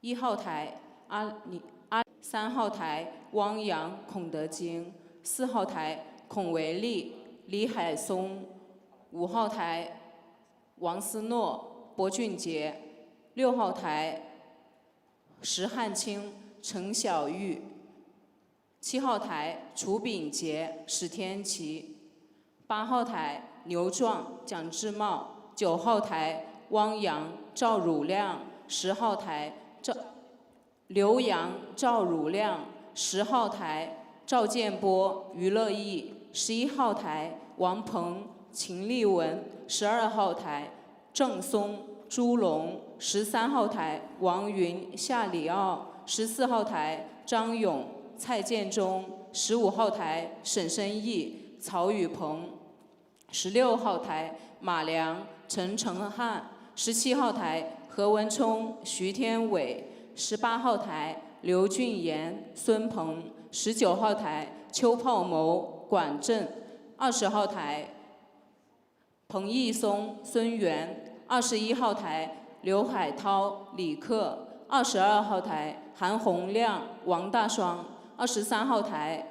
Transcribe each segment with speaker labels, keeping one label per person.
Speaker 1: 1号台3号台汪洋、孔德京，4号台孔维利、李海松，5号台王思诺、薄俊杰，6号台石汉清、陈小玉，7号台楚炳杰、史天琪，8号台牛壮、蒋志茂，9号台汪洋、赵汝亮，10号台刘洋、赵汝亮，10号台赵建波、于乐毅，11号台王鹏、秦立文，12号台郑松、朱龙，13号台王云、夏里奥，14号台张勇、蔡建忠，15号台沈申义、曹宇鹏，16号台马良、陈成汉，17号台何文冲、徐天伟，18号台刘俊言、孙鹏，19号台邱炮谋、管正，20号台彭毅松、孙源，21号台刘海涛、李克，22号台韩洪亮、王大双，23号台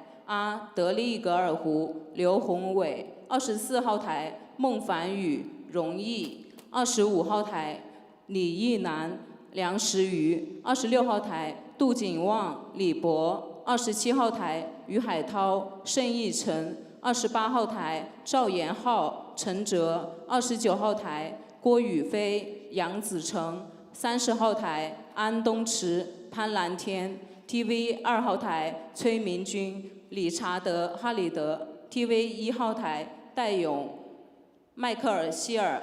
Speaker 1: 德利格尔湖、刘宏伟，24号台孟凡宇、荣毅，25号台李义南、梁时瑜，26号台杜景旺、李博，27号台于海涛、盛义成，28号台赵延浩、陈哲，29号台郭宇飞、杨子成，30号台安东池、潘蓝天 ，TV 2号台崔明君、理查德、哈里德 ，TV 1号台戴勇、迈克尔希尔。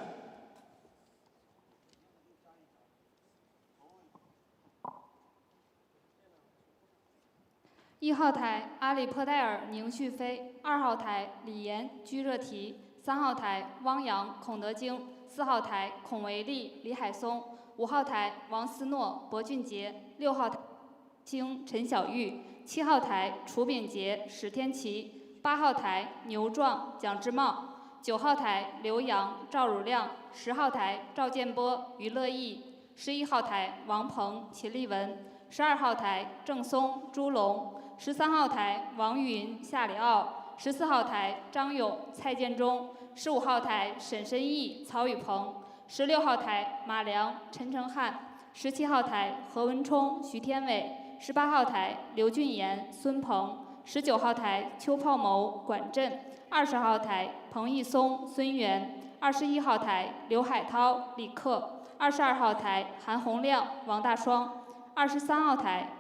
Speaker 2: 1号台阿里珀戴尔、宁旭飞，2号台李岩、居热提，3号台汪洋、孔德京，4号台孔维利、李海松，5号台王思诺、薄俊杰，6号台清陈小玉，7号台楚炳杰、史天琪，8号台牛壮、蒋志茂，9号台刘洋、赵汝亮，10号台赵建波、于乐毅，11号台王鹏、秦立文，12号台郑松、朱龙。13号台王云、夏里奥，14号台张勇、蔡建忠，15号台沈申义、曹宇鹏，16号台马良、陈成汉，17号台何文冲、徐天伟，18号台刘俊言、孙鹏，19号台邱炮谋、管振，20号台彭毅松、孙源，21号台刘海涛、李克，22号台韩洪亮、王大双。23号台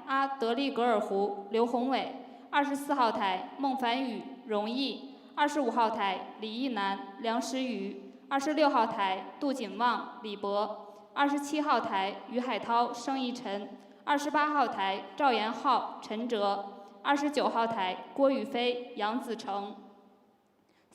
Speaker 2: 德利格尔湖刘宏伟，24号台孟凡宇、荣毅，25号台李义南、梁时瑜，26号台杜景旺、李博，27号台于海涛、盛义晨，28号台赵延浩、陈哲，29号台郭宇飞、杨子成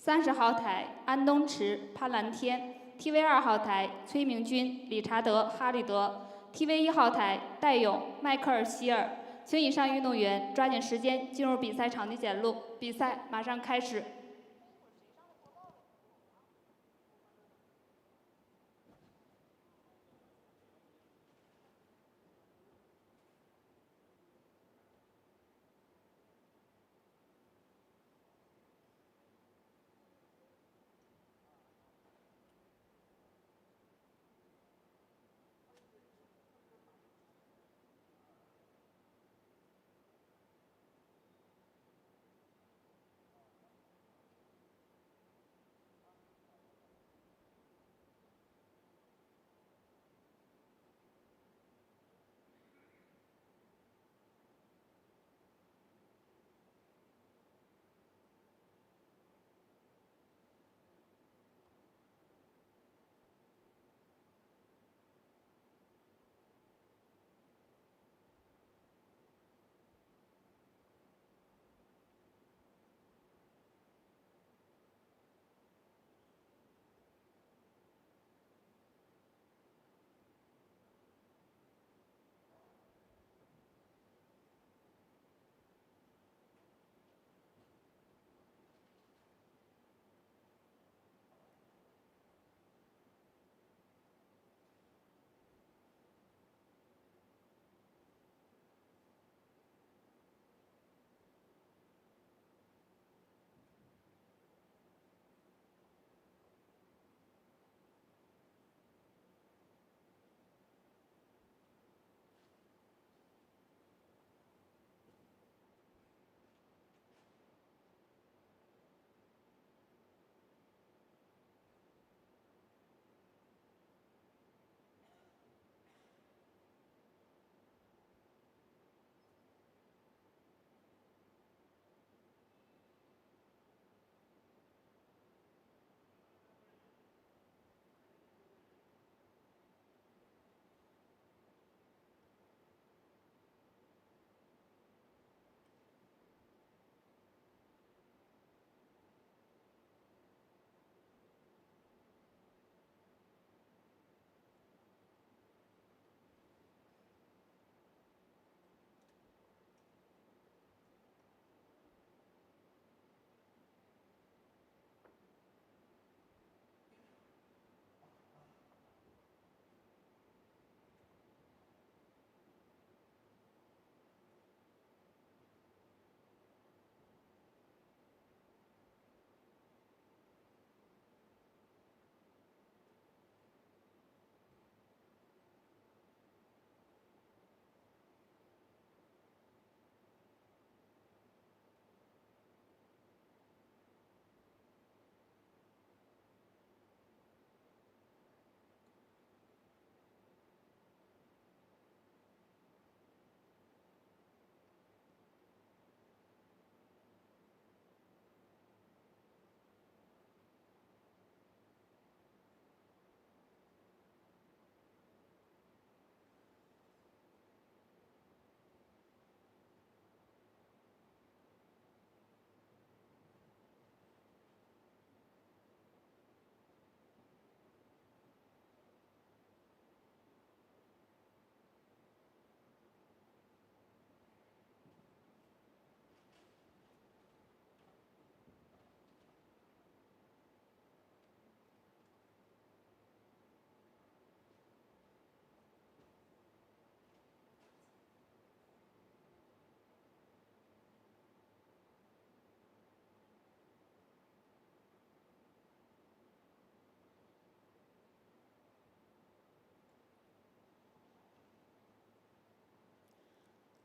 Speaker 2: ，30号台安东池、潘蓝天 ，TV 2号台崔明君、理查德、哈里德。TV 1号台戴勇、迈克尔希尔，请以上运动员抓紧时间进入比赛场地检录，比赛马上开始。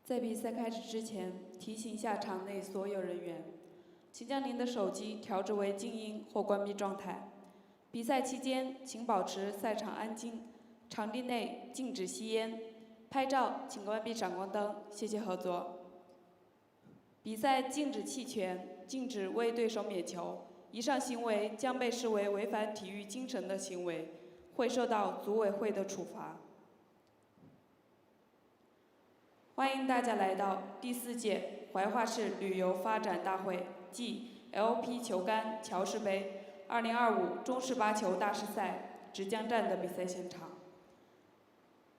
Speaker 3: 在比赛开始之前，提醒一下场内所有人员，请将您的手机调至为静音或关闭状态。比赛期间，请保持赛场安静，场地内禁止吸烟。拍照请关闭闪光灯，谢谢合作。比赛禁止弃权，禁止为对手免球，以上行为将被视为违反体育精神的行为，会受到组委会的处罚。欢迎大家来到第4届怀化市旅游发展大会暨 LP 球杆乔氏杯2025中式8球大师赛芷江站的比赛现场。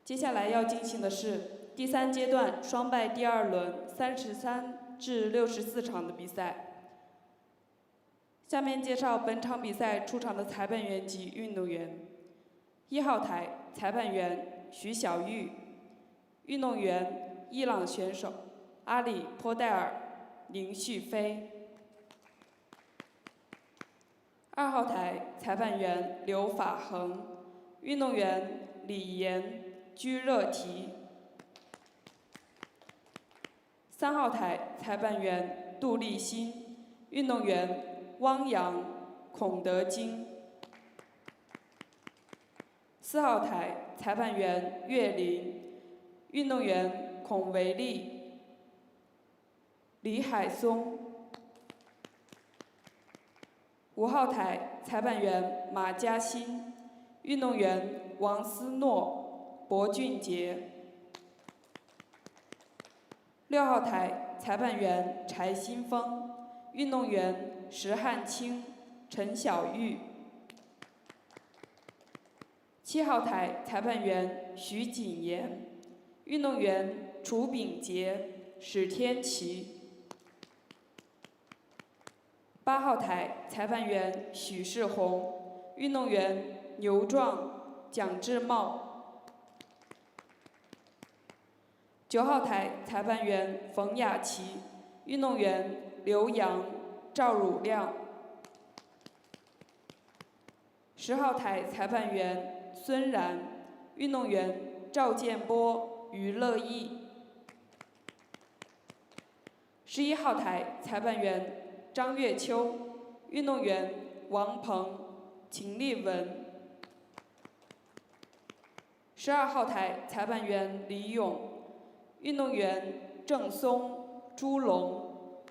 Speaker 3: 接下来要进行的是第3阶段双败第2轮33至64场的比赛。下面介绍本场比赛出场的裁判员及运动员。1号台裁判员徐小玉，运动员伊朗选手阿里坡戴尔、宁旭飞。2号台裁判员刘法恒，运动员李岩、居热提。3号台裁判员杜立新，运动员汪洋、孔德金。4号台裁判员岳林，运动员孔维利、李海松。5号台裁判员马嘉欣，运动员王思诺、博俊杰。6号台裁判员柴新峰，运动员石汉清、陈小玉。7号台裁判员徐锦言，运动员楚炳杰、史天琪。8号台裁判员许世宏，运动员牛壮、蒋志茂。9号台裁判员冯雅琪，运动员刘洋、赵汝亮。10号台裁判员孙然，运动员赵建波、于乐毅。11号台裁判员张月秋，运动员王鹏、秦立文。12号台裁判员李勇，运动员郑松、朱龙。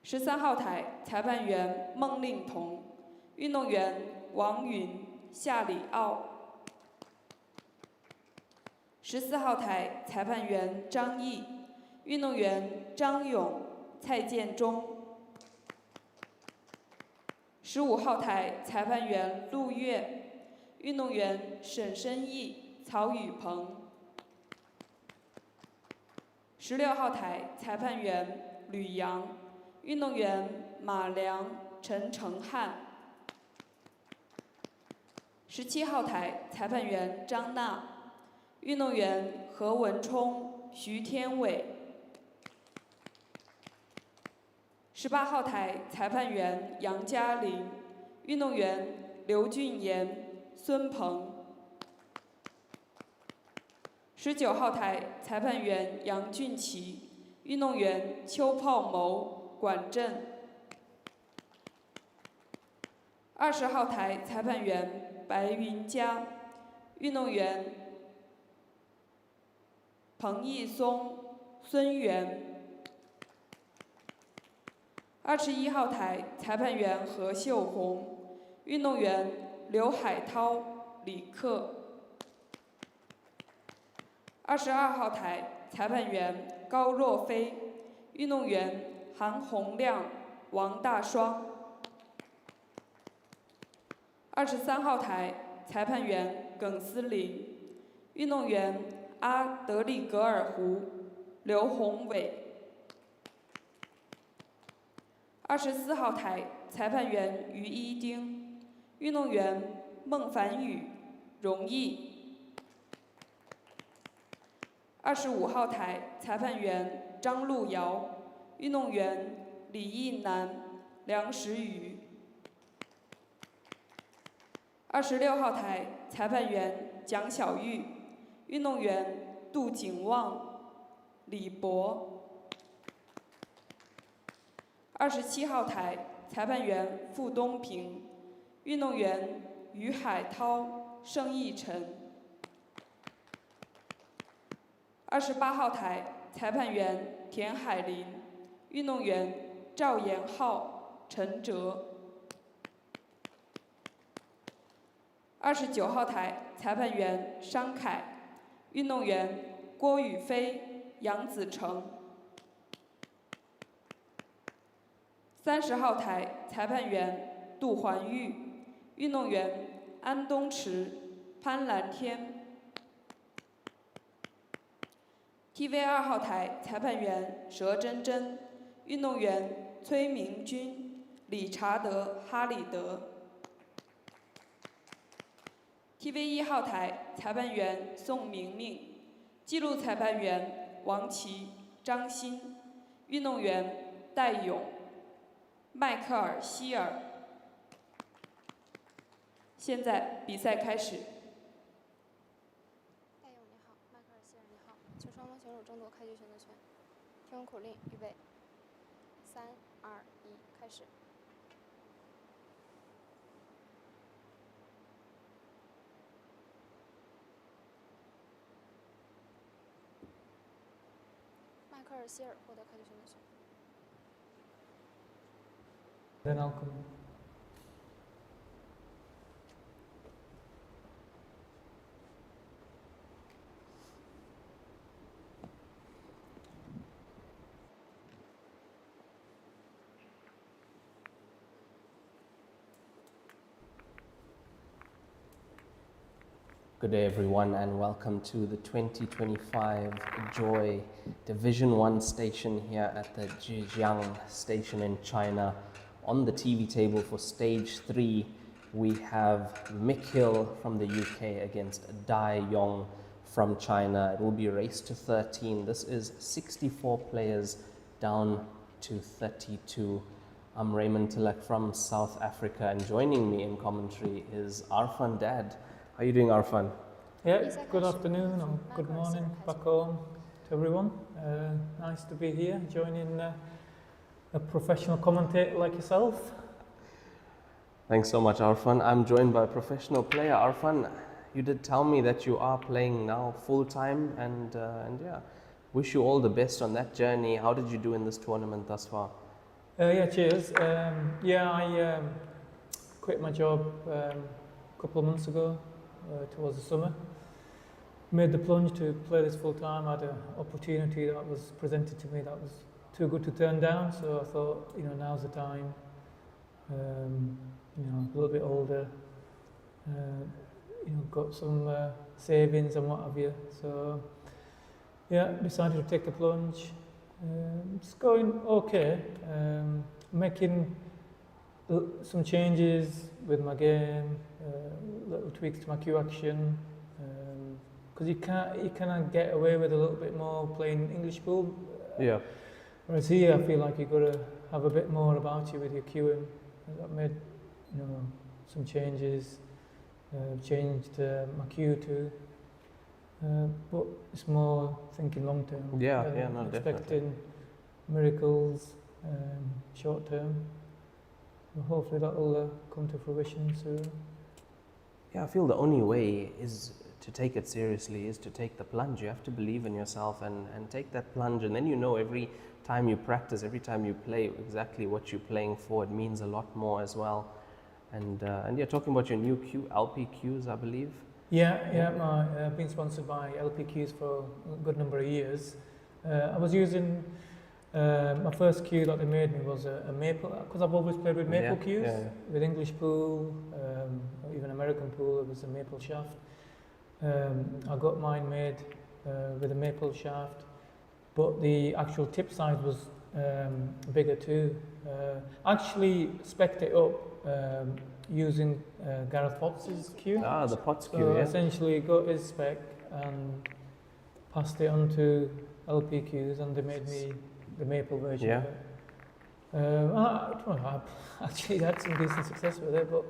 Speaker 3: 13号台裁判员孟令彤，运动员王允、夏里奥。14号台裁判员张毅，运动员张勇、蔡建中。15号台裁判员陆月，运动员沈申义、曹宇鹏。16号台裁判员吕阳，运动员马良、陈成汉。17号台裁判员张娜，运动员何文冲、徐天伟。18号台裁判员杨嘉玲，运动员刘俊言、孙鹏。19号台裁判员杨俊奇，运动员邱炮谋、管振。20号台裁判员白云佳，运动员彭义松、孙源。21号台裁判员何秀红，运动员刘海涛、李克。22号台裁判员高若飞，运动员韩洪亮、王大双。23号台裁判员耿思林，运动员阿德里格尔湖、刘宏伟。24号台裁判员于一丁，运动员孟凡宇、荣毅。25号台裁判员张路遥，运动员李义南、梁时宇。26号台裁判员蒋小玉，运动员杜景旺、李博。27号台裁判员傅东平，运动员于海涛、盛义晨。28号台裁判员田海林，运动员赵延浩、陈哲。29号台裁判员商凯，运动员郭宇飞、杨子成。30号台裁判员杜环玉，运动员安东池、潘蓝天。TV2号台裁判员佘真真，运动员崔明军、理查德·哈里德。TV1号台裁判员宋明明，记录裁判员王琦、张鑫，运动员戴勇、迈克尔·希尔。现在比赛开始。
Speaker 4: 戴勇你好，迈克尔·希尔你好，请双方选手争夺开局选择权。听我口令，预备，3、2、1，开始。迈克尔·希尔获得开局选择权。
Speaker 5: Then I'll come.
Speaker 6: Good day everyone and welcome to the 2025 Joy Division 1 station here at the Zhijiang station in China. On the TV table for stage 3 we have Mick Hill from the UK against Dai Yong from China. It will be a race to 13. This is 64 players down to 32. I'm Raymond Tilak from South Africa and joining me in commentary is Arfan Dad. How are you doing, Arfan?
Speaker 5: Yeah, good afternoon or good morning back home to everyone. Nice to be here, joining a professional commentator like yourself.
Speaker 6: Thanks so much, Arfan. I'm joined by a professional player. Arfan, you did tell me that you are playing now full-time and yeah, wish you all the best on that journey. How did you do in this tournament thus far?
Speaker 5: Yeah, cheers. I quit my job a couple of months ago. Towards the summer, made the plunge to play this full time. I had an opportunity that was presented to me that was too good to turn down, so I thought, now's the time. A little bit older, got some savings and what have you, so yeah, decided to take the plunge. It's going okay, making some changes with my game, little tweaks to my cue action, because you cannot get away with a little bit more playing English pool.
Speaker 6: Yeah.
Speaker 5: Whereas here, I feel like you've got to have a bit more about you with your cueing. I've made, some changes, changed my cue too, but it's more thinking long term.
Speaker 6: No,
Speaker 5: expecting
Speaker 6: definitely.
Speaker 5: Miracles short term. Well, hopefully that'll come to fruition soon.
Speaker 6: Yeah, I feel the only way is to take it seriously, is to take the plunge. You have to believe in yourself and take that plunge, and then every time you practice, every time you play exactly what you're playing for, it means a lot more as well. And yeah, talking about your new cue, LPQs, I believe.
Speaker 5: I've been sponsored by LPQs for a good number of years. I was using my first cue that they made me was a maple, because I've always played with maple cues, with English pool, even American pool. It was a maple shaft. I got mine made with a maple shaft, but the actual tip size was bigger too. Actually spec'd it up using Gareth Potts' cue.
Speaker 6: Ah, the Potts cue,
Speaker 5: So essentially got his spec and passed it on to LPQs, and they made me the maple version of it. I actually had some decent success with it, but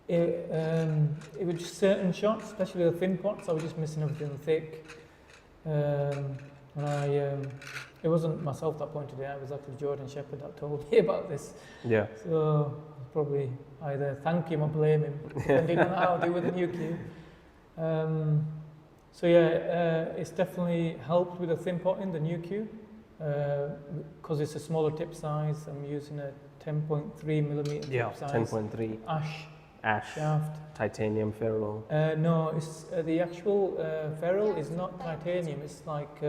Speaker 5: it was just certain shots, especially the thin pots. I was just missing everything thick. And it wasn't myself that pointed it out. It was actually Jordan Shepherd that told me about this.
Speaker 6: Yeah.
Speaker 5: So probably either thank him or blame him, depending on how I do with the new cue. So yeah, it's definitely helped with the thin potting, the new cue, because it's a smaller tip size. I'm using a 10.3 millimeter
Speaker 6: Yeah,
Speaker 5: tip size.
Speaker 6: 10.3.
Speaker 5: Ash shaft.
Speaker 6: Titanium ferrule.
Speaker 5: No, it's the actual ferrule is not titanium. It's like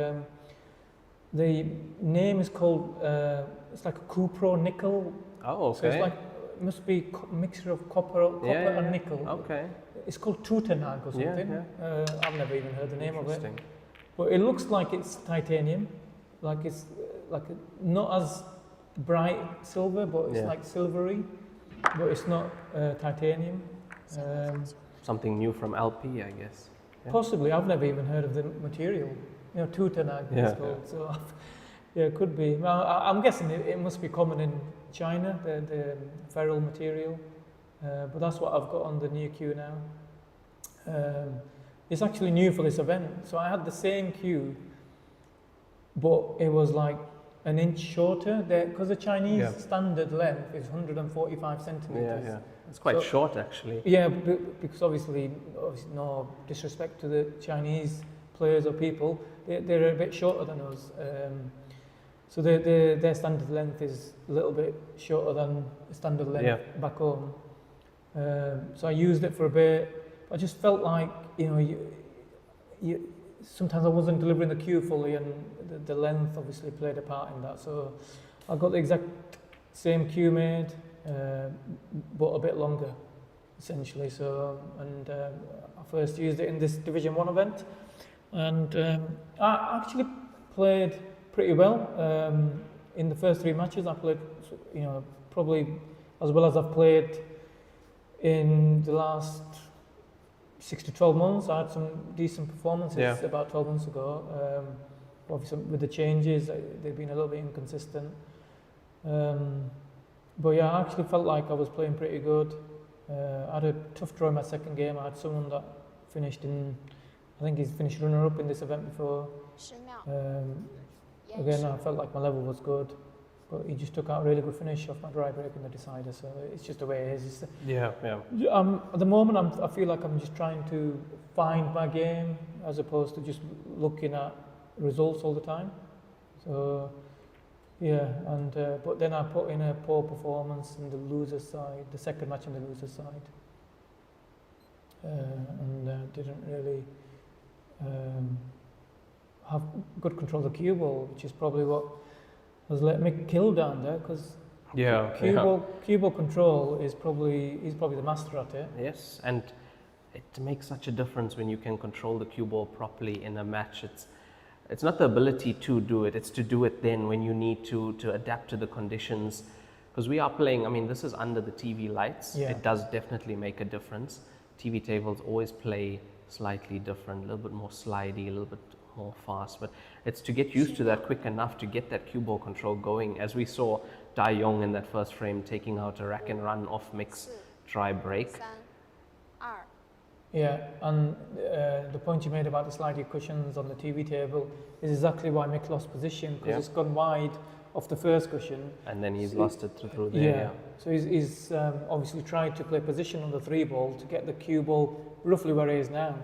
Speaker 5: the name is called. It's like a Cupro nickel.
Speaker 6: Oh, okay.
Speaker 5: So it's like it must be a mixture of copper and nickel.
Speaker 6: Okay.
Speaker 5: It's called Tutanag or something.
Speaker 6: Yeah.
Speaker 5: I've never even heard the name of it.
Speaker 6: Interesting.
Speaker 5: But it looks like it's titanium, like it's not as bright silver, but it's like silvery, but it's not titanium.
Speaker 6: Something new from LP, I guess. Yeah.
Speaker 5: Possibly, I've never even heard of the material. You know, Tutanag it's called. So yeah, it could be. Well, I'm guessing it must be common in China, the ferrule material. But that's what I've got on the new cue now. It's actually new for this event. So I had the same cue, but it was like an inch shorter, because the Chinese standard length is 145 centimeters.
Speaker 6: Yeah. It's quite short, actually.
Speaker 5: Yeah, because obviously no disrespect to the Chinese players or people, they're a bit shorter than us. So their standard length is a little bit shorter than the standard length back home. So I used it for a bit. I just felt like, you sometimes I wasn't delivering the cue fully, and the length obviously played a part in that. So I got the exact same cue made, but a bit longer, essentially. So I first used it in this Division 1 event, and I actually played pretty well. In the first 3 matches, I played, probably as well as I've played in the last 6 to 12 months. I had some decent performances about 12 months ago. Obviously, with the changes, they've been a little bit inconsistent. But yeah, I actually felt like I was playing pretty good. I had a tough draw in my second game. I had someone that finished I think he's finished runner-up in this event before. Again, I felt like my level was good, but he just took out a really good finish off my dry break in the decider, so it's just the way it is. At the moment, I feel like I'm just trying to find my game as opposed to just looking at results all the time. So, yeah, and but then I put in a poor performance in the loser's side, the second match on the loser's side, and didn't really have good control of the cue ball, which is probably what has let Mick kill down there, because cue ball control he's probably the master at it.
Speaker 6: Yes, and it makes such a difference when you can control the cue ball properly in a match. It's not the ability to do it, it's to do it then when you need to adapt to the conditions. Because we are playing, I mean, this is under the TV lights. It does definitely make a difference. TV tables always play slightly different, a little bit more slidey, a little bit more fast, but it's to get used to that quick enough to get that cue ball control going, as we saw Dai Yong in that first frame taking out a rack and run off Mick's dry break.
Speaker 5: Yeah, and the point you made about the slidey cushions on the TV table is exactly why Mick lost position, because it's gone wide off the first cushion.
Speaker 6: And then he's lost it through there.
Speaker 5: So he's obviously tried to play position on the 3 ball to get the cue ball roughly where he is now.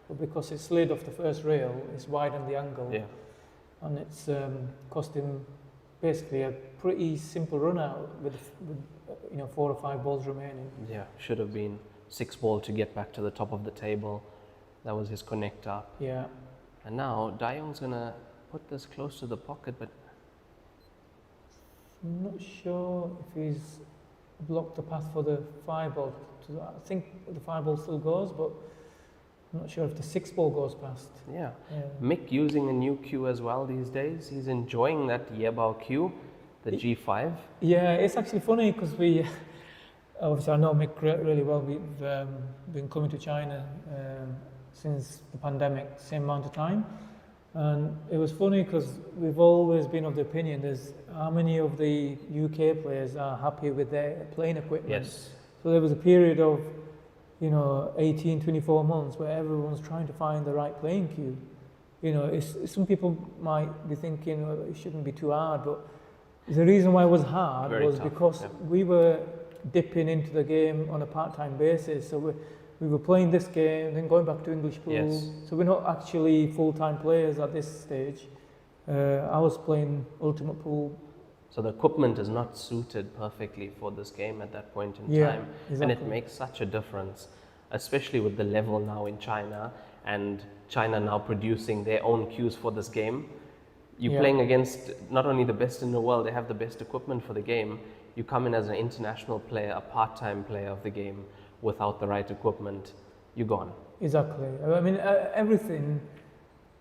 Speaker 5: But because it slid off the first rail, it's widened the angle. And it's cost him basically a pretty simple run out with 4 or 5 balls remaining.
Speaker 6: Yeah, should have been 6 ball to get back to the top of the table. That was his connect up.
Speaker 5: Yeah.
Speaker 6: And now Dai Yong's gonna put this close to the pocket, but
Speaker 5: I'm not sure if he's blocked the path for the 5 ball. I think the 5 ball still goes, but I'm not sure if the 6 ball goes past.
Speaker 6: Yeah. Mick using a new cue as well these days. He's enjoying that Heyball cue, the G5.
Speaker 5: Yeah, it's actually funny because we, obviously I know Mick really well. We've been coming to China since the pandemic, same amount of time. And it was funny because we've always been of the opinion there's how many of the UK players are happy with their playing equipment.
Speaker 6: Yes.
Speaker 5: So there was a period of 18, 24 months where everyone's trying to find the right playing cue. Some people might be thinking, well, it shouldn't be too hard, but the reason why it was hard
Speaker 6: Very
Speaker 5: was
Speaker 6: tough,
Speaker 5: because we were dipping into the game on a part-time basis. So we were playing this game, then going back to English pool.
Speaker 6: Yes.
Speaker 5: So we're not actually full-time players at this stage. I was playing Ultimate Pool.
Speaker 6: So the equipment is not suited perfectly for this game at that point in time.
Speaker 5: Exactly.
Speaker 6: And it makes such a difference, especially with the level now in China, and China now producing their own cues for this game. You're playing against not only the best in the world, they have the best equipment for the game. You come in as an international player, a part-time player of the game, without the right equipment, you're gone.
Speaker 5: Exactly. I mean, everything.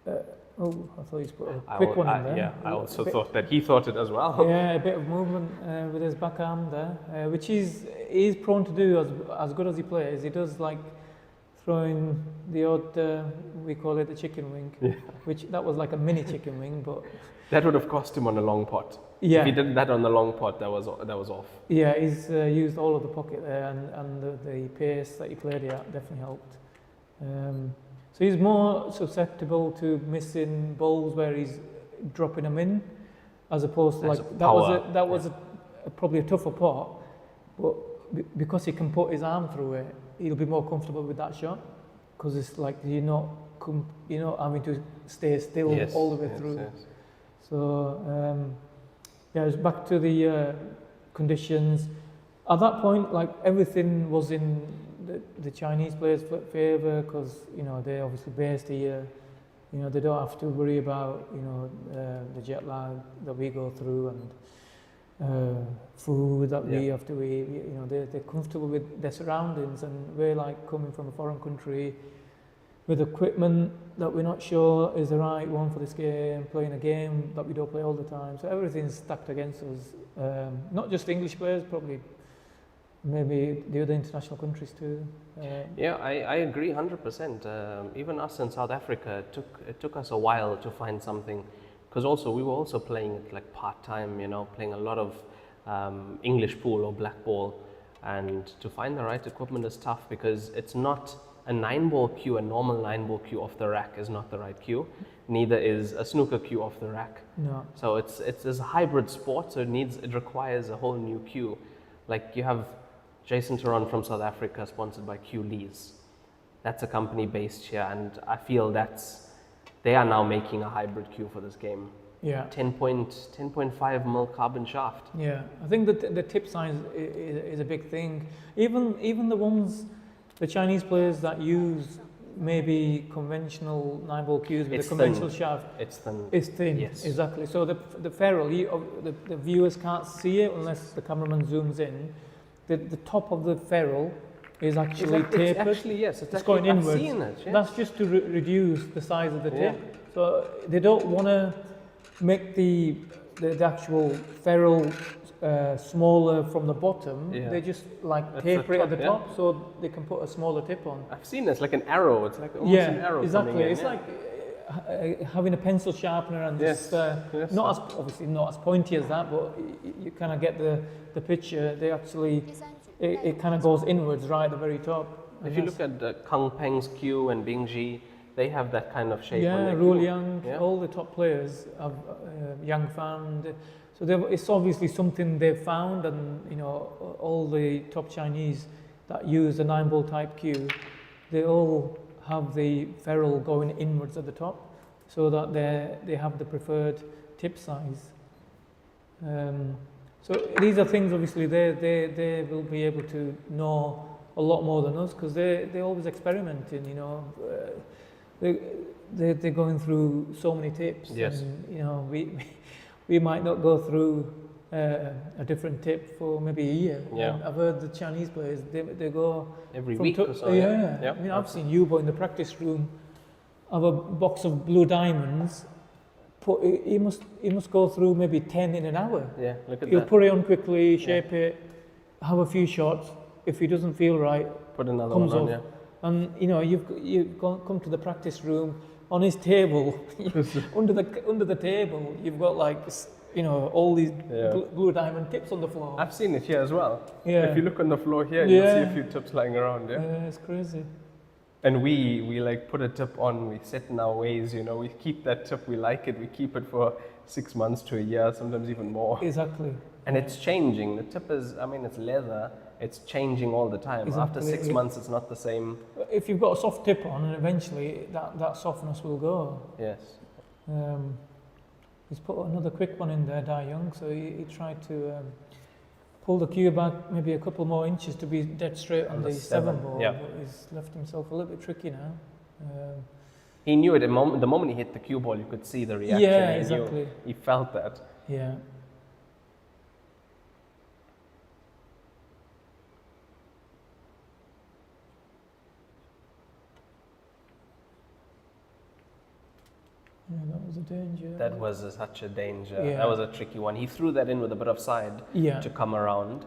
Speaker 5: I thought he's put a quick one in there.
Speaker 6: Yeah, I also thought that he thought it as well.
Speaker 5: Yeah, a bit of movement with his backhand there, which he's prone to do as good as he plays. He does like throwing the odd, we call it the chicken wing, which that was like a mini chicken wing, but
Speaker 6: that would have cost him on a long pot.
Speaker 5: Yeah.
Speaker 6: If he did that on the long pot, that was off.
Speaker 5: Yeah, he's used all of the pocket there, and the pace that he played at definitely helped. So he's more susceptible to missing balls where he's dropping them in, as opposed to that was probably a tougher pot, but because he can put his arm through it, he'll be more comfortable with that shot, because it's like you're not having to stay still all the way through.
Speaker 6: Yes.
Speaker 5: So it's back to the conditions. At that point, like everything was in the Chinese players' favour, because they're obviously based here. They don't have to worry about the jet lag that we go through, and food that we have to eat. They're comfortable with their surroundings, and we're like coming from a foreign country with equipment that we're not sure is the right one for this game, playing a game that we don't play all the time. So everything's stacked against us. Not just English players, probably maybe the other international countries too.
Speaker 6: I agree 100%. Even us in South Africa, it took us a while to find something, because also we were also playing it like part-time, playing a lot of English pool or black ball, and to find the right equipment is tough, because it's not a 9-ball cue. A normal 9-ball cue off the rack is not the right cue. Neither is a snooker cue off the rack.
Speaker 5: No.
Speaker 6: So it's a hybrid sport, so it requires a whole new cue. Like you have Jason Theron from South Africa, sponsored by Q Lees. That's a company based here, and I feel they are now making a hybrid cue for this game.
Speaker 5: Yeah.
Speaker 6: 10.5 mil carbon shaft.
Speaker 5: Yeah, I think that the tip size is a big thing. Even the Chinese players that use maybe conventional 9-ball cues with a conventional shaft.
Speaker 6: It's thin.
Speaker 5: It's thin.
Speaker 6: Yes.
Speaker 5: Exactly. So the ferrule, the viewers can't see it unless the cameraman zooms in. The top of the ferrule is actually tapered.
Speaker 6: It's
Speaker 5: going inwards.
Speaker 6: I've seen it, yes.
Speaker 5: That's just to reduce the size of the tip. So they don't want to make the actual ferrule smaller from the bottom. They just like taper it at the top, so they can put a smaller tip on.
Speaker 6: I've seen it. It's like an arrow. It's like almost an arrow.
Speaker 5: Exactly.
Speaker 6: It's
Speaker 5: like having a pencil sharpener and just not as pointy as that, but you kind of get the picture. They actually it kind of goes inwards right at the very top.
Speaker 6: If you look at Kang Peng's cue and Bingji, they have that kind of shape.
Speaker 5: Yeah, Ru Liang, all the top players have Yang Fan. So it's obviously something they've found, and all the top Chinese that use the 9-ball type cue, they all have the ferrule going inwards at the top, so that they have the preferred tip size. So these are things obviously they will be able to know a lot more than us, because they're always experimenting. They're going through so many tips.
Speaker 6: Yes.
Speaker 5: And we might not go through a different tip for maybe a year.
Speaker 6: Yeah.
Speaker 5: I've heard the Chinese players, they go
Speaker 6: every week or so.
Speaker 5: Yeah. I mean, I've seen Heyball in the practice room have a box of blue diamonds. He must go through maybe 10 in an hour.
Speaker 6: Yeah, look at
Speaker 5: He'll
Speaker 6: that.
Speaker 5: put it on quickly, shape it, have a few shots. If he doesn't feel right,
Speaker 6: put another
Speaker 5: comes
Speaker 6: one on.
Speaker 5: off. And you've come to the practice room. On his table, under the table, you've got like all these blue diamond tips on the floor.
Speaker 6: I've seen it here as well.
Speaker 5: Yeah.
Speaker 6: If you look on the floor here, you'll see a few tips lying around. Yeah.
Speaker 5: Yeah, it's crazy.
Speaker 6: And we like put a tip on, we set in our ways, we keep that tip, we like it, we keep it for 6 months to a year, sometimes even more.
Speaker 5: Exactly.
Speaker 6: And it's changing. The tip is, it's leather, it's changing all the time.
Speaker 5: Exactly.
Speaker 6: After 6 months, it's not the same.
Speaker 5: If you've got a soft tip on, and eventually that softness will go.
Speaker 6: Yes.
Speaker 5: He's put another quick one in there, Dai Young, so he tried to pull the cue back maybe a couple more inches to be dead straight on the 7 ball, but he's left himself a little bit tricky now.
Speaker 6: He knew it the moment he hit the cue ball, you could see the reaction.
Speaker 5: Yeah, exactly.
Speaker 6: He felt that.
Speaker 5: Yeah. Yeah, that was a danger.
Speaker 6: That was such a danger.
Speaker 5: Yeah.
Speaker 6: That was a tricky one. He threw that in with a bit of side to come around.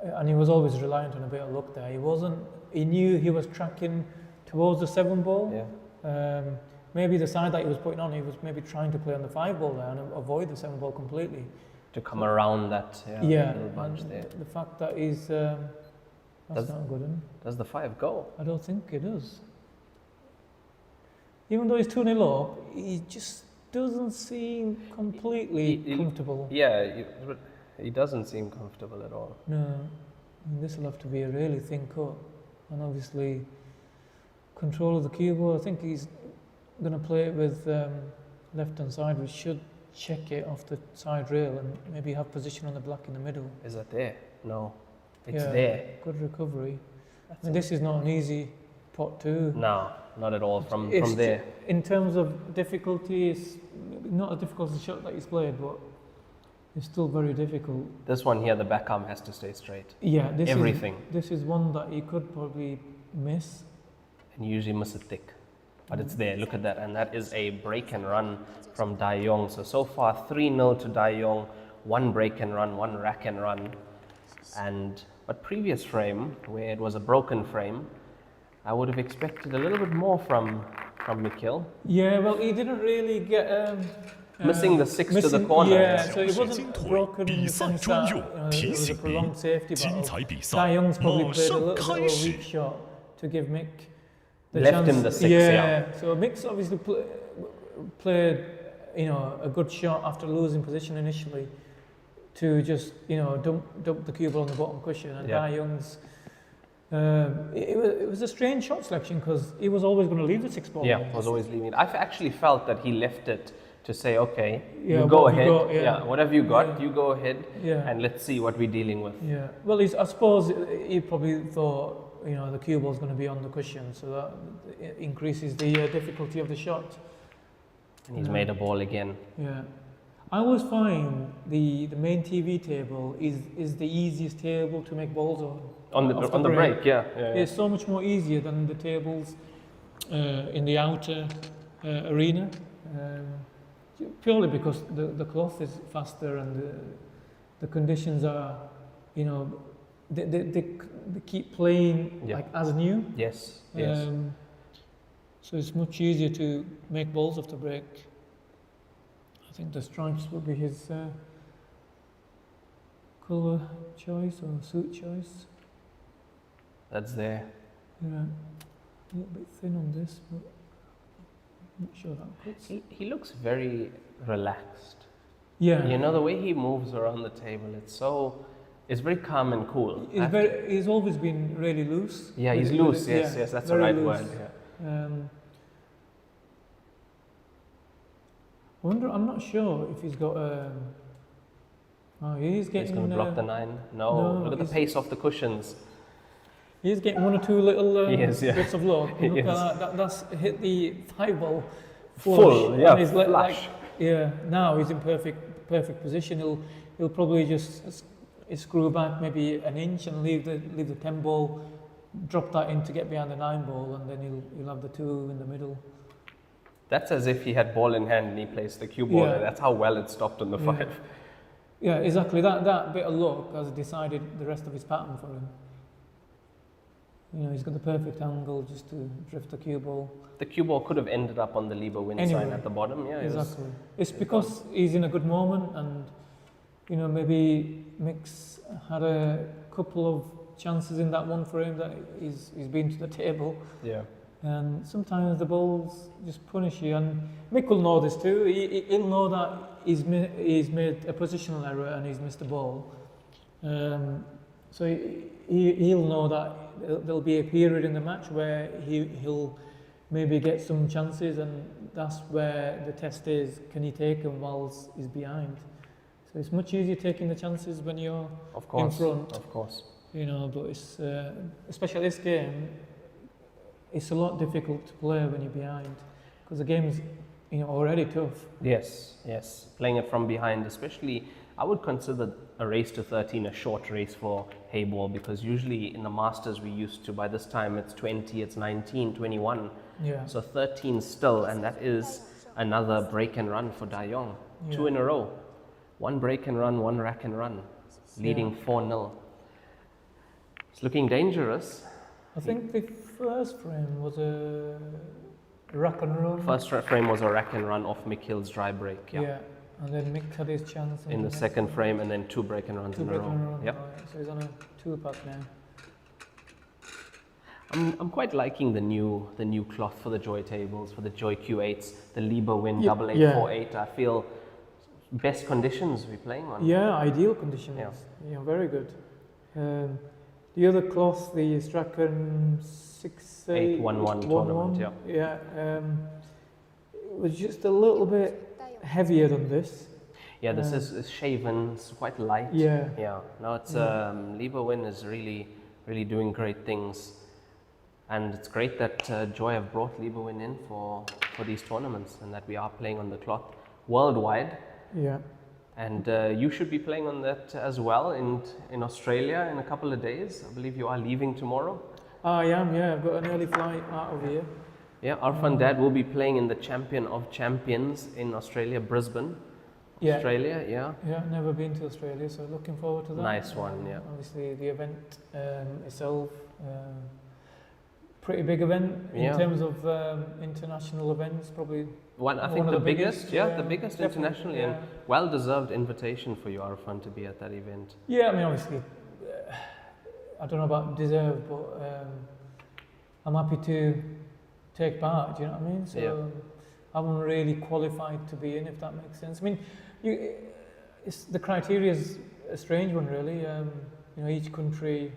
Speaker 5: And he was always reliant on a bit of luck there. He knew he was tracking towards the 7 ball.
Speaker 6: Yeah.
Speaker 5: Maybe the side that he was putting on, he was maybe trying to play on the 5 ball there and avoid the 7 ball completely.
Speaker 6: To come around that little bunch there.
Speaker 5: The fact that he's, that's not good enough.
Speaker 6: Does the 5 go?
Speaker 5: I don't think it does. Even though he's 2-0 up, he just doesn't seem completely comfortable.
Speaker 6: Yeah, he doesn't seem comfortable at all.
Speaker 5: No, this will have to be a really thin cut. And obviously, control of the cue ball, I think he's going to play it with left hand side, which should check it off the side rail and maybe have position on the black in the middle.
Speaker 6: Is that there? No, it's there.
Speaker 5: Good recovery. This is not an easy pot too.
Speaker 6: No, not at all from there.
Speaker 5: In terms of difficulty, it's not a difficult shot that he's played, but it's still very difficult.
Speaker 6: This one here, the back arm has to stay straight.
Speaker 5: Yeah,
Speaker 6: this
Speaker 5: is one that he could probably miss.
Speaker 6: And you usually miss it thick. But it's there, look at that. And that is a break and run from Dai Yong. So far 3-0 to Dai Yong, 1 break and run, 1 rack and run. But previous frame, where it was a broken frame, I would have expected a little bit more from Mikhail.
Speaker 5: Yeah, well, he didn't really get...
Speaker 6: missing the 6 to the corner.
Speaker 5: Yeah, so it wasn't broken in the sense that it was a prolonged safety battle. Dai Young's probably played a little bit of a weak shot to give Mick the
Speaker 6: Left
Speaker 5: chance.
Speaker 6: him the 6, yeah.
Speaker 5: So Mick's obviously played, a good shot after losing position initially to just, dump the cue ball on the bottom cushion. And Dai Young's, it was a strange shot selection because he was always going to leave the 6 ball.
Speaker 6: Yeah, was always leaving it. I've actually felt that he left it to say, okay, you go ahead. Whatever you got, you go ahead, and let's see what we're dealing with.
Speaker 5: Yeah. Well, I suppose he probably thought, the cue ball's going to be on the cushion, so that increases the difficulty of the shot.
Speaker 6: And he's made a ball again.
Speaker 5: Yeah. I always find the main TV table is the easiest table to make balls on the break.
Speaker 6: Yeah.
Speaker 5: It's so much more easier than the tables in the outer arena. Purely because the cloth is faster and the conditions are, they keep playing like as new.
Speaker 6: Yes.
Speaker 5: So it's much easier to make balls off the break. I think the stripes will be his colour choice or suit choice.
Speaker 6: That's there.
Speaker 5: Yeah, a little bit thin on this, but I'm not sure that cuts.
Speaker 6: He looks very relaxed.
Speaker 5: Yeah.
Speaker 6: The way he moves around the table, it's very calm and cool.
Speaker 5: He's always been really loose.
Speaker 6: Yeah, he's loose. Yes, that's the right word. Yeah.
Speaker 5: I'm not sure if he's got. He's getting.
Speaker 6: He's going to block the 9. No, look at the pace of the cushions.
Speaker 5: He's getting 1 or 2 little bits of luck. Look
Speaker 6: at
Speaker 5: that. That's hit the Heyball
Speaker 6: full. Yeah,
Speaker 5: he's
Speaker 6: flush.
Speaker 5: Now he's in perfect position. He'll probably just screw back maybe an inch and leave the 10 ball, drop that in to get behind the 9 ball, and then he'll have the 2 in the middle.
Speaker 6: That's as if he had ball in hand and he placed the cue ball.
Speaker 5: Yeah.
Speaker 6: That's how well it stopped on the 5.
Speaker 5: Yeah, exactly. That bit of luck has decided the rest of his pattern for him. You know, he's got the perfect angle just to drift the cue ball.
Speaker 6: The cue ball could have ended up on the Lieber win sign at the bottom. Yeah,
Speaker 5: exactly. It's because he's in a good moment, and you know, maybe Mick's had a couple of chances in that one frame that he's been to the table.
Speaker 6: Yeah.
Speaker 5: And sometimes the balls just punish you, and Mick will know this too. He'll know that he's made a positional error and he's missed a ball. So he'll know that there'll be a period in the match where he'll maybe get some chances, and that's where the test is, can he take them whilst he's behind? So it's much easier taking the chances when you're in front.
Speaker 6: Of course.
Speaker 5: You know, but it's, especially this game, it's a lot difficult to play when you're behind, because the game's, you know, already tough.
Speaker 6: Yes, yes. Playing it from behind, especially, I would consider a race to 13 a short race for Heyball, because usually in the Masters we used to, by this time it's 20, it's 19, 21.
Speaker 5: Yeah.
Speaker 6: So 13 still, and that is another break and run for Da Yong. 2 in a row. 1 break and run, 1 rack and run, leading 4-0. It's looking dangerous.
Speaker 5: I think the first frame was a rack and run.
Speaker 6: First frame was a rack and run off Mick Hill's dry break. Yeah.
Speaker 5: And then Mick had his chance
Speaker 6: in the second frame, and then 2 break and runs in a row.
Speaker 5: Yep. So he's on a 2-putt now.
Speaker 6: I'm quite liking the new cloth for the Joy tables, for the Joy Q8s, the Lieber Win 8848. I feel best conditions we're playing on.
Speaker 5: Yeah, ideal conditions. Yeah, very good. The other cloth, the Strachan
Speaker 6: 811 tournament,
Speaker 5: yeah, it was just a little bit heavier than this.
Speaker 6: Yeah, this is shaven, it's quite light.
Speaker 5: Yeah.
Speaker 6: Yeah. No, it's Lieber Win is really doing great things. And it's great that Joy have brought Lieber Win in for these tournaments, and that we are playing on the cloth worldwide.
Speaker 5: Yeah.
Speaker 6: And you should be playing on that as well in Australia in a couple of days. I believe you are leaving tomorrow.
Speaker 5: I am, yeah. I've got an early flight out of here.
Speaker 6: Yeah, Arfan Dad will be playing in the Champion of Champions in Australia, Brisbane.
Speaker 5: Yeah.
Speaker 6: Australia, yeah.
Speaker 5: Yeah, never been to Australia, so looking forward to that.
Speaker 6: Nice one, yeah.
Speaker 5: Obviously, the event itself, pretty big event in terms of international events, probably.
Speaker 6: I think the biggest, the biggest
Speaker 5: definitely,
Speaker 6: internationally, and well-deserved invitation for you, Arfan, to be at that event.
Speaker 5: Yeah, I mean, obviously, I don't know about deserved, but I'm happy to take part, do you know what I mean? So I'm really qualified to be in, if that makes sense. I mean, the criteria is a strange one, really. You know, each country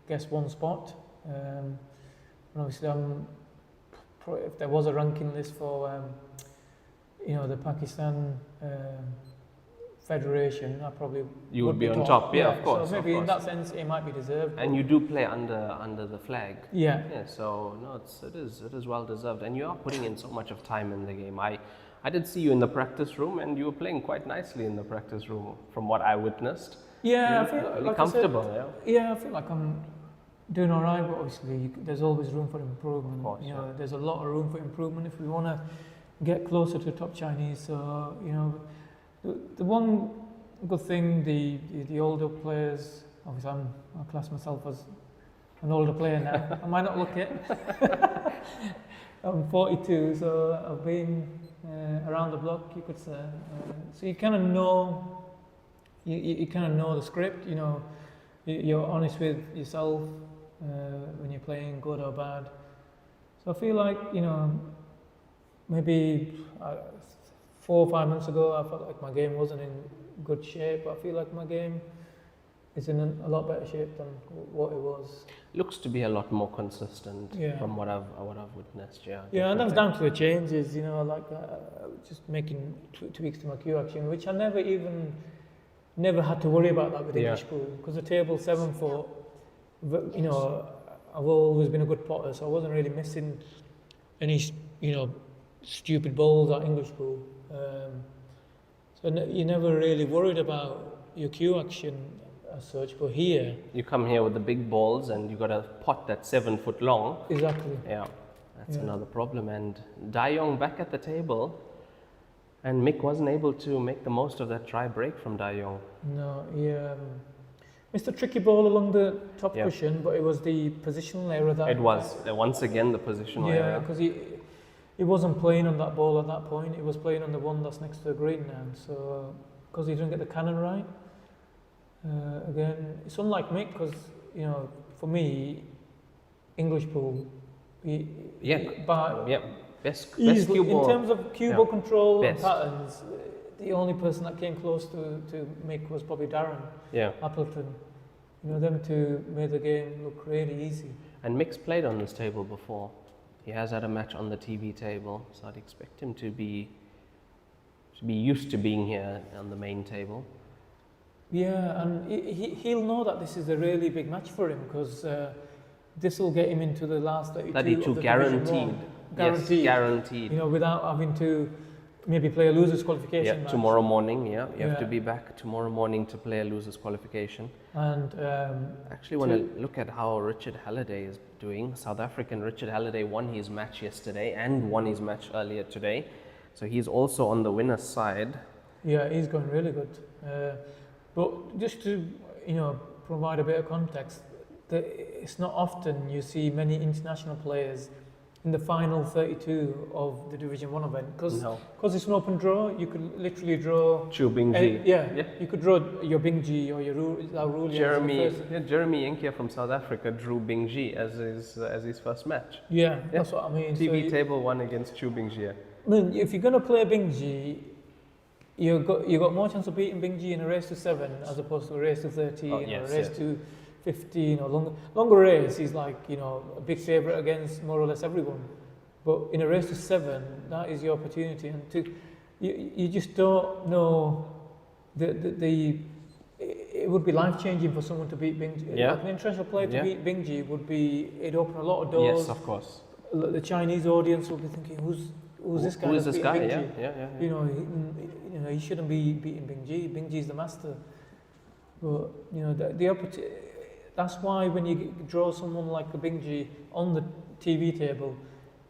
Speaker 5: gets one spot. And obviously, if there was a ranking list for, you know, the Pakistan Federation, I probably
Speaker 6: would be on top. Yeah, of course.
Speaker 5: So maybe in that sense, it might be deserved.
Speaker 6: And you do play under the flag.
Speaker 5: Yeah.
Speaker 6: Yeah. So no, it is well deserved, and you are putting in so much of time in the game. I did see you in the practice room, and you were playing quite nicely in the practice room, from what I witnessed.
Speaker 5: Yeah,
Speaker 6: I feel like comfortable.
Speaker 5: Yeah, I feel like I'm doing all right, but obviously there's always room for improvement.
Speaker 6: Of course,
Speaker 5: you know, there's a lot of room for improvement if we want to get closer to top Chinese. So you know, the one good thing, the older players. Obviously, I class myself as an older player now. I might not look it. I'm 42, so I've been around the block, you could say. So you kind of know. You kind of know the script. You know, you're honest with yourself when you're playing, good or bad. So I feel like, you know, maybe 4 or 5 months ago, I felt like my game wasn't in good shape. But I feel like my game is in a lot better shape than what it was.
Speaker 6: Looks to be a lot more consistent from what I've witnessed. Yeah.
Speaker 5: Yeah, and that's down to the changes. You know, like just making tweaks to my cue action, which I never had to worry about that with English pool, because the table 7 foot, you know, I've always been a good potter, so I wasn't really missing any, you know, stupid balls at English pool. So you never really worried about your cue action as such, but here...
Speaker 6: You come here with the big balls and you got a pot that's 7 foot long.
Speaker 5: Exactly.
Speaker 6: Yeah, that's another problem. And Da Yong back at the table. And Mick wasn't able to make the most of that dry break from Da Yong.
Speaker 5: No, missed a tricky ball along the top
Speaker 6: Yeah.
Speaker 5: cushion, but it was the positional error that.
Speaker 6: It was once again the positional
Speaker 5: Yeah,
Speaker 6: error.
Speaker 5: because he wasn't playing on that ball at that point. He was playing on the one that's next to the green now. So because he didn't get the cannon right. Again, it's unlike Mick because for me, English pool.
Speaker 6: Best
Speaker 5: Easily,
Speaker 6: cue
Speaker 5: in
Speaker 6: ball.
Speaker 5: terms of cue ball control and
Speaker 6: Best.
Speaker 5: patterns, the only person that came close to Mick was probably Darren
Speaker 6: Yeah.
Speaker 5: Appleton. Them two made the game look really easy.
Speaker 6: And Mick's played on this table before. He has had a match on the TV table, so I'd expect him to be used to being here on the main table.
Speaker 5: Yeah, and he'll know that this is a really big match for him because this will get him into the last 32 of the
Speaker 6: guaranteed.
Speaker 5: Division 1. Guaranteed.
Speaker 6: Yes, guaranteed.
Speaker 5: Without having to maybe play a losers qualification match.
Speaker 6: Tomorrow morning. You have to be back tomorrow morning to play a losers qualification.
Speaker 5: And
Speaker 6: actually want to look at how Richard Halliday is doing. South African Richard Halliday won his match yesterday and won his match earlier today, so he's also on the winner's side.
Speaker 5: Yeah, he's going really good. But just to provide a bit of context, it's not often you see many international players in the final 32 of the Division 1 event because it's an open draw. You could literally draw
Speaker 6: Chu Bingji.
Speaker 5: You could draw your Bingji or your Rulia.
Speaker 6: Jeremy Yenkia from South Africa drew Bingji as his first match.
Speaker 5: Yeah, that's what I mean.
Speaker 6: TV table 1 against Chu Bingji.
Speaker 5: I mean, if you're going to play Bingji, you got more chance of beating Bingji in a race to 7 as opposed to a race to 13 or a race to 15 or longer race. He's like a big favourite against more or less everyone. But in a race to 7, that is your opportunity, and you just don't know it would be life changing for someone to beat Bingji.
Speaker 6: Yeah.
Speaker 5: Like an international player to beat Bingji it'd open a lot of doors.
Speaker 6: Yes, of course.
Speaker 5: The Chinese audience will be thinking, who's this guy?
Speaker 6: Who is this guy?
Speaker 5: Bingji?
Speaker 6: Yeah.
Speaker 5: He shouldn't be beating Bingji. Bingji's the master. But the opportunity. That's why when you draw someone like a Bingji on the TV table,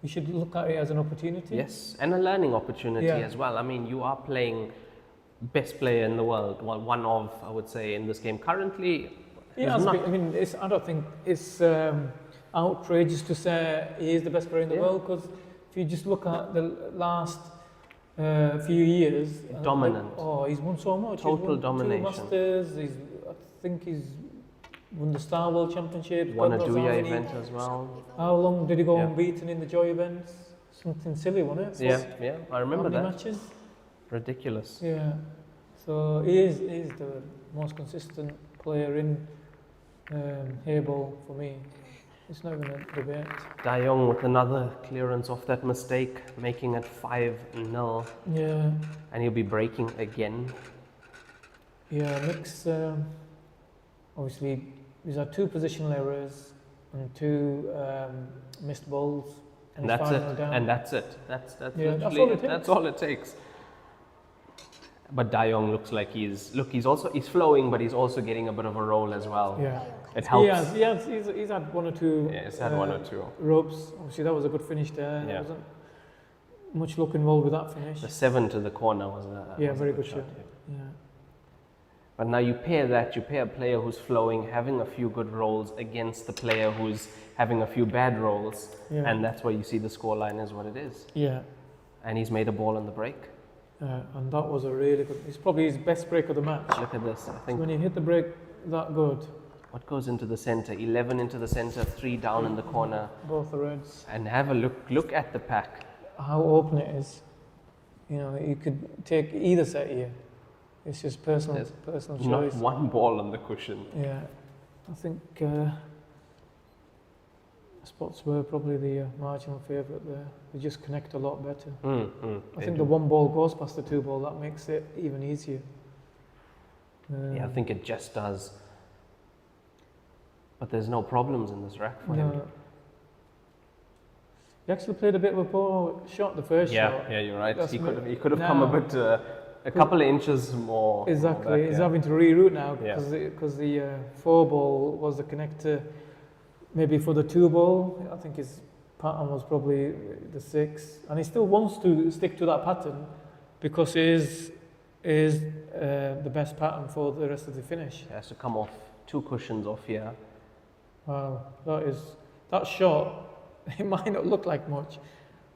Speaker 5: you should look at it as an opportunity.
Speaker 6: Yes, and a learning opportunity as well. I mean, you are playing best player in the world, one of, I would say, in this game currently.
Speaker 5: Yeah, I don't think it's outrageous to say he is the best player in the world, because if you just look at the last few years,
Speaker 6: dominant.
Speaker 5: He's won so much.
Speaker 6: Total
Speaker 5: he's won
Speaker 6: domination.
Speaker 5: 2 Masters. I think he's won the Star World Championship.
Speaker 6: Won a Duya event as well.
Speaker 5: How long did he go unbeaten in the Joy events? Something silly, wasn't it?
Speaker 6: Yeah, I remember that.
Speaker 5: Matches?
Speaker 6: Ridiculous.
Speaker 5: Yeah. So he is the most consistent player in Heyball for me. It's not even a debate.
Speaker 6: Dayong with another clearance off that mistake, making it 5-0.
Speaker 5: Yeah.
Speaker 6: And he'll be breaking again.
Speaker 5: Yeah, Mick's obviously these are 2 positional errors and 2 missed balls.
Speaker 6: And that's it.
Speaker 5: Down.
Speaker 6: And that's it. That's literally
Speaker 5: that's all it takes.
Speaker 6: That's all it takes. But Dayong looks like he's flowing, but he's also getting a bit of a roll as well.
Speaker 5: Yeah.
Speaker 6: It helps.
Speaker 5: He's had 1 or 2.
Speaker 6: Yeah, he's had 1 or 2
Speaker 5: ropes. Obviously, that was a good finish there.
Speaker 6: Yeah.
Speaker 5: There wasn't much luck involved with that finish.
Speaker 6: The 7 to the corner was a
Speaker 5: very good shot. Yeah.
Speaker 6: But now you pair a player who's flowing, having a few good rolls against the player who's having a few bad rolls, and that's why you see the scoreline is what it is.
Speaker 5: Yeah.
Speaker 6: And he's made a ball on the break.
Speaker 5: And that was a really good. It's probably his best break of the match.
Speaker 6: Look at this. I think
Speaker 5: when you hit the break that good.
Speaker 6: What goes into the center? 11 into the center, 3 down in the corner.
Speaker 5: Both the reds.
Speaker 6: And have a look at the pack.
Speaker 5: How open it is. You could take either set here. It's just personal choice.
Speaker 6: Not one ball on the cushion.
Speaker 5: Yeah, I think spots were probably the marginal favourite there. They just connect a lot better. I think the 1 ball goes past the 2 ball. That makes it even easier.
Speaker 6: I think it just does. But there's no problems in this rack for him.
Speaker 5: He actually played a bit of a poor shot the first shot.
Speaker 6: Yeah, you're right. He could have come a bit. A couple of inches more.
Speaker 5: Exactly.
Speaker 6: Back,
Speaker 5: he's having to reroute now because the 4 ball was the connector. Maybe for the 2 ball, I think his pattern was probably the 6, and he still wants to stick to that pattern because it is the best pattern for the rest of the finish.
Speaker 6: He has to come off 2 cushions off here.
Speaker 5: Wow, that shot, it might not look like much,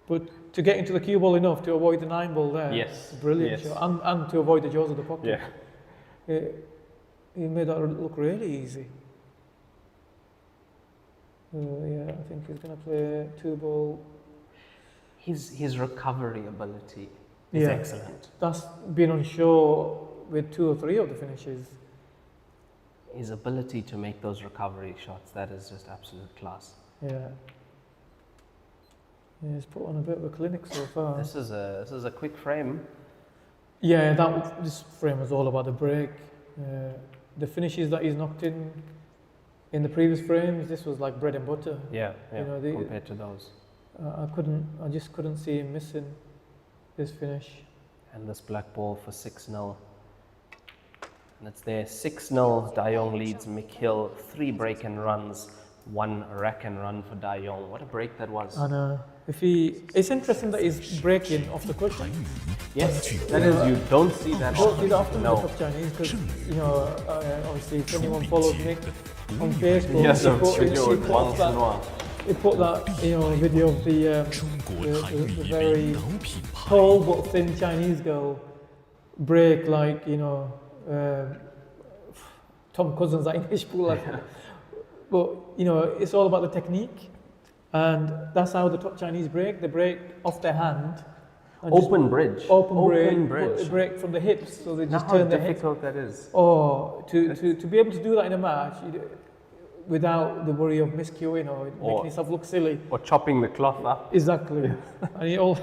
Speaker 5: but to get into the cue ball enough to avoid the 9 ball there,
Speaker 6: Yes,
Speaker 5: brilliant
Speaker 6: yes.
Speaker 5: shot, and to avoid the jaws of the pocket.
Speaker 6: Yeah.
Speaker 5: He made that look really easy. Yeah, I think he's going to play 2 ball.
Speaker 6: His recovery ability is excellent.
Speaker 5: That's been on show with 2 or 3 of the finishes.
Speaker 6: His ability to make those recovery shots, that is just absolute class.
Speaker 5: Yeah. Yeah, he's put on a bit of a clinic so far.
Speaker 6: This is a quick frame.
Speaker 5: Yeah, this frame was all about the break. The finishes that he's knocked in the previous frames, this was like bread and butter.
Speaker 6: Yeah,
Speaker 5: You know,
Speaker 6: compared to those.
Speaker 5: I just couldn't see him missing this finish.
Speaker 6: And this black ball for 6-0. And it's there, 6-0, Dayong leads Mick Hill, 3 break and runs, 1 rack and run for Dayong. What a break that was.
Speaker 5: And it's interesting that he's breaking off the cushion.
Speaker 6: Yes, that is, you don't see that
Speaker 5: Don't see that often
Speaker 6: No.
Speaker 5: with the top Chinese because, you know, obviously if anyone follows Nick on Facebook,
Speaker 6: Yes,
Speaker 5: he put that, you know, video of the very tall but thin Chinese girl break like, you know, Tom Cousins at English pool. But, you know, it's all about the technique. And that's how the top Chinese break. They break off their hand. And
Speaker 6: Open bridge.
Speaker 5: break from the hips. So they just
Speaker 6: How
Speaker 5: turn their hips.
Speaker 6: difficult that is.
Speaker 5: Oh, to be able to do that in a match without the worry of miscuing or making yourself look silly.
Speaker 6: Or chopping the cloth up.
Speaker 5: Exactly. And you all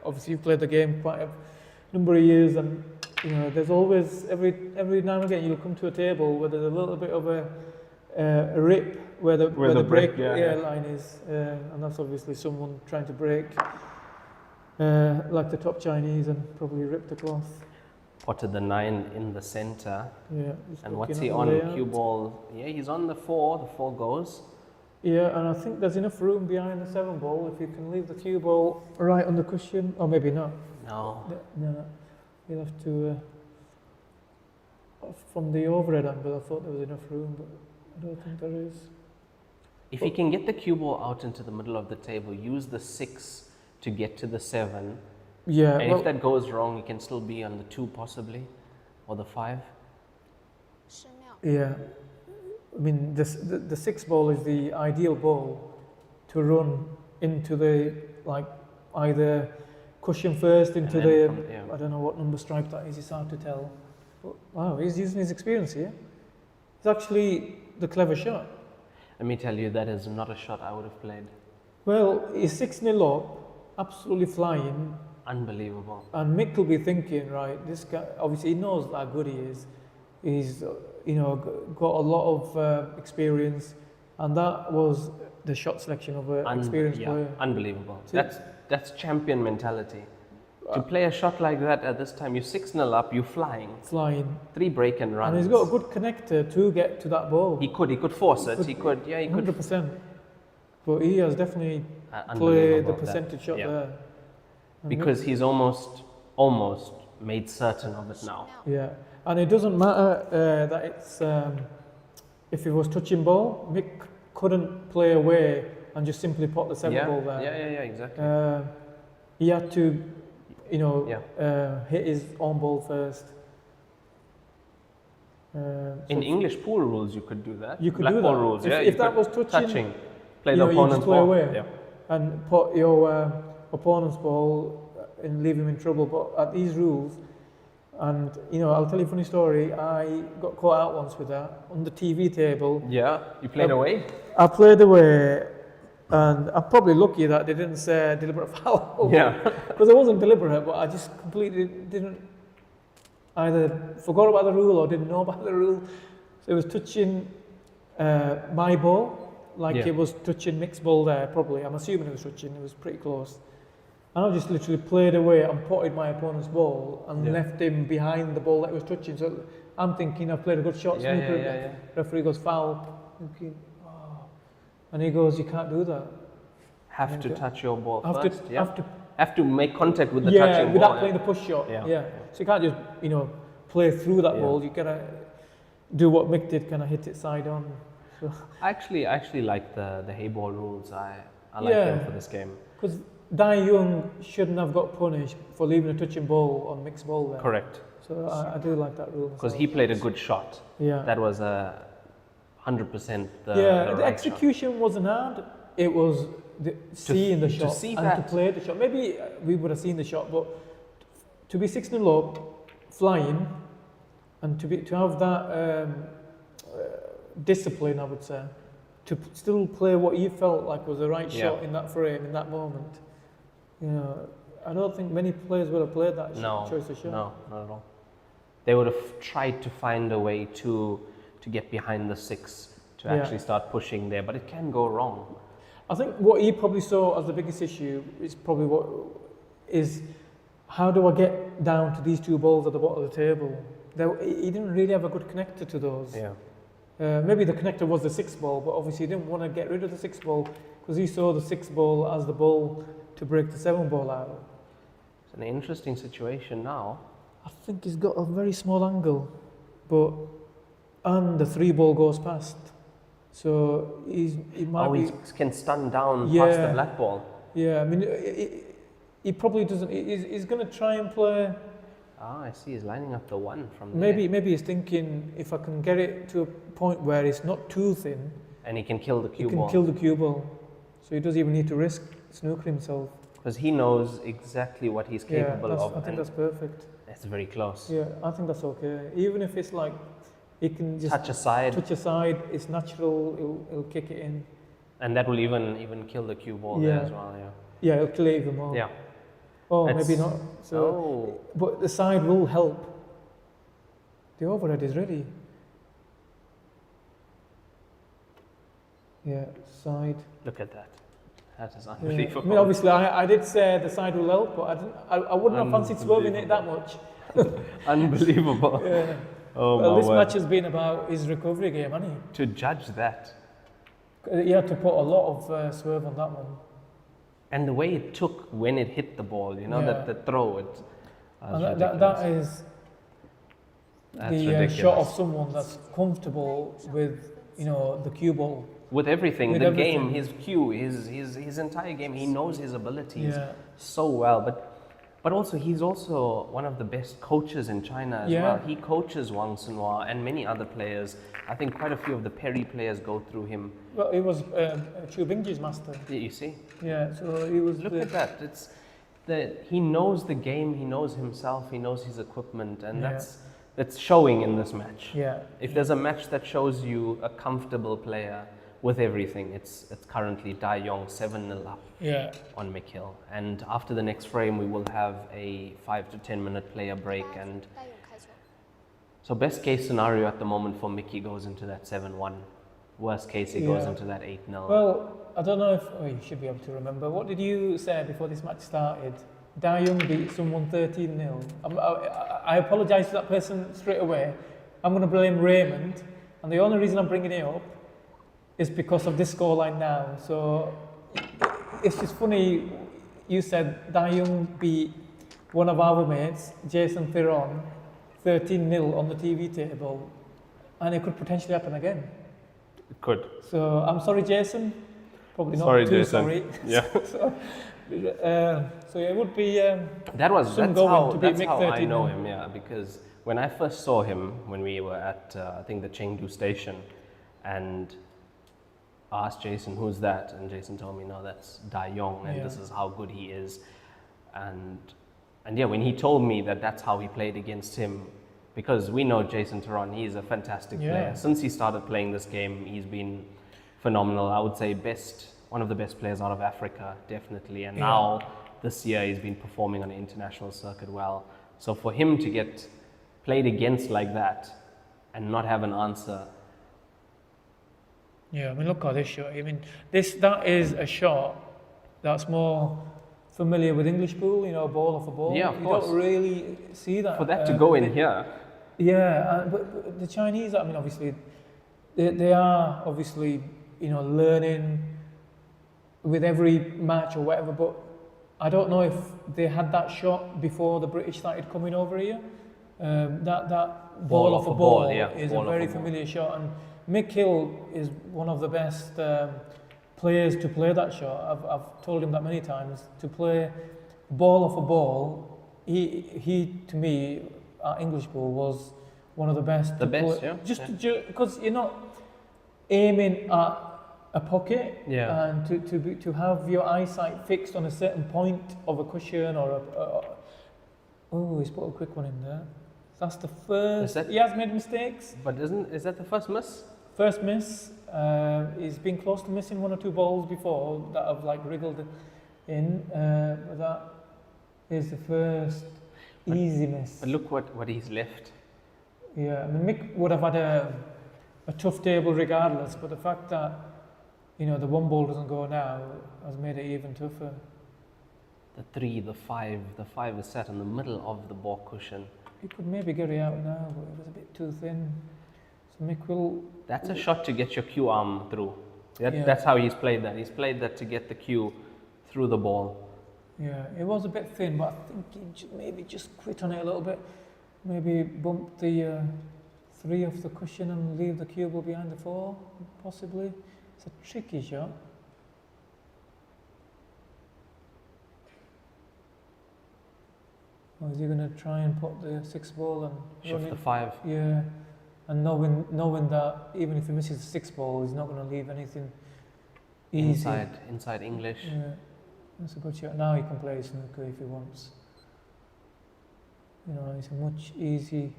Speaker 5: obviously you've played the game quite a number of years, and you know there's always every now and again you'll come to a table where there's a little bit of a rip where the break line is, and that's obviously someone trying to break like the top Chinese and probably rip the cloth.
Speaker 6: Potted the 9 in the center.
Speaker 5: Yeah.
Speaker 6: And what's he on? Cue ball. Yeah, he's on the 4. The 4 goes.
Speaker 5: Yeah, and I think there's enough room behind the 7 ball if you can leave the cue ball right on the cushion, or maybe not.
Speaker 6: No.
Speaker 5: No, you'll have to. From the overhead angle, I thought there was enough room, but I don't think there is.
Speaker 6: If you can get the cue ball out into the middle of the table, use the 6 to get to the 7.
Speaker 5: Yeah.
Speaker 6: And if that goes wrong, you can still be on the 2 possibly, or the 5.
Speaker 5: Yeah. I mean, the 6 ball is the ideal ball to run into the, like, either cushion first into the, I don't know what number stripe that is, it's hard to tell. But, wow, he's using his experience here. It's actually the clever shot.
Speaker 6: Let me tell you, that is not a shot I would have played.
Speaker 5: Well, he's 6-0 up, absolutely flying.
Speaker 6: Unbelievable.
Speaker 5: And Mick will be thinking, right, this guy, obviously he knows how good he is. He's, you know, got a lot of experience, and that was the shot selection of an experienced player.
Speaker 6: Unbelievable. That's champion mentality. To play a shot like that at this time, you're 6-0 up, you're flying. 3 break and runs.
Speaker 5: And he's got a good connector to get to that ball.
Speaker 6: He could force it. He could.
Speaker 5: 100%. But he has definitely played the percentage shot there.
Speaker 6: Because he's almost made certain of it now.
Speaker 5: Yeah, and it doesn't matter that it's if it was touching ball, Mick couldn't play away and just simply put the 7 ball there.
Speaker 6: Yeah, exactly.
Speaker 5: He had to, you know, hit his own ball first.
Speaker 6: In English pool rules, you could do that.
Speaker 5: You could
Speaker 6: Black
Speaker 5: do
Speaker 6: ball
Speaker 5: that.
Speaker 6: rules,
Speaker 5: If that was touching,
Speaker 6: play the opponent's
Speaker 5: play
Speaker 6: ball.
Speaker 5: away and put your opponent's ball and leave him in trouble. But at these rules, and you know, I'll tell you a funny story. I got caught out once with that on the TV table.
Speaker 6: Yeah, you played away?
Speaker 5: I played away, and I'm probably lucky that they didn't say deliberate foul.
Speaker 6: Yeah.
Speaker 5: Because it wasn't deliberate, but I just completely didn't either forgot about the rule or didn't know about the rule. So it was touching my ball, like it was touching Mick's ball there, probably. I'm assuming it was touching, it was pretty close. And I just literally played away and potted my opponent's ball and left him behind the ball that he was touching. So I'm thinking I've played a good shot. Referee goes foul. Thinking, and he goes, you can't do that.
Speaker 6: Have to touch your ball first.
Speaker 5: Have
Speaker 6: to make contact with the touching
Speaker 5: without
Speaker 6: ball.
Speaker 5: playing the push shot.
Speaker 6: Yeah.
Speaker 5: So you can't just, you know, play through that ball. You gotta, do what Mick did, kind of hit it side on. So,
Speaker 6: I actually like the Heyball rules. I like them for this game.
Speaker 5: Because Dai Young shouldn't have got punished for leaving a touching ball on Mick's ball there.
Speaker 6: Correct.
Speaker 5: So I do like that rule.
Speaker 6: Because he played a good shot.
Speaker 5: Yeah.
Speaker 6: That was 100% the
Speaker 5: the
Speaker 6: right
Speaker 5: execution
Speaker 6: shot.
Speaker 5: wasn't hard. It was seeing the shot and to play the shot. Maybe we would have seen the shot, but to be 6-0 up, flying, and to have that discipline, I would say, to still play what you felt like was the right shot in that frame, in that moment. You know, I don't think many players would have played that choice of shot.
Speaker 6: No, not at all. They would have tried to find a way to get behind the 6 to actually start pushing there, but it can go wrong.
Speaker 5: I think what he probably saw as the biggest issue is probably how do I get down to these 2 balls at the bottom of the table? He didn't really have a good connector to those.
Speaker 6: Yeah.
Speaker 5: Maybe the connector was the 6th ball, but obviously he didn't want to get rid of the 6th ball because he saw the 6th ball as the ball to break the 7 ball out.
Speaker 6: It's an interesting situation now.
Speaker 5: I think he's got a very small angle, and the 3 ball goes past. So he might
Speaker 6: he can stun down past the black ball.
Speaker 5: Yeah, I mean, he probably doesn't. He's going to try and play.
Speaker 6: I see. He's lining up the 1 from there.
Speaker 5: Maybe he's thinking if I can get it to a point where it's not too thin,
Speaker 6: and he can kill the cue ball.
Speaker 5: He can kill the cue ball, so he doesn't even need to risk snooker himself.
Speaker 6: Because he knows exactly what he's capable of.
Speaker 5: I think that's perfect.
Speaker 6: It's very close.
Speaker 5: Yeah, I think that's okay. Even if it's like he can just
Speaker 6: touch aside,
Speaker 5: it's natural. He'll kick it in,
Speaker 6: and that will even kill the cue ball there as well.
Speaker 5: Yeah, he'll kill it even more.
Speaker 6: Yeah.
Speaker 5: Oh, maybe not. So, but the side will help. The overhead is ready. Yeah, side.
Speaker 6: Look at that. That is unbelievable.
Speaker 5: I mean, obviously, I did say the side will help, but I wouldn't have fancied swerving it that much.
Speaker 6: Unbelievable.
Speaker 5: Yeah.
Speaker 6: Oh,
Speaker 5: well, this match has been about his recovery game, hasn't he?
Speaker 6: To judge that.
Speaker 5: He had to put a lot of swerve on that one.
Speaker 6: And the way it took when it hit the ball, you know, that the throw,
Speaker 5: that is the shot of someone that's comfortable with, you know, the cue ball.
Speaker 6: With everything, with game, his cue, his entire game, he knows his abilities so well. But also, he's also one of the best coaches in China as well. He coaches Wang Sunhua and many other players. I think quite a few of the Perry players go through him.
Speaker 5: Well, he was Chu Bingji's master.
Speaker 6: Yeah, you see?
Speaker 5: Yeah, so he was.
Speaker 6: Look at that. It's he knows the game, he knows himself, he knows his equipment, and that's showing in this match.
Speaker 5: Yeah.
Speaker 6: If there's a match that shows you a comfortable player with everything, it's currently Dai Yong 7-0 up on Mick. And after the next frame, we will have a 5 to 10 minute player break. And so best case scenario at the moment for Mickey goes into that 7-1. Worst case, it goes into that 8-0.
Speaker 5: Well, I don't know if you should be able to remember. What did you say before this match started? Dai Young beat someone 13-0. I apologise to that person straight away. I'm going to blame Raymond. And the only reason I'm bringing it up is because of this scoreline now. So it's just funny, you said Dai Young beat one of our mates, Jason Theron, 13-0 on the TV table, and it could potentially happen again.
Speaker 6: It could.
Speaker 5: So I'm sorry, Jason. Probably not
Speaker 6: sorry,
Speaker 5: too
Speaker 6: Jason.
Speaker 5: Sorry.
Speaker 6: Yeah.
Speaker 5: So it would be
Speaker 6: that's how I know
Speaker 5: 13-0.
Speaker 6: him, yeah, because when I first saw him, when we were at, I think, the Chengdu station, and I asked Jason, who's that? And Jason told me, no, that's Dai Yong, and this is how good he is. And yeah, when he told me that that's how he played against him, because we know Jason Theron, he's a fantastic player. Since he started playing this game, he's been phenomenal. I would say one of the best players out of Africa, definitely. And now, this year, he's been performing on the international circuit well. So for him to get played against like that and not have an answer.
Speaker 5: Yeah, I mean, look at this shot. I mean, that is a shot that's more familiar with English pool, you know, ball off a ball.
Speaker 6: Yeah, of course.
Speaker 5: You don't really see that.
Speaker 6: For that to go in here.
Speaker 5: Yeah, but the Chinese, I mean, obviously, they are obviously, you know, learning with every match or whatever, but I don't know if they had that shot before the British started coming over here. that ball off a ball
Speaker 6: yeah,
Speaker 5: is
Speaker 6: ball
Speaker 5: a
Speaker 6: off
Speaker 5: very
Speaker 6: a ball.
Speaker 5: familiar shot, and Mick Hill is one of the best players to play that shot. I've told him that many times. To play ball off a ball, he to me, at English ball, was one of the best.
Speaker 6: The best,
Speaker 5: play.
Speaker 6: yeah.
Speaker 5: Just because you're not aiming at a pocket,
Speaker 6: Yeah.
Speaker 5: and to have your eyesight fixed on a certain point of a cushion or oh, he's put a quick one in there. That's the first. He has made mistakes.
Speaker 6: But is that the first miss?
Speaker 5: First miss. He's been close to missing one or two balls before that have like wriggled in. But that is the first easy miss.
Speaker 6: But look what he's left.
Speaker 5: Yeah, I mean, Mick would have had a tough table regardless, but the fact that, you know, the one ball doesn't go now has made it even tougher.
Speaker 6: The 3, the 5. The 5 is set in the middle of the ball cushion.
Speaker 5: He could maybe get it out now, but it was a bit too thin. So Mick will...
Speaker 6: That's a shot to get your cue arm through.
Speaker 5: Yeah.
Speaker 6: That's how he's played that. He's played that to get the cue through the ball.
Speaker 5: Yeah, it was a bit thin, but I think he maybe just quit on it a little bit. Maybe bump the 3 off the cushion and leave the cue ball behind the 4, possibly. It's a tricky shot. Or is he going to try and put the 6 ball and
Speaker 6: Shift the 5.
Speaker 5: Yeah, and knowing that even if he misses the 6 ball, he's not going to leave anything easy.
Speaker 6: Inside English.
Speaker 5: Yeah, that's a good shot. Now he can play snooker if he wants. You know, it's a much easy.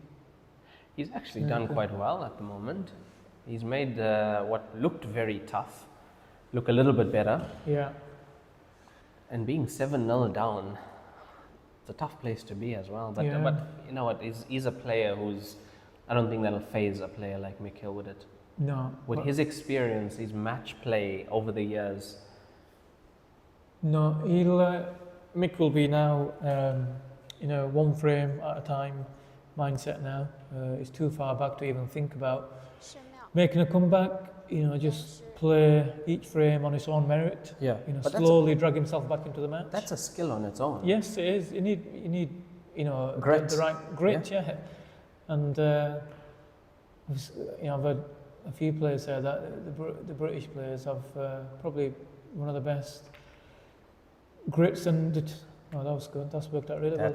Speaker 6: He's actually done quite well at the moment. He's made what looked very tough look a little bit better.
Speaker 5: Yeah.
Speaker 6: And being 7-0 down, it's a tough place to be as well. But,
Speaker 5: Yeah.
Speaker 6: but you know what? He's a player who's, I don't think that'll phase a player like Mick Hill, would it?
Speaker 5: No.
Speaker 6: With his experience, his match play over the years.
Speaker 5: No, Mick will be now, you know, one frame at a time mindset now. He's too far back to even think about
Speaker 4: 寺庙
Speaker 5: making a comeback. You know, just play each frame on its own merit.
Speaker 6: Yeah.
Speaker 5: You know,
Speaker 6: But
Speaker 5: slowly drag himself back into the match.
Speaker 6: That's a skill on its own.
Speaker 5: Yes, it is. You need, you know,
Speaker 6: Grit.
Speaker 5: the right grit. Yeah. And you know, I've heard a few players say that the British players have probably one of the best grits and. Oh, that was good. That's worked out really well.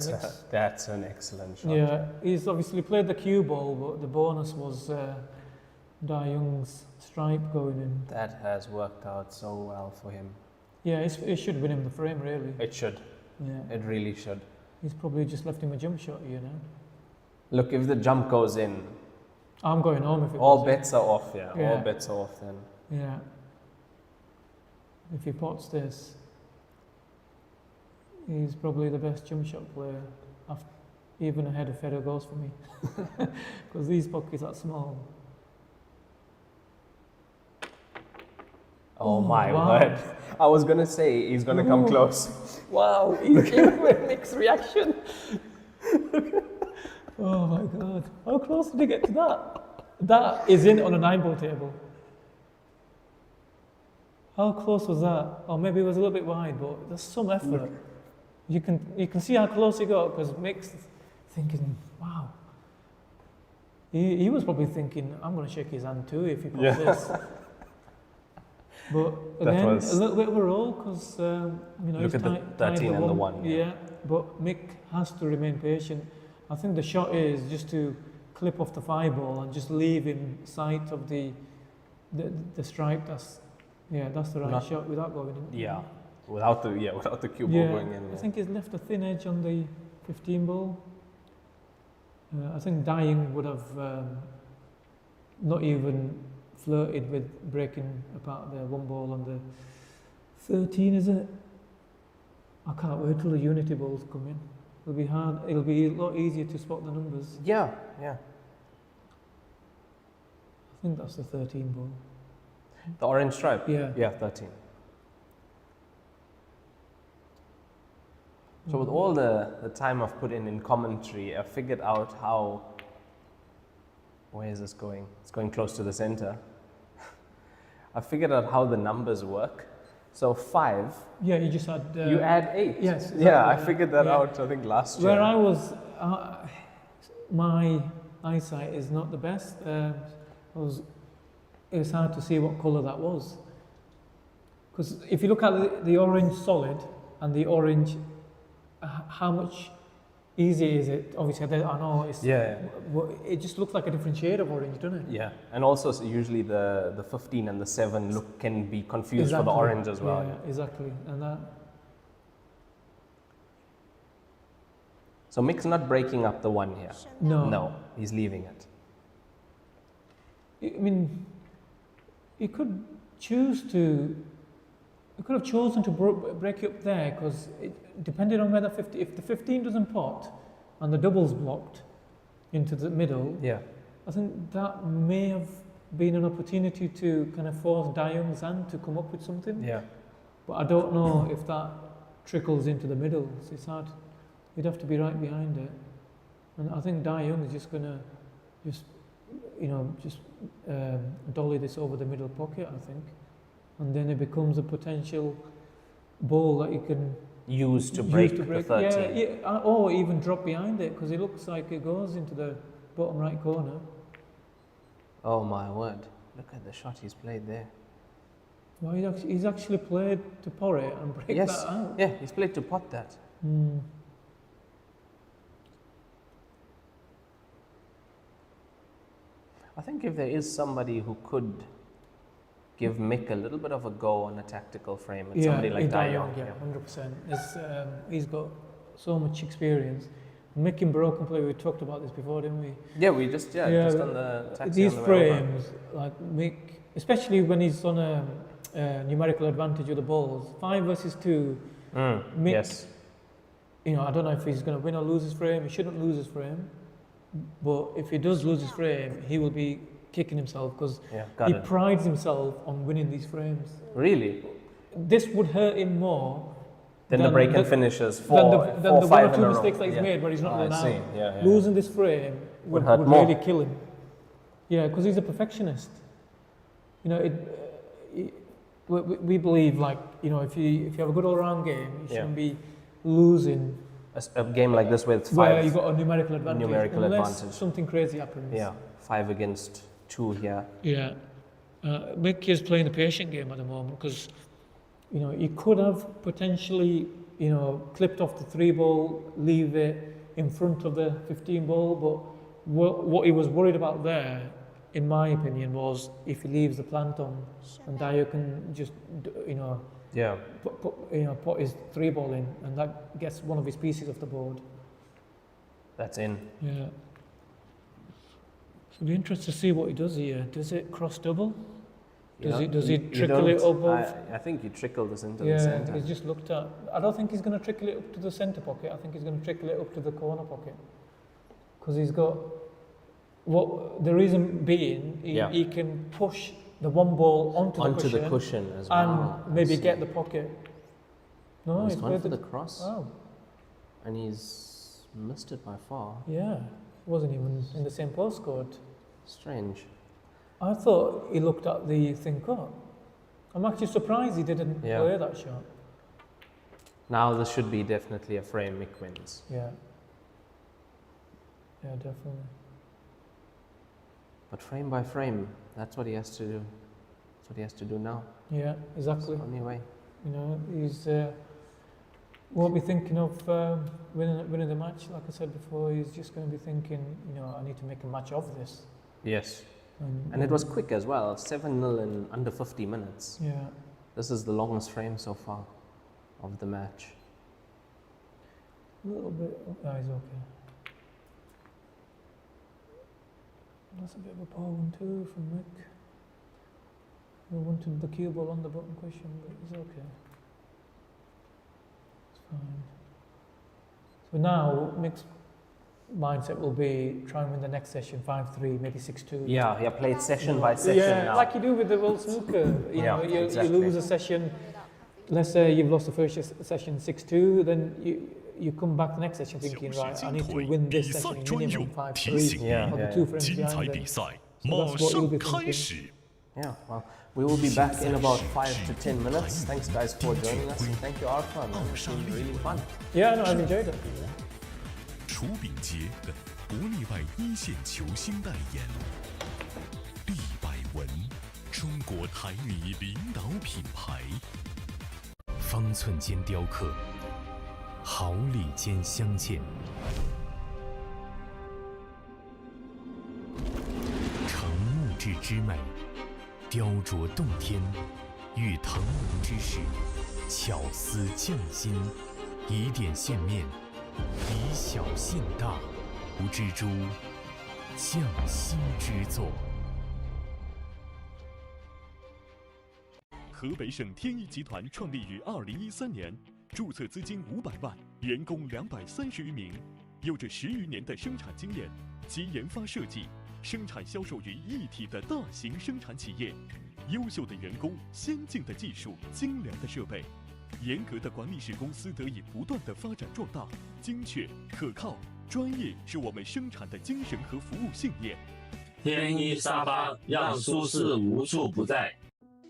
Speaker 6: That's an excellent shot.
Speaker 5: Yeah, he's obviously played the cue ball, but the bonus was Da Young's stripe going in.
Speaker 6: That has worked out so well for him.
Speaker 5: Yeah, it should win him the frame, really.
Speaker 6: It should.
Speaker 5: Yeah,
Speaker 6: It really should.
Speaker 5: he's probably just left him a jump shot, you know.
Speaker 6: Look, if the jump goes in,
Speaker 5: I'm going home if it
Speaker 6: all
Speaker 5: goes in.
Speaker 6: bets are off. Yeah, all
Speaker 5: Yeah.
Speaker 6: bets are off then.
Speaker 5: Yeah. If he pots this, he's probably the best jump shot player, even ahead of Federer goes for me, because these pockets are small.
Speaker 6: Oh my
Speaker 5: wow.
Speaker 6: word! I was gonna say he's gonna come
Speaker 5: Ooh.
Speaker 6: close.
Speaker 5: Wow, he's giving me a mixed reaction. Oh my god, how close did he get to that? That is in on a 9-ball table. How close was that? Or maybe it was a little bit wide, but there's some effort. You can see how close he got, because Mick's thinking, wow. He was probably thinking, I'm going to shake his hand too if he pops this. But again, a little bit of a roll, because you know,
Speaker 6: Look
Speaker 5: he's
Speaker 6: at the 13 and the 1.
Speaker 5: Yeah, but Mick has to remain patient. I think the shot is just to clip off the 5 ball and just leave in sight of the stripe. That's the right shot without going in.
Speaker 6: Yeah, without the cue ball going in.
Speaker 5: I think he's left a thin edge on the 15 ball. I think Dying would have not even flirted with breaking apart the 1 ball on the 13, is it? I can't wait till the Unity balls come in. It'll be hard. It'll be a lot easier to spot the numbers.
Speaker 6: Yeah.
Speaker 5: I think that's the 13 ball.
Speaker 6: The orange stripe?
Speaker 5: Yeah.
Speaker 6: Yeah, 13. So with all the time I've put in commentary, I figured out how, where is this going? It's going close to the center. I figured out how the numbers work. So 5,
Speaker 5: Yeah, you just had.
Speaker 6: you add 8.
Speaker 5: Yes. Exactly.
Speaker 6: Yeah, I figured that out, I think last year.
Speaker 5: Where I was, my eyesight is not the best. It's hard to see what colour that was. Because if you look at the orange solid and the orange, how much easier is it? Obviously, I know it's.
Speaker 6: Yeah.
Speaker 5: It just looks like a different shade of orange, doesn't it?
Speaker 6: Yeah, and also usually the 15 and the 7 look can be confused for the orange as well.
Speaker 5: Yeah, exactly. And that.
Speaker 6: So Mick's not breaking up the 1 here.
Speaker 5: No.
Speaker 6: No, he's leaving it.
Speaker 5: I mean, you could choose to. You could have chosen to break it up there because depending on whether if the 15 doesn't pot and the double's blocked into the middle,
Speaker 6: Yeah.
Speaker 5: I think that may have been an opportunity to kind of force Da Young's hand to come up with something.
Speaker 6: Yeah.
Speaker 5: But I don't know if that trickles into the middle. So it's hard. You'd have to be right behind it. And I think Da Young is just going to dolly this over the middle pocket, I think. And then it becomes a potential ball that you can
Speaker 6: Use to break the 13.
Speaker 5: Yeah, or even drop behind it because it looks like it goes into the bottom right corner.
Speaker 6: Oh my word. Look at the shot he's played there.
Speaker 5: Well, he's actually played to pour it and break that out.
Speaker 6: Yeah, he's played to pot that. I think if there is somebody who could give Mick a little bit of a go on a tactical frame, it's somebody like Da Young.
Speaker 5: Yeah, 100%. He's got so much experience. Mick in broken play, we talked about this before, didn't we?
Speaker 6: Yeah, we just on the taxi
Speaker 5: these
Speaker 6: on the way over.
Speaker 5: frames, like Mick, especially when he's on a numerical advantage with the balls, 5 versus 2. Mick,
Speaker 6: yes.
Speaker 5: I don't know if he's going to win or lose his frame. He shouldn't lose his frame. But if he does lose his frame, he will be kicking himself because he prides himself on winning these frames.
Speaker 6: Really?
Speaker 5: This would hurt him more
Speaker 6: than the break and finishes
Speaker 5: than the 1 or 2 mistakes that he's made where he's not run out.
Speaker 6: Yeah.
Speaker 5: Losing this frame would really kill him. Yeah, because he's a perfectionist. We believe if you have a good all-round game, you shouldn't be losing.
Speaker 6: A game like this with 5.
Speaker 5: Where you got a numerical advantage.
Speaker 6: Unless
Speaker 5: something crazy happens.
Speaker 6: Yeah, 5 against 2 here.
Speaker 5: Yeah. Mick is playing a patient game at the moment because, he could have potentially, clipped off the 3 ball, leave it in front of the 15 ball, but what he was worried about there, in my opinion, was if he leaves the plant on and Dyer can just, put his 3 ball in and that gets one of his pieces off the board.
Speaker 6: That's in.
Speaker 5: Yeah. So it'll be interesting to see what he does here. Does it cross double? Does he trickle it above?
Speaker 6: I think he trickled this into the centre.
Speaker 5: He's just looked at. I don't think he's going to trickle it up to the centre pocket. I think he's going to trickle it up to the corner pocket. Because he's got. The reason being, he can push the 1 ball onto
Speaker 6: the cushion as well.
Speaker 5: And maybe get the pocket. No,
Speaker 6: he's gone for the cross.
Speaker 5: Oh.
Speaker 6: And he's missed it by far.
Speaker 5: Yeah. Wasn't even in the same postcode.
Speaker 6: Strange.
Speaker 5: I thought he looked at the thing cut. I'm actually surprised he didn't play that shot.
Speaker 6: Now this should be definitely a frame Mick wins.
Speaker 5: Yeah. Yeah, definitely.
Speaker 6: But frame by frame, that's what he has to do. That's what he has to do now.
Speaker 5: Yeah, exactly.
Speaker 6: It's the only way.
Speaker 5: He's won't be thinking of winning the match. Like I said before, he's just going to be thinking, I need to make a match of this.
Speaker 6: Yes. And it was quick as well, 7-0 in under 50 minutes.
Speaker 5: Yeah.
Speaker 6: This is the longest frame so far of the match.
Speaker 5: A little bit. Oh, he's okay. That's a bit of a poor one too from Mick. We wanted the cue ball on the bottom cushion, but it's okay. It's fine. So now Mick's mindset will be try and win the next session 5-3, maybe 6-2.
Speaker 6: Yeah, played session by session now.
Speaker 5: Like you do with the World Snooker. You lose a session. Let's say you've lost the first session 6-2, then you come back the next session thinking, right, I need to win this session minimum 5-3. Or the 2 frames behind it. So that's what you'll be thinking.
Speaker 6: Yeah, well, we will be back in about 5 to 10 minutes. Thanks guys for joining us, and thank you Arfan, man. It's been really fun.
Speaker 5: Yeah, no, I've enjoyed it.
Speaker 7: 楚秉杰国内外一线球星代言。利百文，中国台泥领导品牌。方寸间雕刻，毫厘间镶嵌。成木质之美，雕琢洞天，遇腾龙之势，巧思匠心，以点线面，以小现大，无蜘蛛匠心之作。河北省天一集团创立于2013年，注册资金500万，员工230余名，有着10余年的生产经验，其研发设计、生产销售于一体的大型生产企业。优秀的员工、先进的技术、精良的设备，严格的管理使公司得以不断的发展壮大。精确、可靠、专业是我们生产的精神和服务信念。
Speaker 8: 天一沙发让舒适无处不在。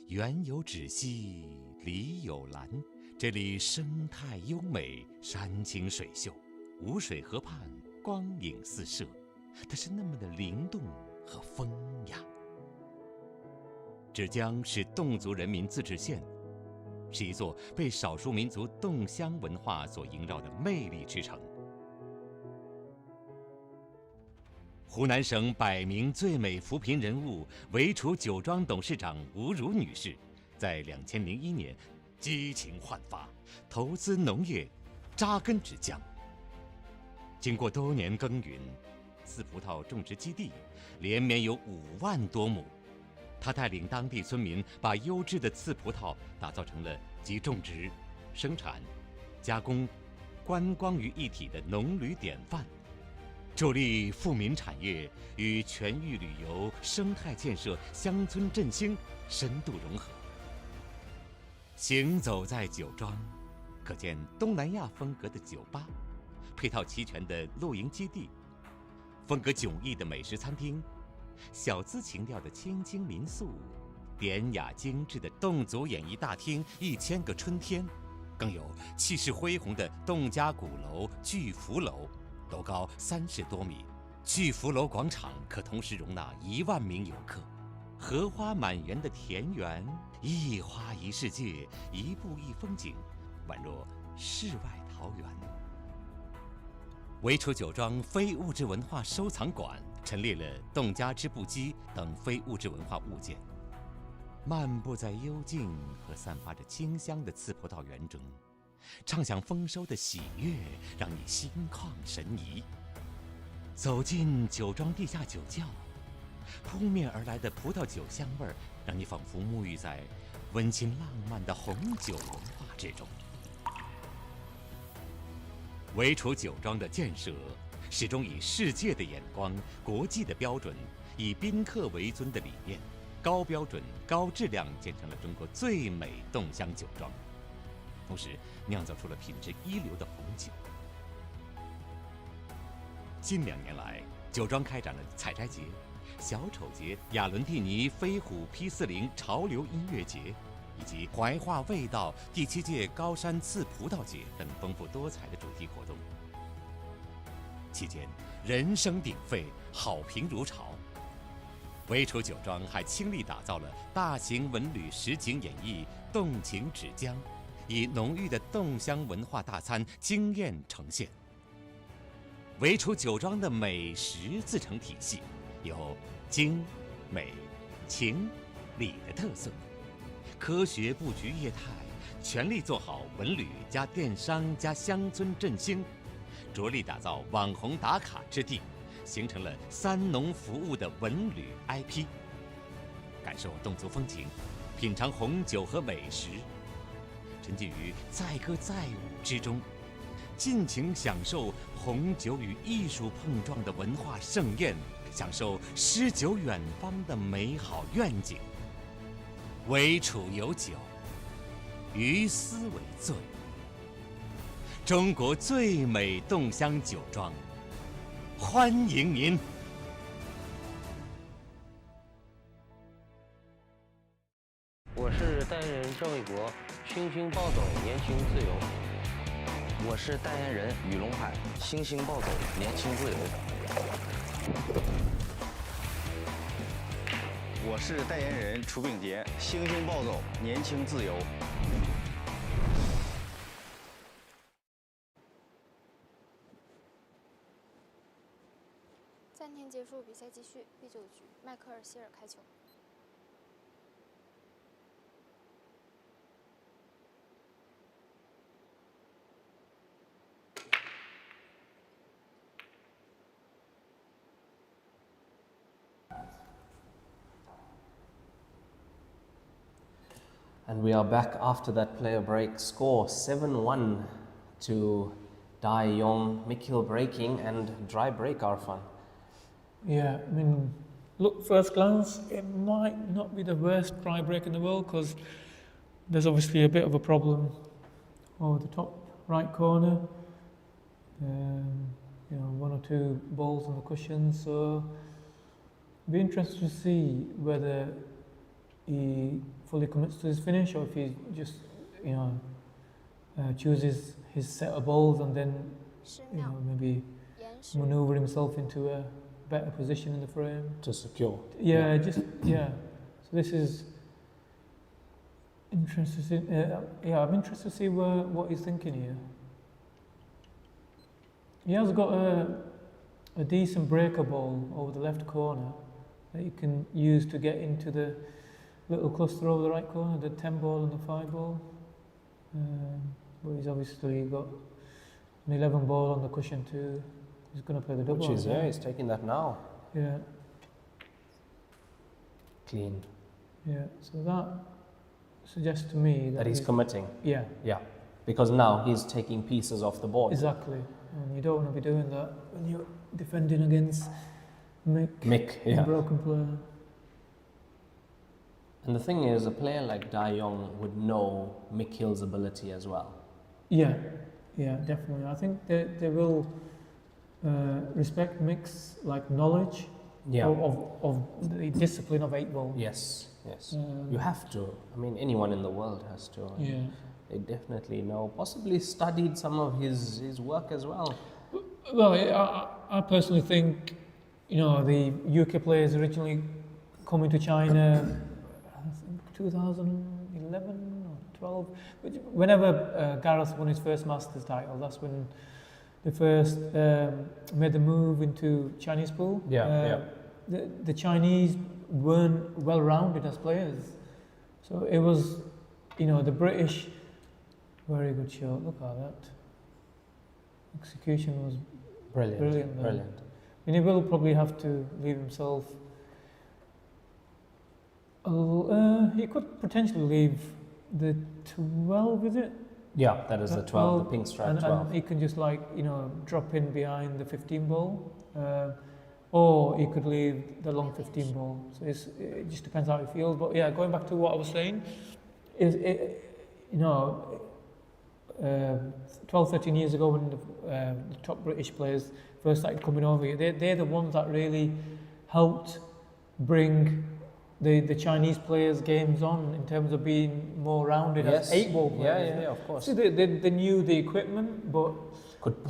Speaker 9: 园有枳兮，篱有兰，这里生态优美，山清水秀，五水河畔，光影四射，它是那么的灵动和风雅。芷江是侗族人民自治县，是一座被少数民族侗乡文化所萦绕的魅力之城。湖南省100名最美扶贫人物唯厨酒庄董事长吴如女士，在2001年激情焕发，投资农业，扎根芷江。经过多年耕耘，刺葡萄种植基地连绵有5万多亩。她带领当地村民把优质的刺葡萄打造成了集种植、生产、加工、观光于一体的农旅典范。助力富民产业与全域旅游、生态建设、乡村振兴深度融合。行走在酒庄，可见东南亚风格的酒吧，配套齐全的露营基地，风格迥异的美食餐厅，小资情调的千金民宿，典雅精致的侗族演艺大厅1000个春天，更有气势恢宏的侗家鼓楼巨福楼。楼高30多米，巨福楼广场可同时容纳1万名游客。荷花满园的田园，一花一世界，一步一风景，宛若世外桃源。唯厨酒庄非物质文化收藏馆陈列了侗家织布机等非物质文化物件。漫步在幽静和散发着清香的刺葡萄园中，畅享丰收的喜悦，让你心旷神怡。走进酒庄地下酒窖，扑面而来的葡萄酒香味儿，让你仿佛沐浴在温情浪漫的红酒文化之中。唯厨酒庄的建设始终以世界的眼光、国际的标准，以宾客为尊的理念，高标准、高质量建成了中国最美侗乡酒庄。同时酿造出了品质一流的红酒。近2年来，酒庄开展了采摘节、小丑节、亚伦蒂尼飞虎 P40潮流音乐节，以及怀化味道第7届高山刺葡萄节等丰富多彩的主题活动。期间人声鼎沸，好评如潮。唯厨酒庄还倾力打造了大型文旅实景演绎《侗情芷江》，以浓郁的侗乡文化大餐惊艳呈现。唯厨酒庄的美食自成体系，有精、美、情、礼的特色，科学布局业态，全力做好文旅加电商加乡村振兴，着力打造网红打卡之地，形成了3农服务的文旅 IP。感受侗族风情，品尝红酒和美食，沉浸于载歌载舞之中，尽情享受红酒与艺术碰撞的文化盛宴，享受诗酒远方的美好愿景。唯厨有酒，于斯为醉。中国最美侗乡酒庄，欢迎您！
Speaker 10: 我是代言人赵卫国，新京报道，言行自由。我是代言人雨龙海，星星暴走，年轻自由。
Speaker 11: 我是代言人楚秉杰，星星暴走，年轻自由。
Speaker 4: 暂停结束，比赛继续。第9局，迈克尔·希尔开球。
Speaker 6: And we are back after that player break. Score 7-1 to Dai Yong. Mikhail breaking and dry break, Arfan.
Speaker 5: Yeah, I mean, look, first glance, it might not be the worst dry break in the world because there's obviously a bit of a problem over the top right corner. You know, 1 or 2 balls on the cushion, so it'd be interesting to see whether he fully commits to his finish or if he just, you know, chooses his set of balls and then, you know, maybe maneuver himself into a better position in the frame.
Speaker 6: To secure.
Speaker 5: Yeah, yeah. So this is interesting. Yeah, I'm interested to see what he's thinking here. He has got a decent breaker ball over the left corner that you can use to get into the little cluster over the right corner, the 10 ball and the 5 ball. But he's obviously got an 11 ball on the cushion too. He's going to play the double.
Speaker 6: Which is, yeah, he's taking that now.
Speaker 5: Yeah.
Speaker 6: Clean.
Speaker 5: Yeah, so that suggests to me
Speaker 6: that he's committing.
Speaker 5: Yeah.
Speaker 6: Yeah. Because now he's taking pieces off the board.
Speaker 5: Exactly. And you don't want to be doing that when you're defending against Mick,
Speaker 6: yeah.
Speaker 5: a broken player.
Speaker 6: And the thing is, a player like Dai Yong would know Mikhil's ability as well.
Speaker 5: Yeah, yeah, definitely. I think they will respect Mick's knowledge of the discipline of 8 ball.
Speaker 6: Yes, yes. You have to. I mean, anyone in the world has to.
Speaker 5: Yeah.
Speaker 6: They definitely know. Possibly studied some of his work as well.
Speaker 5: Well, I personally think, you know, the UK players originally coming to China, I think 2011 or 12. Whenever Gareth won his first Masters title, that's when they first made the move into Chinese pool. The Chinese weren't well-rounded as players. So it was, you know, the British, very good shot, look at that. Execution was brilliant. And he will probably have to leave himself. He could potentially leave the 12, is it?
Speaker 6: Yeah, that is the 12, the pink stripe 12.
Speaker 5: And he can just drop in behind the 15 ball. Or he could leave the long 15 ball. So it just depends how he feels. But yeah, going back to what I was saying, you know, 12, 13 years ago when the top British players first started coming over here, they're the ones that really helped bring the Chinese players' games on in terms of being more rounded as 8-ball players.
Speaker 6: Yeah, of course.
Speaker 5: See, they knew the equipment, but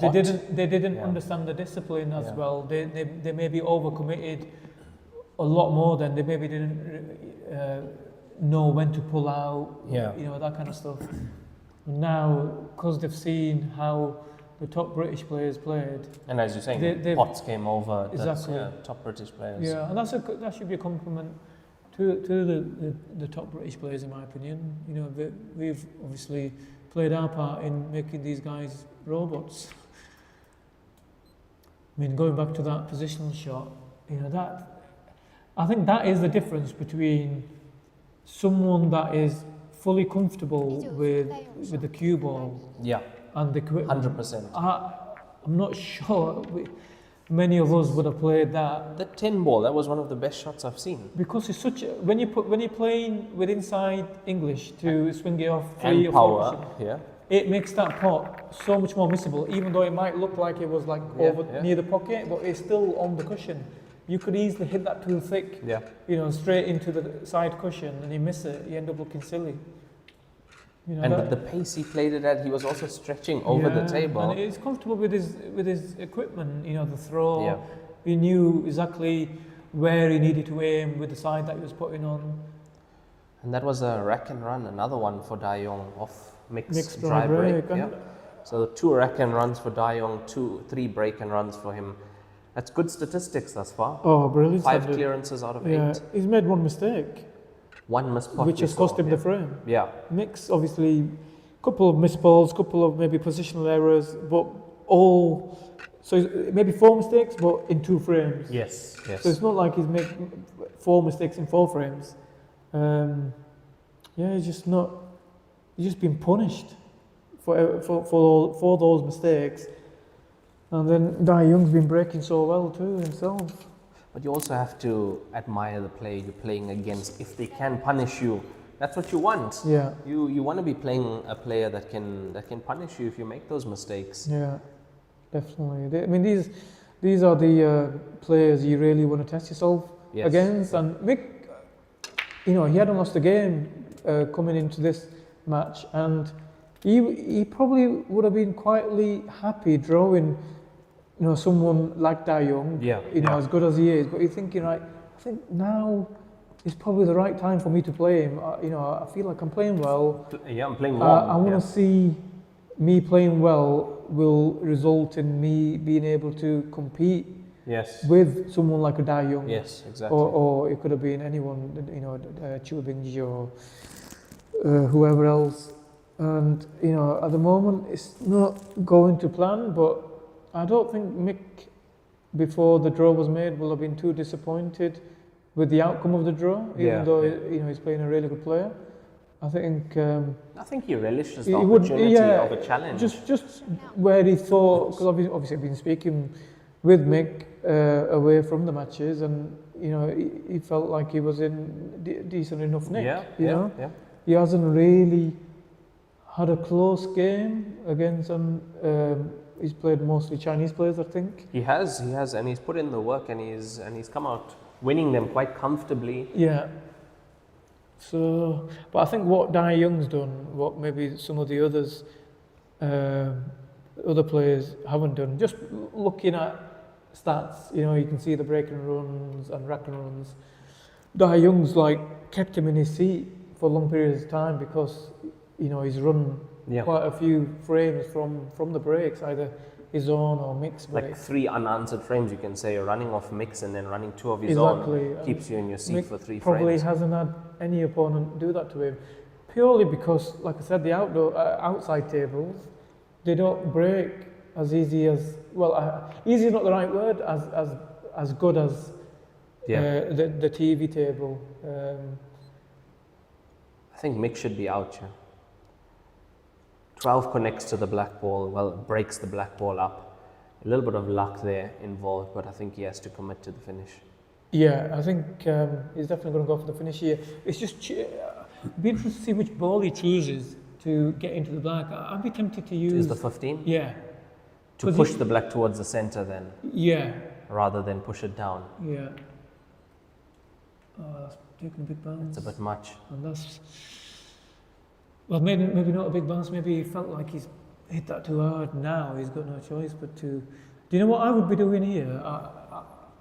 Speaker 5: they didn't understand the discipline as well. They maybe overcommitted a lot more than they maybe didn't know when to pull out. You know, that kind of stuff. Now, because they've seen how the top British players played,
Speaker 6: and as you're saying, Potts came over.
Speaker 5: Exactly.
Speaker 6: Top British players.
Speaker 5: Yeah, and that should be a compliment to the top British players, in my opinion. You know, we've obviously played our part in making these guys robots. I mean, going back to that positional shot, you know, I think that is the difference between someone that is fully comfortable with the cue ball, and the equipment.
Speaker 6: 100%.
Speaker 5: I'm not sure many of us would have played that.
Speaker 6: The 10 ball, that was one of the best shots I've seen.
Speaker 5: Because it's such when you're playing with inside English to swing it off 3 or 4
Speaker 6: power,
Speaker 5: it makes that pot so much more missable. Even though it might look like it was over near the pocket, but it's still on the cushion. You could easily hit that too thick, you know, straight into the side cushion, and you miss it. You end up looking silly. You know,
Speaker 6: And the pace he played it at, he was also stretching over the table.
Speaker 5: And he's comfortable with his equipment. You know, the throw.
Speaker 6: Yeah.
Speaker 5: He knew exactly where he needed to aim with the side that he was putting on.
Speaker 6: And that was a rack and run, another one for Da Yong off mixed
Speaker 5: dry
Speaker 6: dry break.
Speaker 5: break.
Speaker 6: Yeah. So 2 rack and runs for Da Yong, 3 break and runs for him. That's good statistics thus far.
Speaker 5: Oh, brilliant!
Speaker 6: 5 clearances out of 8.
Speaker 5: He's made one mistake.
Speaker 6: One missed pot,
Speaker 5: which has cost him the frame.
Speaker 6: Yeah.
Speaker 5: Mix, obviously, couple of missed balls, couple of maybe positional errors, but all. So maybe 4 mistakes, but in 2 frames.
Speaker 6: Yes.
Speaker 5: So it's not like he's made 4 mistakes in 4 frames. He's just not. He's just been punished for those mistakes. And then Da Young's been breaking so well too himself.
Speaker 6: But you also have to admire the player you're playing against. If they can punish you, that's what you want.
Speaker 5: Yeah.
Speaker 6: You want to be playing a player that can punish you if you make those mistakes.
Speaker 5: Yeah, definitely. I mean, these are the players you really want to test yourself against. And Mick, he hadn't lost a game coming into this match, and he probably would have been quietly happy drawing, someone like Da Young, as good as he is. But you're thinking, right, I think now is probably the right time for me to play him. I feel like I'm playing well.
Speaker 6: Yeah, I'm playing well.
Speaker 5: I want to see me playing well will result in me being able to compete with someone like a Da Young.
Speaker 6: Yes, exactly.
Speaker 5: Or it could have been anyone, Chu Bingji or whoever else. And, at the moment, it's not going to plan, but I don't think Mick, before the draw was made, will have been too disappointed with the outcome of the draw, even though he's playing a really good player. I think
Speaker 6: he relishes the opportunity of a challenge.
Speaker 5: Just where he thought, because obviously I've been speaking with Mick away from the matches, and he felt like he was in decent enough nick. He hasn't really had a close game against he's played mostly Chinese players, I think.
Speaker 6: He has, and he's put in the work, and he's come out winning them quite comfortably.
Speaker 5: Yeah. So, but I think what Da Young's done, what maybe some of the others, other players haven't done, just looking at stats, you can see the breaking runs and rack and runs. Da Young's kept him in his seat for long periods of time because he's run quite a few frames from the breaks, either his own or mix breaks.
Speaker 6: Like 3 unanswered frames, you can say, running off mix and then running 2 of his own keeps you in your seat
Speaker 5: Mick
Speaker 6: for 3 frames.
Speaker 5: Probably hasn't had any opponent do that to him, purely because, like I said, the outside tables, they don't break as easy as, easy is not the right word, as good as the TV table.
Speaker 6: I think Mick should be out here. 12 connects to the black ball, breaks the black ball up. A little bit of luck there involved, but I think he has to commit to the finish.
Speaker 5: Yeah, I think he's definitely going to go for the finish here. It's just be interesting to see which ball he chooses to get into the black. I'd be tempted to use...
Speaker 6: Is the 15?
Speaker 5: Yeah.
Speaker 6: To push the black towards the centre then?
Speaker 5: Yeah.
Speaker 6: Rather than push it down?
Speaker 5: Yeah. Oh, that's taking a big bounce.
Speaker 6: It's a bit much.
Speaker 5: And that's... Well, maybe not a big bounce. Maybe he felt like he's hit that too hard. Now he's got no choice but to. Do you know what I would be doing here?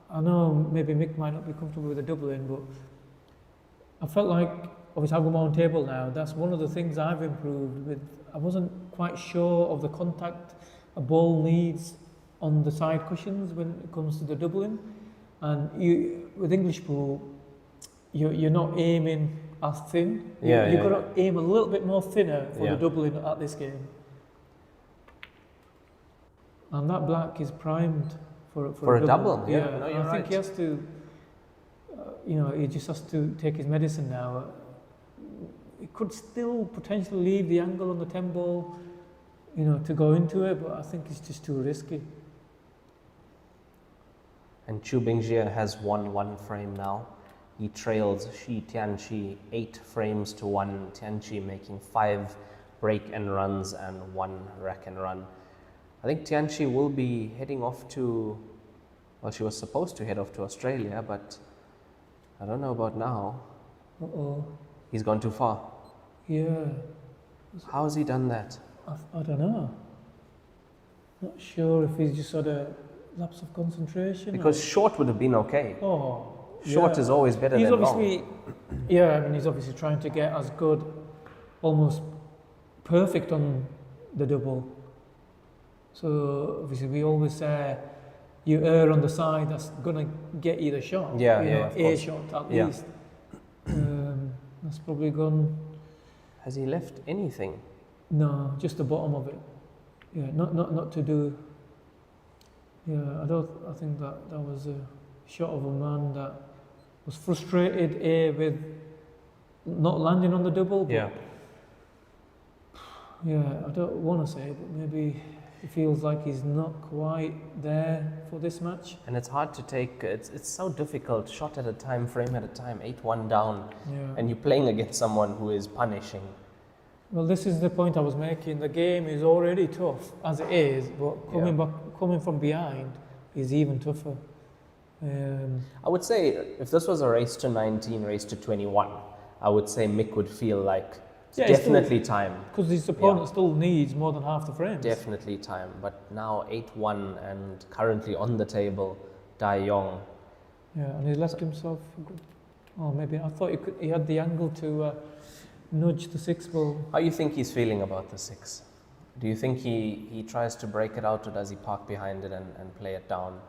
Speaker 5: I know maybe Mick might not be comfortable with a double in, but I felt like obviously I've got my own table now. That's one of the things I've improved with. I wasn't quite sure of the contact a ball needs on the side cushions when it comes to the double in, and with English pool, you're not aiming as thin. You've got to aim a little bit more thinner for the doubling at this game. And that black is primed for
Speaker 6: a double.
Speaker 5: Yeah,
Speaker 6: no, you're
Speaker 5: I
Speaker 6: right.
Speaker 5: think he has to, he just has to take his medicine now. He could still potentially leave the angle on the 10 ball, to go into it, but I think it's just too risky.
Speaker 6: And Chu Bingjie has won 1 frame now. He trails Shi Tianqi 8 frames to 1. Tianqi making 5 break and runs and 1 rack and run. I think Tianqi will be heading off to, she was supposed to head off to Australia, but I don't know about now.
Speaker 5: Uh-oh.
Speaker 6: He's gone too far.
Speaker 5: Yeah.
Speaker 6: How has he done that?
Speaker 5: I don't know. Not sure if he's just had a lapse of concentration.
Speaker 6: Because short would have been okay.
Speaker 5: Oh,
Speaker 6: short is always better
Speaker 5: he's
Speaker 6: than
Speaker 5: obviously,
Speaker 6: long.
Speaker 5: Yeah, I mean, he's obviously trying to get as good, almost perfect on the double. So obviously we always say you err on the side that's gonna get you the shot.
Speaker 6: Yeah,
Speaker 5: you know,
Speaker 6: of
Speaker 5: a
Speaker 6: course.
Speaker 5: shot at
Speaker 6: Yeah.
Speaker 5: least. That's probably gone.
Speaker 6: Has he left anything?
Speaker 5: No, just the bottom of it. Yeah, not to do. Yeah, I think that was a shot of a man that was frustrated with not landing on the double. But
Speaker 6: Yeah.
Speaker 5: Yeah, I don't want to say, but maybe he feels like he's not quite there for this match.
Speaker 6: And it's hard to take, it's so difficult, shot at a time, frame at a time, 8-1 down.
Speaker 5: Yeah.
Speaker 6: And you're playing against someone who is punishing.
Speaker 5: Well, this is the point I was making. The game is already tough as it is, but coming from behind is even tougher.
Speaker 6: I would say if this was a race to 19, race to 21, I would say Mick would feel like definitely time.
Speaker 5: Because his opponent still needs more than half the frames.
Speaker 6: Definitely time. But now 8-1 and currently on the table, Dai Yong.
Speaker 5: Yeah, and he's left himself a good. Oh, maybe I thought he had the angle to nudge the 6 ball.
Speaker 6: How do you think he's feeling about the 6? Do you think he tries to break it out, or does he park behind it and play it down?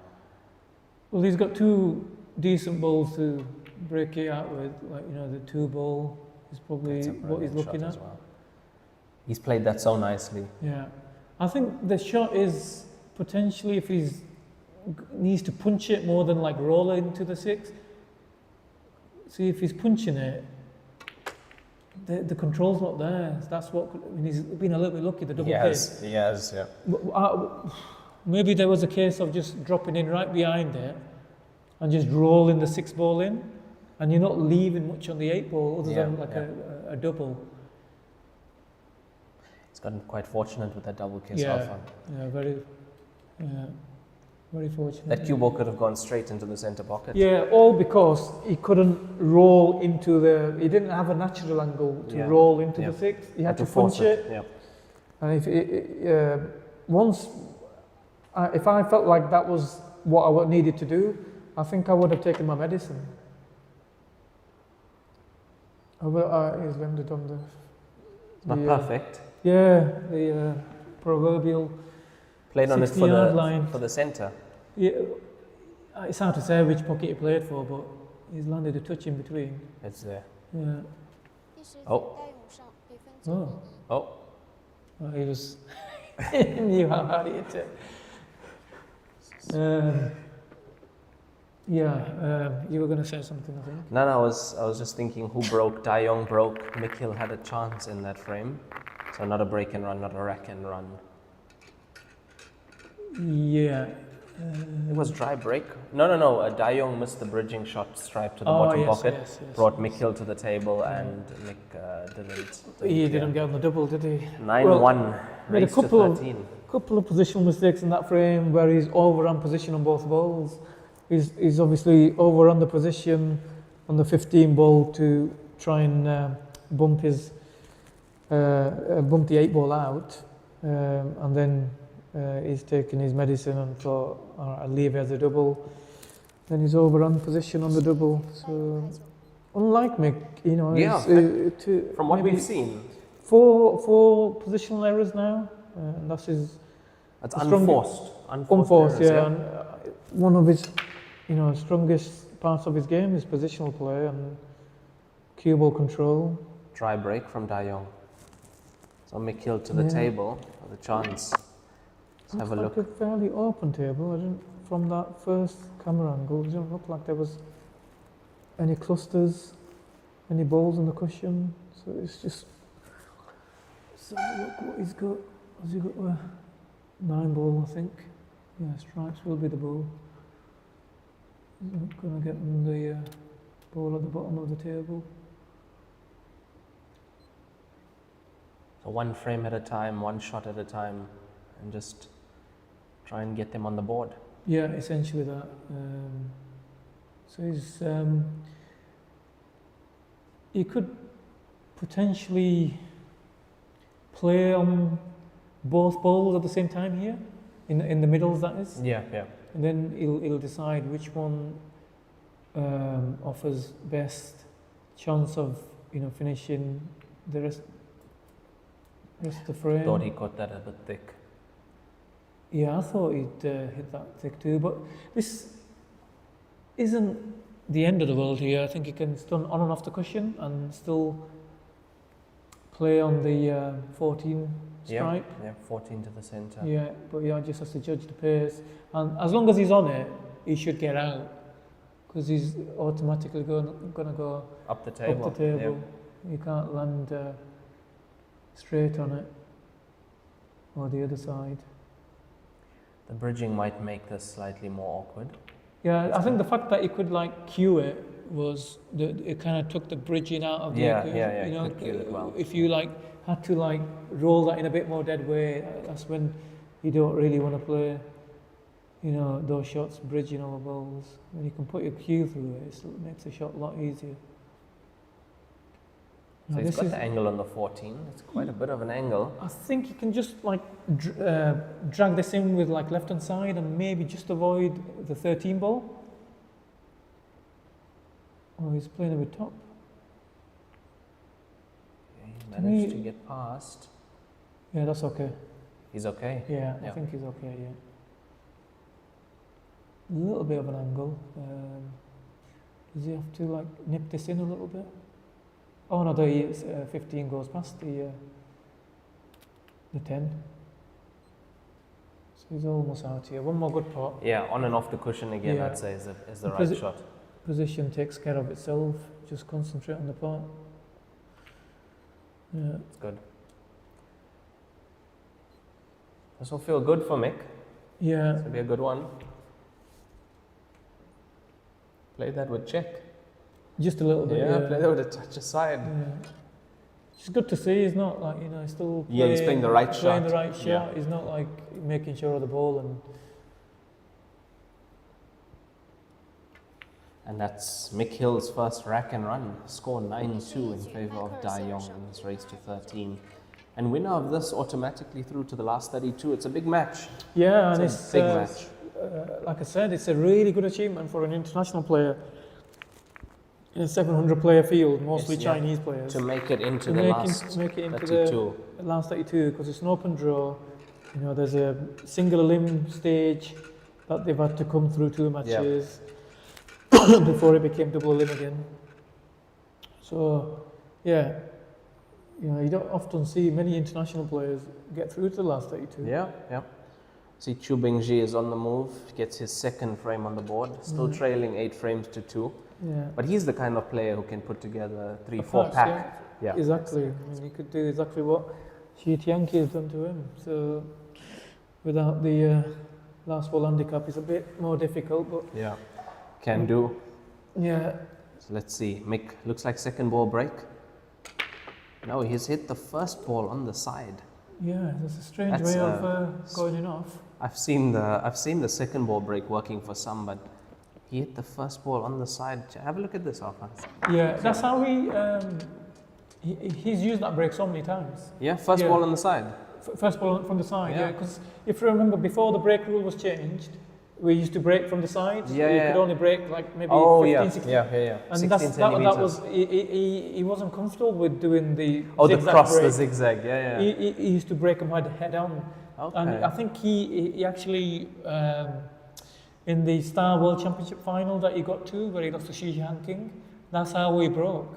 Speaker 5: Well, he's got 2 decent balls to break it out with, like, you know, the 2 ball is probably what he's looking at.
Speaker 6: Well. He's played that so nicely.
Speaker 5: Yeah, I think the shot is potentially, if he's needs to punch it more than like roll it into the 6. See, if he's punching it, the control's not there. That's what, I mean, he's been a little bit lucky, the double kick.
Speaker 6: He has, yeah.
Speaker 5: Maybe there was a case of just dropping in right behind it and just rolling the 6 ball in, and you're not leaving much on the 8 ball other than like a double.
Speaker 6: He's gotten quite fortunate with that double kiss
Speaker 5: Yeah,
Speaker 6: off.
Speaker 5: Very fortunate.
Speaker 6: That cue ball could have gone straight into the centre pocket.
Speaker 5: Yeah, all because he couldn't roll into he didn't have a natural angle to roll into the 6. He had to punch it.
Speaker 6: Yeah.
Speaker 5: And if I felt like that was what I needed to do, I think I would have taken my medicine. He's landed on
Speaker 6: Not perfect.
Speaker 5: Yeah, the proverbial
Speaker 6: Played on it for the centre.
Speaker 5: Yeah, it's hard to say which pocket he played for, but he's landed a touch in between.
Speaker 6: It's there.
Speaker 5: Yeah.
Speaker 6: Oh.
Speaker 5: Well, he was. He knew how hard he hit it. You were going to say something, I think.
Speaker 6: No, I was just thinking who broke. Dai Yong broke. Mick Hill had a chance in that frame. So not a break and run, not a rack and run.
Speaker 5: Yeah.
Speaker 6: It was dry break. No. Dai Yong missed the bridging shot stripe to the bottom pocket. Yes. Brought Mick Hill to the table, and Mick didn't.
Speaker 5: He didn't get on the double, did he?
Speaker 6: 9-1.
Speaker 5: Made a couple of positional mistakes in that frame where he's overrun position on both balls. He's obviously overrun the position on the 15 ball to try and bump the 8 ball out, and then he's taken his medicine and thought, I'll leave it as a double. Then he's overrun position on the double. So unlike Mick, you know,
Speaker 6: from what we've seen,
Speaker 5: four positional errors now, and that's his.
Speaker 6: That's unforced.
Speaker 5: Unforced, yeah. And one of his, strongest parts of his game is positional play and cue ball control.
Speaker 6: Dry break from Dai Yong. So Mick Hill to the table with a chance. Let's have a look.
Speaker 5: Like a fairly open table. From that first camera angle, it didn't look like there was any clusters, any balls on the cushion. So it's just. So look what he's got. Has he got 9 ball, I think? Yeah, stripes will be the ball. He's not going to get on the ball at the bottom of the table.
Speaker 6: So one frame at a time, one shot at a time, and just try and get them on the board.
Speaker 5: Yeah, essentially that. So he's he could potentially play on both balls at the same time here, in the middles that is.
Speaker 6: Yeah, yeah.
Speaker 5: And then he'll decide which one offers best chance of finishing the rest of the frame.
Speaker 6: Thought he got that a bit thick.
Speaker 5: Yeah, I thought he'd hit that thick too, but this isn't the end of the world here. I think he can stun on and off the cushion and still play on the 14 stripe.
Speaker 6: Yeah, 14 to the centre.
Speaker 5: Yeah, but yeah, just has to judge the pace. And as long as he's on it, he should get out, because he's automatically going to go
Speaker 6: up the table.
Speaker 5: Up the table. You can't land straight on it, or the other side.
Speaker 6: The bridging might make this slightly more awkward.
Speaker 5: Yeah, I think the fact that he could cue it was it kind of took the bridging out of the
Speaker 6: you could cue it well.
Speaker 5: If you had to roll that in a bit more dead way, that's when you don't really want to play those shots bridging over balls. When you can put your cue through it, it makes the shot a lot easier.
Speaker 6: So he's got the angle on the 14. It's quite a bit of an angle.
Speaker 5: I think you can just drag this in with left hand side and maybe just avoid the 13 ball. Oh, he's playing a bit top.
Speaker 6: Okay, he managed to get past.
Speaker 5: Yeah, that's okay.
Speaker 6: He's okay?
Speaker 5: Yeah, I think he's okay, yeah. A little bit of an angle. Does he have to nip this in a little bit? Oh no, the 15 goes past the 10. So he's almost out here. One more good pot.
Speaker 6: Yeah, on and off the cushion again,
Speaker 5: Yeah.
Speaker 6: I'd say is the right shot.
Speaker 5: Position takes care of itself. Just concentrate on the pot. Yeah.
Speaker 6: It's good. This will feel good for Mick.
Speaker 5: Yeah.
Speaker 6: This will be a good one. Play that with check.
Speaker 5: Just a little bit.
Speaker 6: Yeah, play that with a touch aside.
Speaker 5: Yeah. It's good to see. He's not he's still
Speaker 6: Yeah, he's playing the right shot.
Speaker 5: Playing the right shot.
Speaker 6: Yeah.
Speaker 5: He's not making sure of the ball
Speaker 6: And that's Mick Hill's first rack and run. Score 9-2 in favour of Da Yong in this race to 13. And winner of this automatically through to the last 32. It's a big match.
Speaker 5: Yeah, and
Speaker 6: it's a big match.
Speaker 5: Like I said, it's a really good achievement for an international player in a 700 player field, mostly Chinese players.
Speaker 6: To make it into the last 32.
Speaker 5: The last 32, because it's an open draw. There's a single elim stage that they've had to come through 2 matches before it became double elim again. So, yeah, you don't often see many international players get through to the last 32.
Speaker 6: Yeah. See, Chu Bingji is on the move, gets his second frame on the board, still trailing 8 frames to 2.
Speaker 5: Yeah.
Speaker 6: But he's the kind of player who can put together 3-4 pack.
Speaker 5: Yeah. Exactly. I mean, he could do exactly what Zhijiang has done to him. So, without the last ball handicap, it's a bit more difficult, but
Speaker 6: yeah, can do.
Speaker 5: Yeah.
Speaker 6: So let's see. Mick looks like second ball break. No, he's hit the first ball on the side.
Speaker 5: Yeah, there's a strange way of going in off.
Speaker 6: I've seen the second ball break working for some, but he hit the first ball on the side. Have a look at this, Alphonse.
Speaker 5: Yeah, that's how he's used that break so many times.
Speaker 6: Yeah, first ball on the side.
Speaker 5: First ball from the side, yeah. Because if you remember, before the break rule was changed, we used to break from the side.
Speaker 6: Yeah,
Speaker 5: you could only break maybe 15, 16.
Speaker 6: Yeah.
Speaker 5: And
Speaker 6: 16
Speaker 5: that was he wasn't comfortable with doing the
Speaker 6: zigzag the cross,
Speaker 5: break.
Speaker 6: the zigzag. Yeah.
Speaker 5: He used to break them head on.
Speaker 6: Okay.
Speaker 5: And I think he actually in the Star World Championship final that he got to, where he lost to Zhijiang King, that's how he broke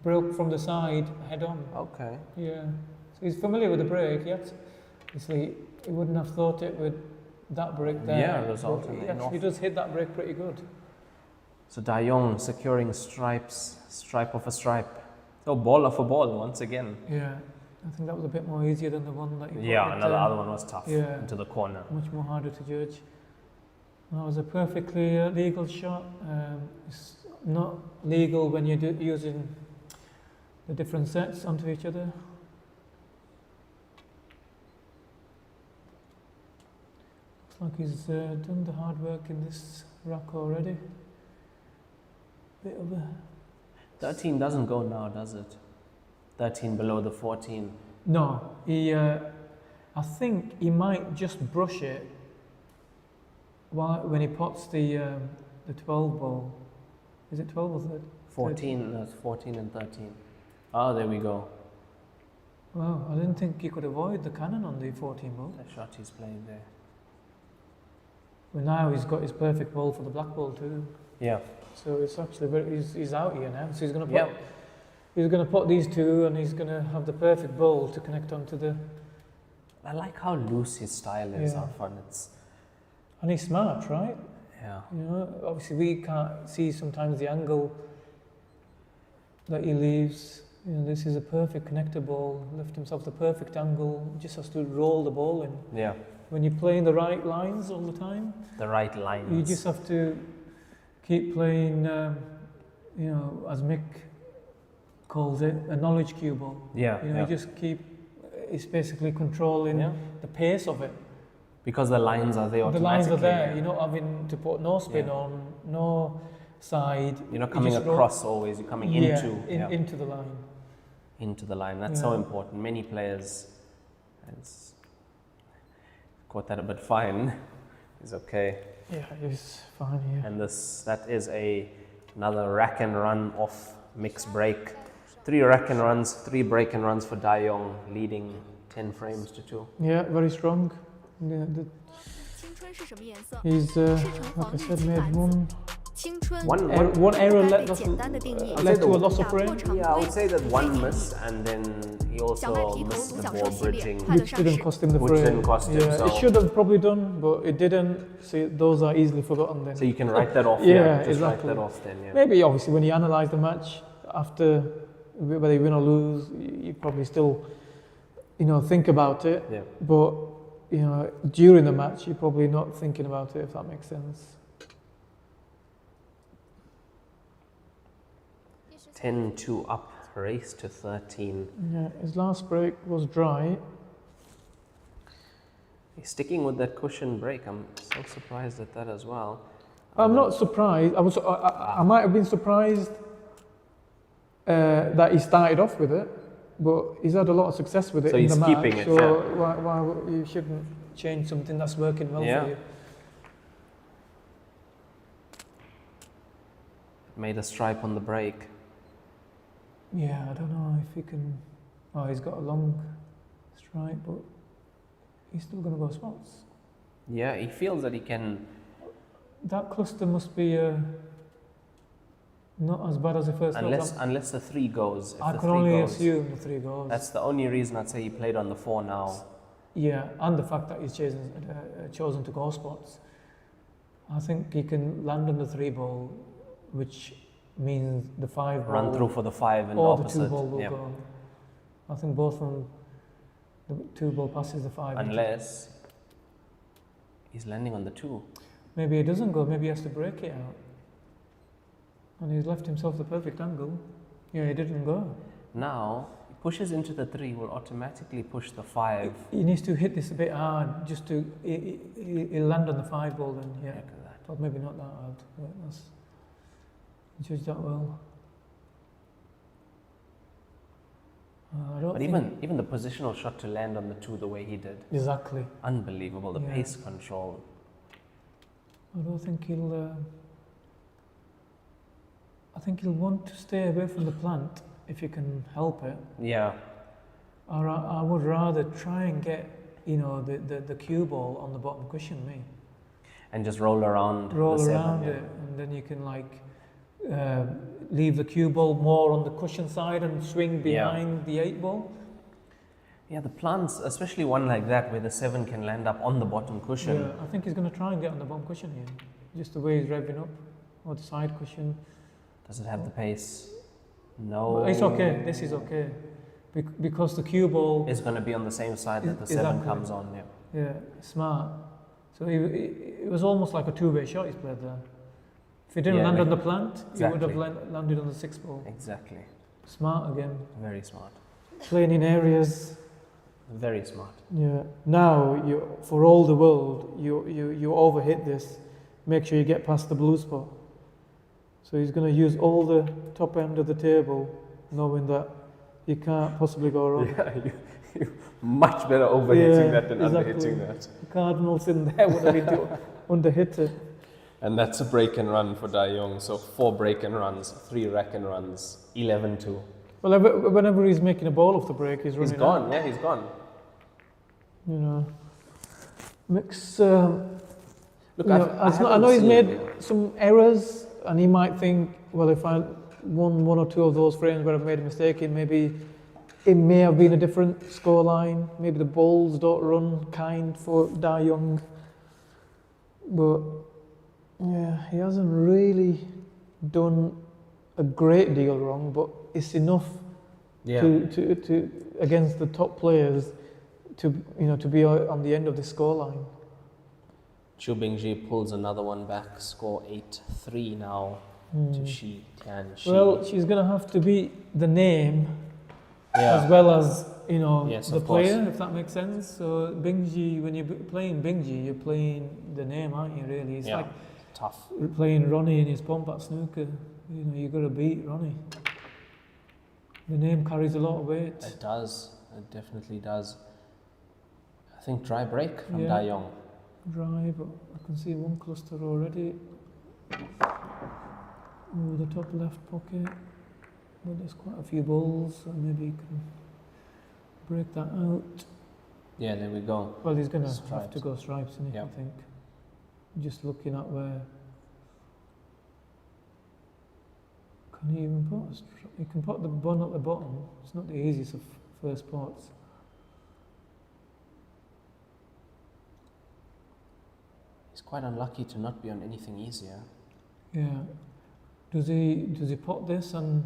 Speaker 5: from the side head on.
Speaker 6: Okay.
Speaker 5: Yeah. So he's familiar with the break. Yet, obviously, he wouldn't have thought it with that break there.
Speaker 6: Yeah, resulting
Speaker 5: he actually does hit that break pretty good.
Speaker 6: So Da Yong securing stripe off a stripe. So ball off a ball once again.
Speaker 5: Yeah. I think that was a bit more easier than the one that he
Speaker 6: got. The other one was tough.
Speaker 5: Yeah.
Speaker 6: Into the corner.
Speaker 5: Much more harder to judge. That was a perfectly legal shot. It's not legal when you're using the different sets onto each other. Looks like he's done the hard work in this rack already. Bit of a
Speaker 6: 13 doesn't go now, does it? 13 below the 14.
Speaker 5: No, I think he might just brush it when he pots the 12 ball. Is it 12 or 13?
Speaker 6: 14, no, it's 14 and 13. Oh, there we go.
Speaker 5: Wow, I didn't think he could avoid the cannon on the 14 ball.
Speaker 6: The shot he's playing there.
Speaker 5: Well, now he's got his perfect ball for the black ball too.
Speaker 6: Yeah.
Speaker 5: So it's actually he's out here now. So he's going to put he's going to put these two, and he's going to have the perfect ball to connect onto the.
Speaker 6: I like how loose his style is.
Speaker 5: Yeah. And he's smart, right?
Speaker 6: Yeah.
Speaker 5: You know, obviously we can't see sometimes the angle that he leaves. You know, this is a perfect connector ball. Left himself the perfect angle. Just has to roll the ball in.
Speaker 6: Yeah.
Speaker 5: When you're playing the right lines all the time.
Speaker 6: The right lines.
Speaker 5: You just have to keep playing. You know, as Mick calls it, a knowledge cue ball.
Speaker 6: Yeah.
Speaker 5: You know, you just keep. It's basically controlling the pace of it.
Speaker 6: Because the lines are there automatically.
Speaker 5: The lines are there. You're not having to put no spin on, no side.
Speaker 6: You're not coming across always. You're coming into
Speaker 5: into the line.
Speaker 6: Into the line. That's so important. Many players caught that a bit fine. He's okay.
Speaker 5: Yeah, he's fine here.
Speaker 6: And that is another rack and run off mixed break. 3 rack and runs, 3 break and runs for Dai Yong, leading 10 frames to 2.
Speaker 5: Yeah, very strong. He's, like I said, made one error led to a loss of frame.
Speaker 6: Yeah, I would say that one miss, and then he also missed the ball bridging.
Speaker 5: Which didn't cost him the frame.
Speaker 6: Which didn't cost him,
Speaker 5: it should have probably done, but it didn't. So those are easily forgotten then.
Speaker 6: So you can write that off.
Speaker 5: Just
Speaker 6: exactly.
Speaker 5: write
Speaker 6: that off then. Yeah.
Speaker 5: Maybe obviously when you analyse the match after, whether you win or lose, you probably still, think about it.
Speaker 6: Yeah.
Speaker 5: But during the match, you're probably not thinking about it, if that makes sense.
Speaker 6: 10-2 up, race to 13.
Speaker 5: Yeah, his last break was dry.
Speaker 6: He's sticking with that cushion break. I'm so surprised at that as well.
Speaker 5: I'm not surprised. I might have been surprised that he started off with it, but he's had a lot of success with it in the match.
Speaker 6: So he's keeping it.
Speaker 5: So why you shouldn't change something that's working well for you?
Speaker 6: Made a stripe on the break.
Speaker 5: Yeah, I don't know if he can. Oh, he's got a long stripe, but he's still going to go spots.
Speaker 6: Yeah, he feels that he can.
Speaker 5: That cluster must be not as bad as the first.
Speaker 6: Unless the 3 goes.
Speaker 5: I can only assume the 3 goes.
Speaker 6: That's the only reason I'd say he played on the 4 now.
Speaker 5: Yeah, and the fact that he's chosen to go spots. I think he can land on the 3 ball, which means the 5 ball.
Speaker 6: Run through for the 5 and
Speaker 5: or
Speaker 6: opposite.
Speaker 5: the 2 ball will go. I think both of them, the 2 ball passes the 5.
Speaker 6: Unless he's landing on the 2.
Speaker 5: Maybe he doesn't go, maybe he has to break it out. And he's left himself the perfect angle. Yeah, he didn't go.
Speaker 6: Now, he pushes into the 3, will automatically push the 5.
Speaker 5: He needs to hit this a bit hard, just to, he'll land on the 5 ball then, yeah.
Speaker 6: Look at that.
Speaker 5: Or maybe not that hard, but that's, judge that well.
Speaker 6: But even the positional shot to land on the 2 the way he did.
Speaker 5: Exactly.
Speaker 6: Unbelievable, the pace control.
Speaker 5: I don't think he'll, I think he'll want to stay away from the plant if he can help it.
Speaker 6: Yeah.
Speaker 5: Or I would rather try and get, the cue ball on the bottom cushion, me.
Speaker 6: And just roll around.
Speaker 5: It, and then you can leave the cue ball more on the cushion side and swing behind the 8 ball.
Speaker 6: Yeah, the plants, especially one like that where the 7 can land up on the bottom cushion.
Speaker 5: Yeah, I think he's going to try and get on the bottom cushion here. Just the way he's revving up, or the side cushion.
Speaker 6: Does it have the pace? No.
Speaker 5: But it's okay, this is okay. Because the cue ball
Speaker 6: is going to be on the same side that the 7 comes on.
Speaker 5: Yeah, smart. So it was almost like a 2-way shot he's played there. If he didn't land on the plant, he would have landed on the 6 ball.
Speaker 6: Exactly.
Speaker 5: Smart again.
Speaker 6: Very smart.
Speaker 5: Playing in areas.
Speaker 6: Very smart.
Speaker 5: Yeah. Now, for all the world, you overhit this. Make sure you get past the blue spot. So he's going to use all the top end of the table, knowing that you can't possibly go wrong.
Speaker 6: Yeah, Much better overhitting
Speaker 5: Yeah,
Speaker 6: that than
Speaker 5: exactly.
Speaker 6: underhitting that.
Speaker 5: Cardinals in there would have been underhit it.
Speaker 6: And that's a break and run for Dai Young. So 4 break and runs, 3 rack and runs, 11-2.
Speaker 5: Well, whenever he's making a ball off the break, he's running.
Speaker 6: He's gone.
Speaker 5: out.
Speaker 6: Yeah, he's gone.
Speaker 5: You know, Mick's.
Speaker 6: Look,
Speaker 5: I know he's made some errors, and he might think, well, if I won 1 or 2 of those frames where I've made a mistake in, maybe it may have been a different scoreline. Maybe the balls don't run kind for Dai Young. But yeah, he hasn't really done a great deal wrong, but it's enough to against the top players to be on the end of the scoreline.
Speaker 6: Zhu Bingji pulls another one back, score 8-3 now to Shi Tianxi.
Speaker 5: Well, she's going to have to beat the name as well as the player, if that makes sense. So Bingji, when you're playing Bingji, you're playing the name, aren't you? Really, it's like
Speaker 6: tough.
Speaker 5: Playing Ronnie in his Pompat snooker. You got to beat Ronnie. The name carries a lot of weight.
Speaker 6: It does. It definitely does. I think dry break from Dai Young.
Speaker 5: Dry, but I can see one cluster already. Oh, the top left pocket. But there's quite a few balls, so maybe you can break that out.
Speaker 6: Yeah, there we go.
Speaker 5: Well, he's going to have to go stripes, isn't he, I think. Just looking at where... Can he even put a stripe? You can put the bun at the bottom. It's not the easiest of first pots.
Speaker 6: He's quite unlucky to not be on anything easier.
Speaker 5: Yeah. Does he pot this and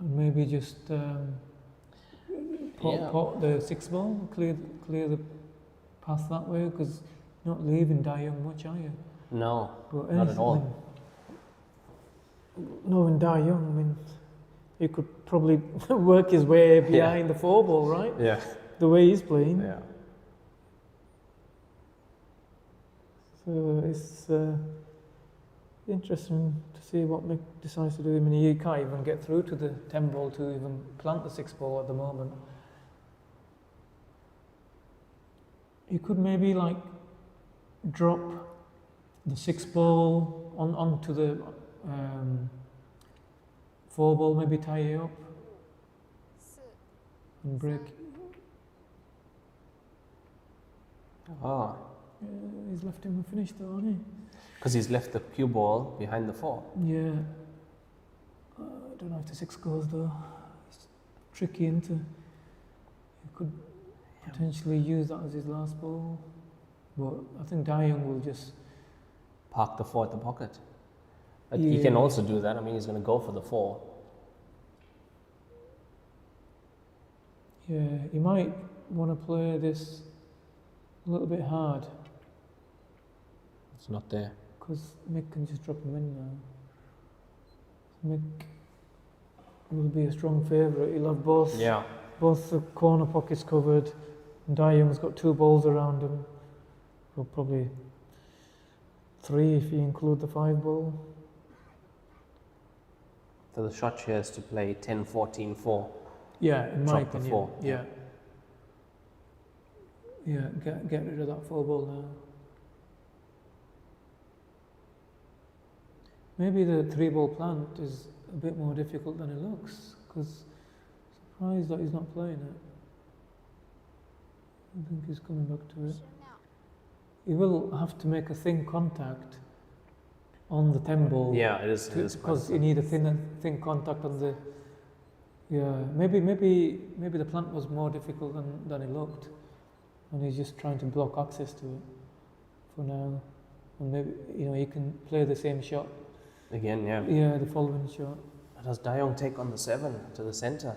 Speaker 5: maybe just pot the 6 ball, clear the path that way, because you're not leaving Dai Young much, are you?
Speaker 6: No, not at all.
Speaker 5: Knowing Dai Young, I mean, he could probably work his way behind the 4 ball, right?
Speaker 6: Yeah.
Speaker 5: The way he's playing.
Speaker 6: Yeah.
Speaker 5: So it's interesting to see what Mick decides to do. I mean, he can't even get through to the 10 ball to even plant the 6 ball at the moment. He could maybe like drop the 6 ball onto the 4 ball, maybe tie it up and break.
Speaker 6: Ah.
Speaker 5: He's left him unfinished though, hasn't he?
Speaker 6: Because he's left the cue ball behind the 4.
Speaker 5: Yeah. I don't know if the 6 goes though. It's tricky, isn't it? He could potentially use that as his last ball. But I think Dai Young will just...
Speaker 6: Park the 4 at the pocket. He can also do that. I mean, he's going to go for the 4.
Speaker 5: Yeah, he might want to play this a little bit hard.
Speaker 6: It's not there.
Speaker 5: Because Mick can just drop him in now. Mick will be a strong favourite. He'll have both the corner pockets covered. And Dai Young's got 2 balls around him. Well, probably 3 if you include the 5 ball.
Speaker 6: So the shot here is to play 10-14-4.
Speaker 5: Yeah, in my
Speaker 6: opinion.
Speaker 5: opinion.
Speaker 6: 4.
Speaker 5: Yeah. Yeah, get rid of that 4 ball now. Maybe the 3 ball plant is a bit more difficult than it looks, because surprised that he's not playing it. I think he's coming back to it. He will have to make a thin contact on the 10 ball.
Speaker 6: Yeah, it is.
Speaker 5: Because you need a thin contact on the... Yeah, maybe the plant was more difficult than it looked. And he's just trying to block access to it for now. And maybe, he can play the same shot.
Speaker 6: Again, yeah.
Speaker 5: Yeah, the following shot.
Speaker 6: Does Dai Young take on the 7 to the centre?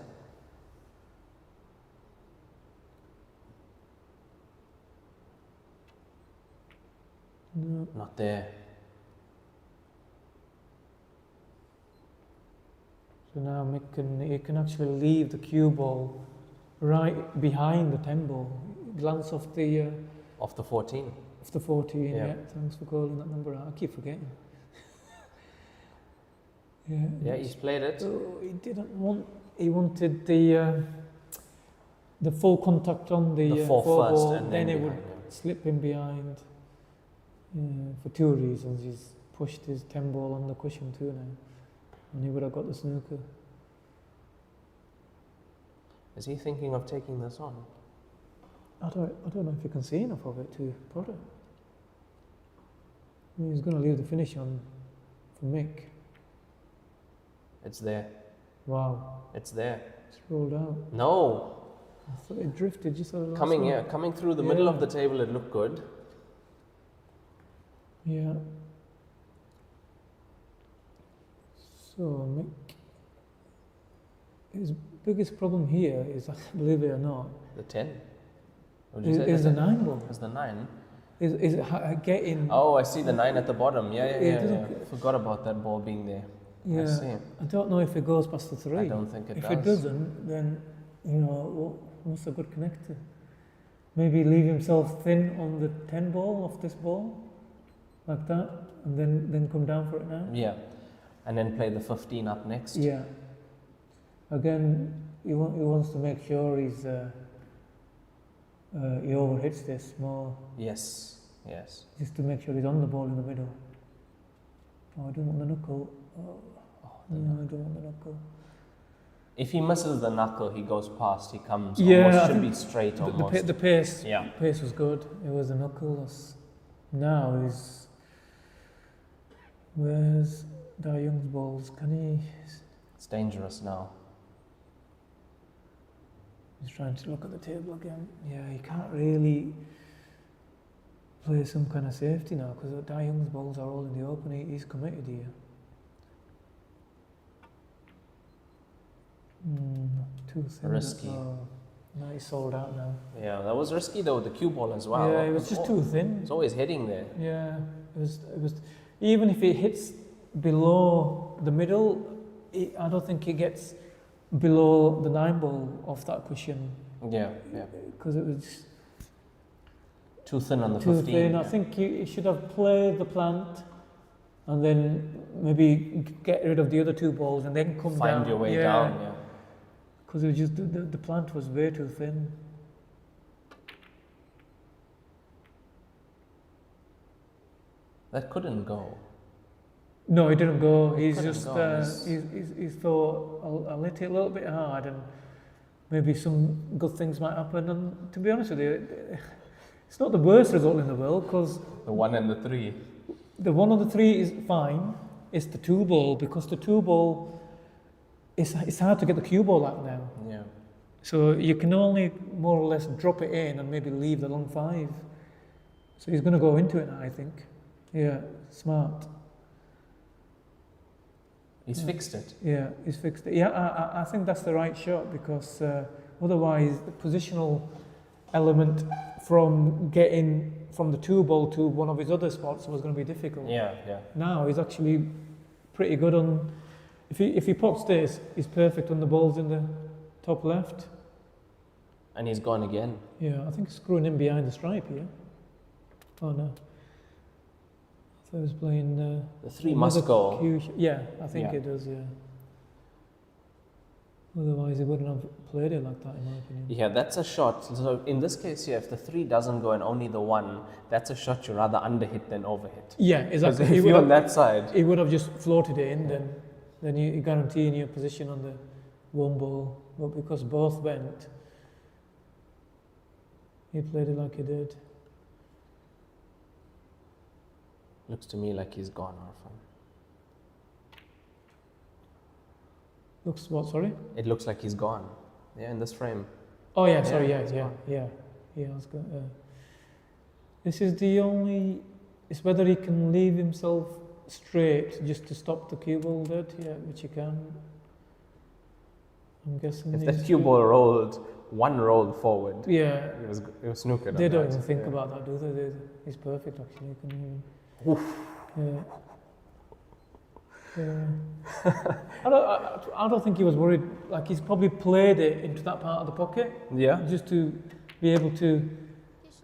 Speaker 5: No.
Speaker 6: Not there.
Speaker 5: So now Mick he can actually leave the cue ball right behind the 10 ball. Glance off the...
Speaker 6: Off the 14.
Speaker 5: Off the 14, yeah. Thanks for calling that number out. I keep forgetting. Yeah.
Speaker 6: Yeah, he's played it.
Speaker 5: Oh, he didn't want. He wanted the full contact on the
Speaker 6: four
Speaker 5: four
Speaker 6: first
Speaker 5: ball,
Speaker 6: and
Speaker 5: then
Speaker 6: then
Speaker 5: he would
Speaker 6: behind, yeah.
Speaker 5: slip in behind. For two reasons. He's pushed his 10 ball on the cushion too now, and he would have got the snooker.
Speaker 6: Is he thinking of taking this on?
Speaker 5: I don't know if you can see enough of it to put it. I mean, he's going to leave the finish on for Mick.
Speaker 6: It's there.
Speaker 5: Wow.
Speaker 6: It's there.
Speaker 5: It's rolled out.
Speaker 6: No.
Speaker 5: I thought it drifted just a
Speaker 6: Coming through the middle of the table, it looked good.
Speaker 5: Yeah. So Mick, his biggest problem here is, believe it or not,
Speaker 6: The 10.
Speaker 5: is the 9 ball.
Speaker 6: Is the 9?
Speaker 5: Is getting.
Speaker 6: Oh, I see the 9 at the bottom. Yeah.
Speaker 5: doesn't-
Speaker 6: Forgot about that ball being there.
Speaker 5: Yeah.
Speaker 6: I see.
Speaker 5: I don't know if it goes past the 3.
Speaker 6: I don't think it
Speaker 5: if
Speaker 6: does.
Speaker 5: If it doesn't, then what's a good connector? Maybe leave himself thin on the 10 ball off this ball, like that, and then come down for it now.
Speaker 6: Yeah, and then play the 15 up next.
Speaker 5: Yeah. Again, he wants to make sure he overhits this more.
Speaker 6: Yes.
Speaker 5: Just to make sure he's on the ball in the middle. Oh, I don't want the knuckle. No, I don't want the knuckle.
Speaker 6: If he misses the knuckle, he goes past. He comes.
Speaker 5: Yeah,
Speaker 6: almost should be straight. Almost.
Speaker 5: The pace.
Speaker 6: Yeah.
Speaker 5: Pace was good. It was the knuckle. Now where's Da Young's balls? Can he?
Speaker 6: It's dangerous now.
Speaker 5: He's trying to look at the table again. Yeah, he can't really play some kind of safety now because Da Young's balls are all in the open. He's committed here. Too thin.
Speaker 6: Risky.
Speaker 5: No, he's sold out now.
Speaker 6: Yeah, that was risky though. The cue ball as well.
Speaker 5: Yeah, it was just too thin.
Speaker 6: It's always heading there.
Speaker 5: Yeah, it was. Even if it hits below the middle, I don't think it gets below the 9 ball off that cushion.
Speaker 6: Yeah.
Speaker 5: Because it was
Speaker 6: too thin on the
Speaker 5: too
Speaker 6: 15.
Speaker 5: thin.
Speaker 6: Yeah.
Speaker 5: I think you should have played the plant, and then maybe get rid of the other 2 balls, and then come down.
Speaker 6: Find your way down. Yeah.
Speaker 5: Because it was just the plant was way too thin.
Speaker 6: That couldn't go.
Speaker 5: No, it didn't go. He's
Speaker 6: couldn't
Speaker 5: just
Speaker 6: go.
Speaker 5: he's thought I'll hit it a little bit hard, and maybe some good things might happen. And to be honest with you, it's not the worst result in the world because
Speaker 6: The 1 and the 3.
Speaker 5: the 1 on the 3 is fine. It's the 2 ball because the 2 ball, it's hard to get the cue ball out now.
Speaker 6: Yeah.
Speaker 5: So you can only more or less drop it in and maybe leave the long 5. So he's going to go into it now, I think. Yeah, smart.
Speaker 6: He's fixed it.
Speaker 5: Yeah, he's fixed it. Yeah, I think that's the right shot because otherwise the positional element from getting from the 2 ball to one of his other spots was going to be difficult.
Speaker 6: Yeah.
Speaker 5: Now he's actually pretty good on. If he pots this, he's perfect on the balls in the top left.
Speaker 6: And he's gone again.
Speaker 5: Yeah, I think he's screwing in behind the stripe here. Oh no. I thought he was playing.
Speaker 6: The 3 must go.
Speaker 5: Yeah, I think
Speaker 6: Yeah.
Speaker 5: it does. Yeah. Otherwise, he wouldn't have played it like that, in my opinion.
Speaker 6: Yeah, that's a shot. So in this case here, if the 3 doesn't go and only the 1, that's a shot you rather underhit than overhit.
Speaker 5: Yeah, exactly.
Speaker 6: If you're on that side.
Speaker 5: He would have just floated it in, then you guaranteeing your position on the 1 ball. But because both went, he played it like he did.
Speaker 6: Looks to me like he's gone, Arfan.
Speaker 5: Looks what? Sorry.
Speaker 6: It looks like he's gone. Yeah, in this frame.
Speaker 5: Oh yeah, sorry.
Speaker 6: he's
Speaker 5: Yeah.
Speaker 6: gone.
Speaker 5: I was going. This is the only. It's whether he can leave himself straight just to stop the cue ball dead. Yeah, which he can. I'm guessing.
Speaker 6: If that cue ball rolled, 1 rolled forward.
Speaker 5: Yeah.
Speaker 6: It was snookered.
Speaker 5: They
Speaker 6: on
Speaker 5: don't
Speaker 6: that.
Speaker 5: even think
Speaker 6: Yeah.
Speaker 5: about that, do they? He's perfect, actually. You can even,
Speaker 6: Oof.
Speaker 5: yeah. I don't think he was worried. Like he's probably played it into that part of the pocket.
Speaker 6: Yeah.
Speaker 5: Just to be able to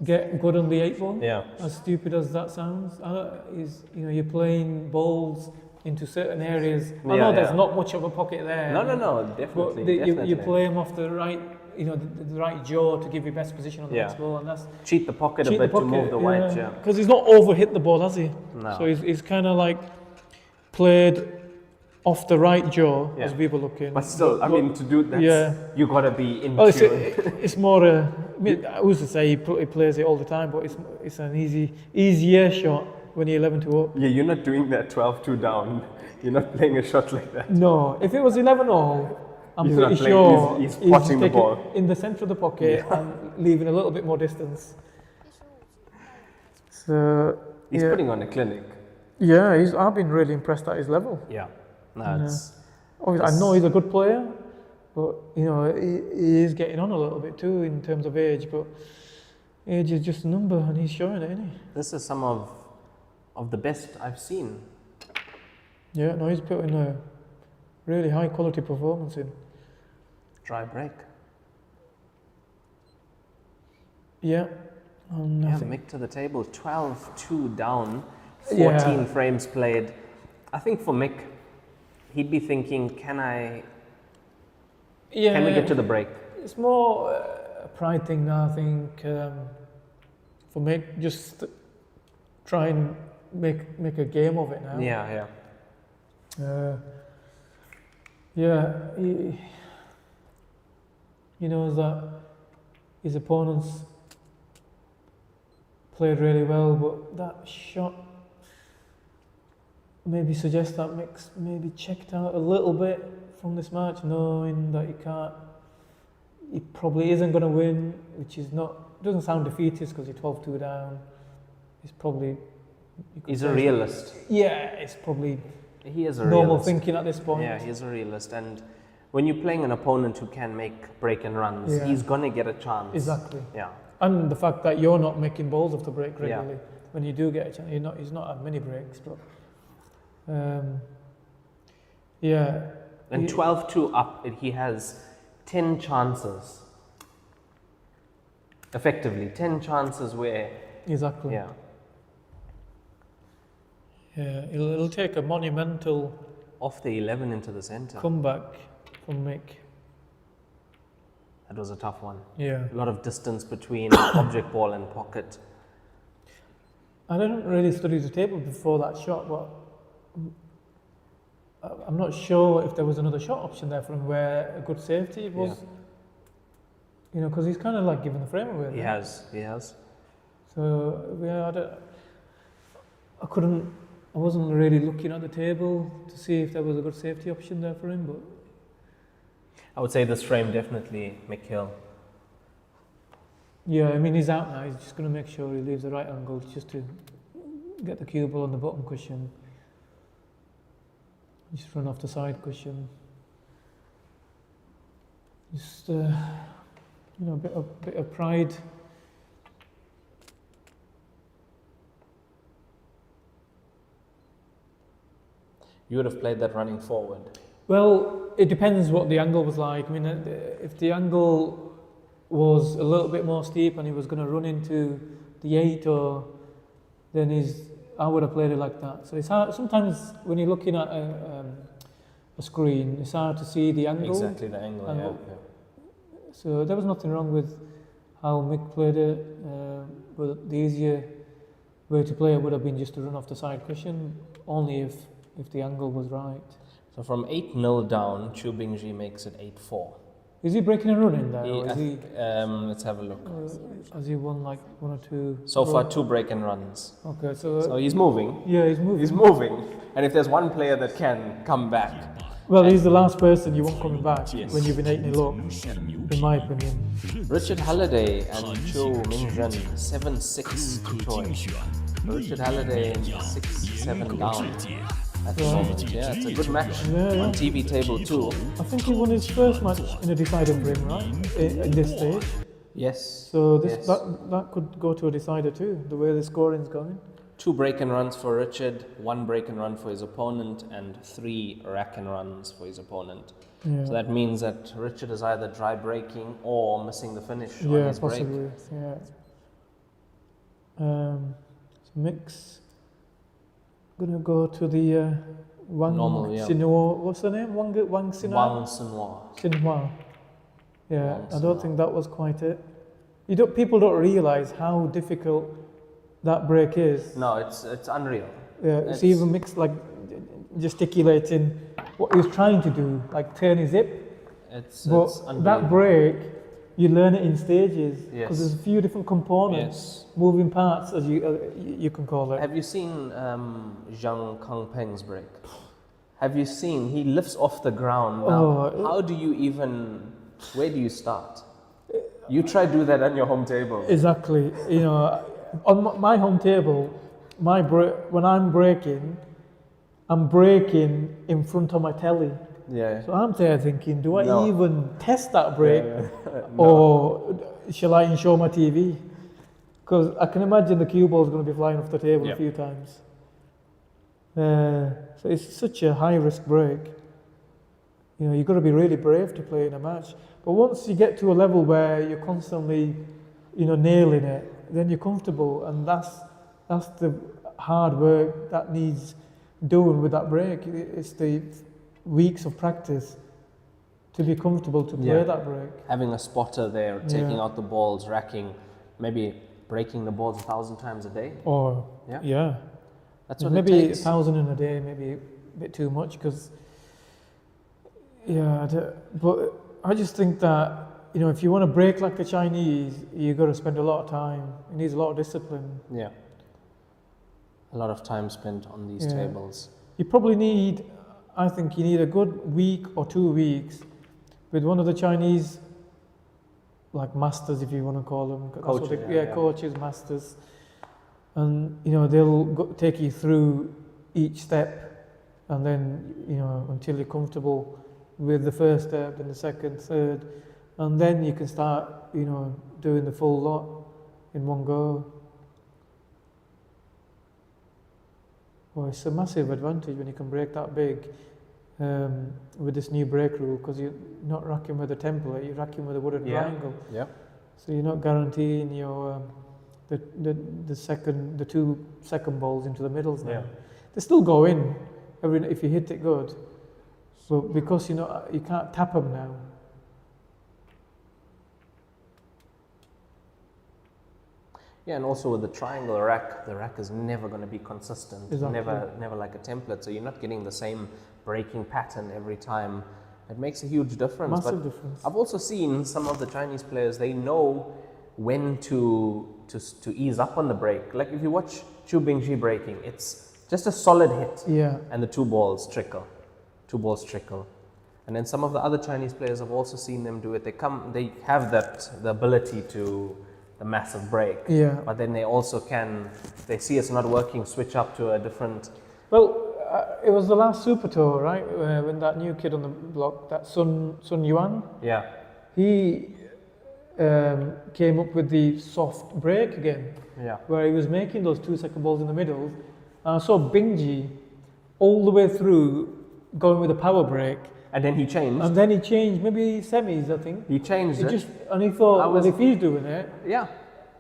Speaker 5: get good on the 8 ball.
Speaker 6: Yeah.
Speaker 5: As stupid as that sounds, you're playing balls into certain areas. I know there's not much of a pocket there.
Speaker 6: No, definitely.
Speaker 5: But you play him off the right, the right jaw to give you best position on the next ball, and that's
Speaker 6: cheat the pocket a bit to move the white.
Speaker 5: Because he's not overhit the ball, has he?
Speaker 6: No.
Speaker 5: So he's kind of like played off the right jaw as we were looking.
Speaker 6: But still, I mean, to do that, you got to be in tune.
Speaker 5: It's more. I mean, I used to say he plays it all the time, but it's an easier shot when you're 11-2 up.
Speaker 6: Yeah, you're not doing that 12-2 down. You're not playing a shot like that.
Speaker 5: No, if it was 11-all, I'm pretty sure
Speaker 6: he's potting the ball
Speaker 5: in the centre of the pocket and leaving a little bit more distance. So
Speaker 6: he's putting on a clinic.
Speaker 5: Yeah, I've been really impressed at his level.
Speaker 6: Yeah,
Speaker 5: I know he's a good player, but he is getting on a little bit too in terms of age. But age is just a number, and he's showing it, isn't he?
Speaker 6: This is some of the best I've seen.
Speaker 5: Yeah, no, he's putting a really high quality performance in.
Speaker 6: Dry break.
Speaker 5: Yeah.
Speaker 6: Mick to the table, 12-2 down, 14 frames played. I think for Mick, he'd be thinking, can we get to the break?
Speaker 5: It's more a pride thing now, I think, for Mick, just try and make a game of it now. He knows that his opponents played really well, but that shot maybe suggests that Mick's maybe checked out a little bit from this match, knowing that he probably isn't going to win, which is doesn't sound defeatist because you're 12-2 down. It's probably...
Speaker 6: He's a realist.
Speaker 5: Yeah, it's probably
Speaker 6: he is a
Speaker 5: normal
Speaker 6: realist.
Speaker 5: thinking at this point.
Speaker 6: Yeah, he's a realist, and when you're playing an opponent who can make break and runs, he's going to get a chance.
Speaker 5: Exactly.
Speaker 6: Yeah.
Speaker 5: And the fact that you're not making balls off the break regularly. When you do get a chance, he's not had many breaks, but
Speaker 6: And 12-2 up, he has 10 chances. Effectively, 10 chances where...
Speaker 5: Exactly.
Speaker 6: Yeah.
Speaker 5: Yeah, it'll take a monumental...
Speaker 6: Off the 11 into the centre.
Speaker 5: Comeback from Mick.
Speaker 6: That was a tough one.
Speaker 5: Yeah.
Speaker 6: A lot of distance between object ball and pocket.
Speaker 5: I didn't really study the table before that shot, but I'm not sure if there was another shot option there for him where a good safety was. Yeah. Because he's kind of like giving the frame away.
Speaker 6: He has.
Speaker 5: So, I wasn't really looking at the table to see if there was a good safety option there for him, but...
Speaker 6: I would say this frame definitely Mick Hill.
Speaker 5: Yeah, I mean, he's out now. He's just going to make sure he leaves the right angle just to get the cue ball on the bottom cushion. Just run off the side cushion. Just, a bit of pride.
Speaker 6: You would have played that running forward.
Speaker 5: Well, it depends what the angle was like. I mean, if the angle was a little bit more steep and he was going to run into the 8, then I would have played it like that. So it's hard, sometimes when you're looking at a screen, it's hard to see the angle.
Speaker 6: Exactly, the angle, yeah.
Speaker 5: So there was nothing wrong with how Mick played it, but the easier way to play it would have been just to run off the side cushion, only if the angle was right.
Speaker 6: So from 8-0 down, Chu Bingji makes it 8-4.
Speaker 5: Is he breaking a run in there?
Speaker 6: Let's have a look.
Speaker 5: Has he won like 1 or 2?
Speaker 6: So far, 2 break and runs.
Speaker 5: Okay, so
Speaker 6: he's moving.
Speaker 5: Yeah, he's moving.
Speaker 6: He's moving. And if there's one player that can come back.
Speaker 5: Well, he's the last person you want coming back when you've been 8-0 up, in my opinion.
Speaker 6: Richard Halliday and Cho Min-jun, 7-6 to Choi. Richard Halliday 6-7 down. At the moment, it's a good match on TV table too.
Speaker 5: I think he won his first match in a decider frame, right? In this stage.
Speaker 6: Yes.
Speaker 5: So that could go to a decider too, the way the scoring's going.
Speaker 6: 2 break and runs for Richard, 1 break and run for his opponent, and 3 rack and runs for his opponent. Yeah. So that means that Richard is either dry breaking or missing the finish on his
Speaker 5: possibly,
Speaker 6: break.
Speaker 5: Yeah, possibly. So Mick's gonna go to the Wang
Speaker 6: normal, yeah.
Speaker 5: Xinhua, what's the name? Wang Xinhua?
Speaker 6: Wang Xinhua.
Speaker 5: Xinhua. Yeah,
Speaker 6: Wang
Speaker 5: I don't
Speaker 6: Xinhua.
Speaker 5: think that was quite it. People don't realize how difficult that break is.
Speaker 6: No, it's unreal.
Speaker 5: Yeah, it's even mixed like gesticulating what he was trying to do, like turn his hip.
Speaker 6: It's
Speaker 5: that break, you learn it in stages because
Speaker 6: Yes.
Speaker 5: there's a few different components,
Speaker 6: Yes.
Speaker 5: moving parts, as you can call it.
Speaker 6: Have you seen Zhang Kangpeng's break? Have you seen he lifts off the ground now? How do you even? Where do you start? You try to do that on your home table.
Speaker 5: Exactly. You know, on my home table, when I'm breaking in front of my telly.
Speaker 6: Yeah.
Speaker 5: So I'm there thinking, do I
Speaker 6: No.
Speaker 5: even test that break,
Speaker 6: No.
Speaker 5: or shall I show my TV? Because I can imagine the cue ball's going to be flying off the table a few times. So it's such a high risk break. You know, you've got to be really brave to play in a match. But once you get to a level where you're constantly, nailing it, then you're comfortable, and that's the hard work that needs doing with that break. It's the weeks of practice to be comfortable to play that break.
Speaker 6: Having a spotter there, taking out the balls, racking, maybe breaking the balls 1,000 times a day.
Speaker 5: Or
Speaker 6: That's what
Speaker 5: maybe
Speaker 6: it takes.
Speaker 5: 1,000 in a day, maybe a bit too much, because but I just think that if you want to break like the Chinese, you got to spend a lot of time. It needs a lot of discipline.
Speaker 6: Yeah. A lot of time spent on these tables.
Speaker 5: You probably need, I think you need a good week or 2 weeks with one of the Chinese, like masters, if you want to call them. Coaches, masters. And, they'll take you through each step, and then, until you're comfortable with the first step, then the second, third, and then you can start, doing the full lot in one go. Well, it's a massive advantage when you can break that big with this new break rule, because you're not racking with a template, you're racking with a wooden triangle.
Speaker 6: Yeah.
Speaker 5: So you're not guaranteeing your the 2 second balls into the middles now.
Speaker 6: Yeah.
Speaker 5: They still go in if you hit it good. So because you can't tap them now.
Speaker 6: Yeah, and also with the triangle rack, the rack is never going to be consistent.
Speaker 5: Exactly.
Speaker 6: Never like a template. So you're not getting the same breaking pattern every time. It makes a huge difference.
Speaker 5: Massive difference.
Speaker 6: I've also seen some of the Chinese players, they know when to ease up on the break. Like if you watch Chu Bingji breaking, it's just a solid hit.
Speaker 5: Yeah.
Speaker 6: And the 2 balls trickle. And then some of the other Chinese players, I've also seen them do it. They have the ability to the massive break.
Speaker 5: Yeah.
Speaker 6: But then they also if they see it's not working, switch up to a different.
Speaker 5: Well, it was the last Super Tour, right? When that new kid on the block, that Sun Yuan.
Speaker 6: Yeah.
Speaker 5: He came up with the soft break again.
Speaker 6: Yeah.
Speaker 5: Where he was making those 2 second balls in the middle. And I saw Bingji all the way through going with a power break.
Speaker 6: And then he changed.
Speaker 5: And then he changed, maybe semis, I think.
Speaker 6: He changed it.
Speaker 5: And he thought, well, if he's doing it,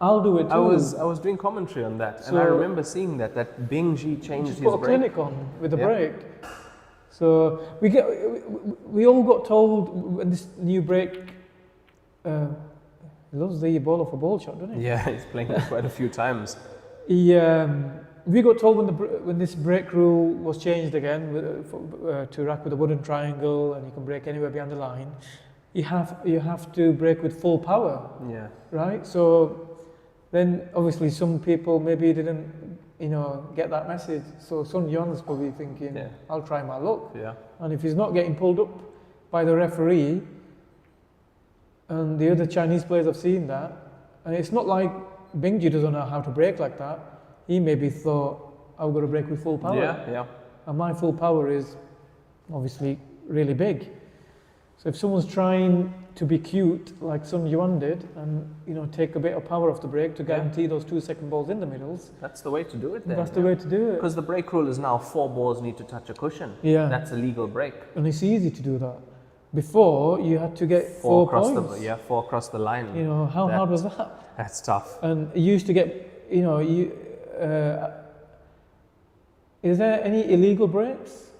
Speaker 5: I'll do it too.
Speaker 6: I was doing commentary on that, and I remember seeing that Bingji changed his break.
Speaker 5: Just put a clinic on with the break. So we all got told when this new break. He loves the ball off a ball shot, doesn't he?
Speaker 6: Yeah, he's playing it quite a few times.
Speaker 5: We got told when this break rule was changed again to rack with a wooden triangle, and you can break anywhere behind the line. You have to break with full power.
Speaker 6: Yeah.
Speaker 5: Right. So then obviously some people maybe didn't get that message. So Sun Yuan's probably thinking, I'll try my luck.
Speaker 6: Yeah.
Speaker 5: And if he's not getting pulled up by the referee, and the other Chinese players have seen that, and it's not like Bingji doesn't know how to break like that. He maybe thought, I've got to break with full power.
Speaker 6: Yeah.
Speaker 5: And my full power is obviously really big. So if someone's trying to be cute, like Sun Yuan did, and take a bit of power off the break to guarantee those 2 second balls in the middles.
Speaker 6: That's the way to do it then.
Speaker 5: That's the way to do it.
Speaker 6: Because the break rule is now 4 balls need to touch a cushion.
Speaker 5: Yeah.
Speaker 6: That's a legal break.
Speaker 5: And it's easy to do that. Before, you had to get 4 points.
Speaker 6: 4 across the line.
Speaker 5: How hard was that?
Speaker 6: That's tough.
Speaker 5: And you used to get, is there any illegal breaks?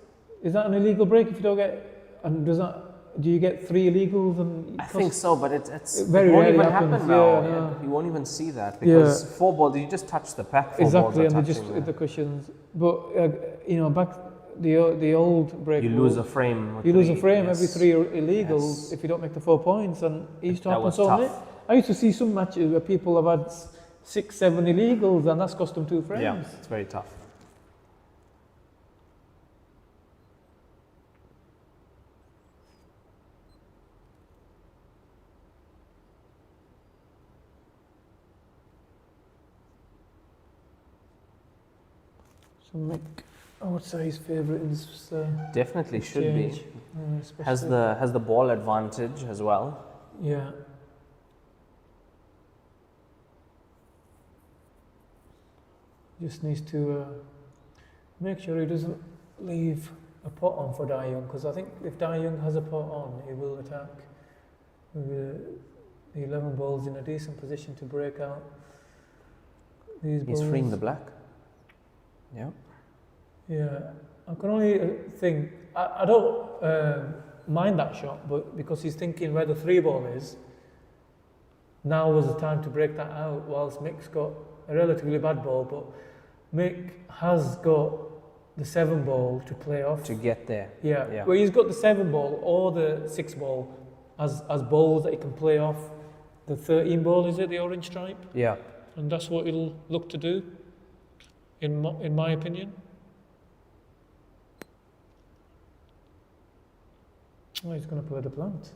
Speaker 5: Is that an illegal break if you don't get? And does that? Do you get 3 illegals? And
Speaker 6: I think so, but it
Speaker 5: very
Speaker 6: won't
Speaker 5: rarely
Speaker 6: even
Speaker 5: happens.
Speaker 6: happen now.
Speaker 5: Yeah, no.
Speaker 6: You won't even see that because 4 balls, you just touch the pack. 4
Speaker 5: exactly,
Speaker 6: balls
Speaker 5: and they just the cushions. But you know, back the old break.
Speaker 6: You lose a frame.
Speaker 5: You lose a frame
Speaker 6: yes.
Speaker 5: every 3 illegals if you don't make the 4 points, and it used to happen so many. I used to see some matches where people have had 6, 7 illegals, and that's cost them 2 frames.
Speaker 6: Yeah, it's very tough.
Speaker 5: So Mick, I would say his favourite is
Speaker 6: definitely should be. Has the ball advantage as well.
Speaker 5: Yeah. Just needs to make sure he doesn't leave a pot on for Dai Young, because I think if Dai Young has a pot on, he will attack with the 11 balls in a decent position to break out these balls.
Speaker 6: He's freeing the black. Yeah.
Speaker 5: Yeah, I can only think, I don't mind that shot, but because he's thinking where the 3 ball is, now was the time to break that out, whilst Mick's got a relatively bad ball, but Mick has got the 7 ball to play off.
Speaker 6: To get there.
Speaker 5: Yeah. Well, he's got the 7 ball or the 6 ball as balls that he can play off. The 13 ball, is it, the orange stripe?
Speaker 6: Yeah.
Speaker 5: And that's what he'll look to do, in my opinion. Oh, he's going to play the plant.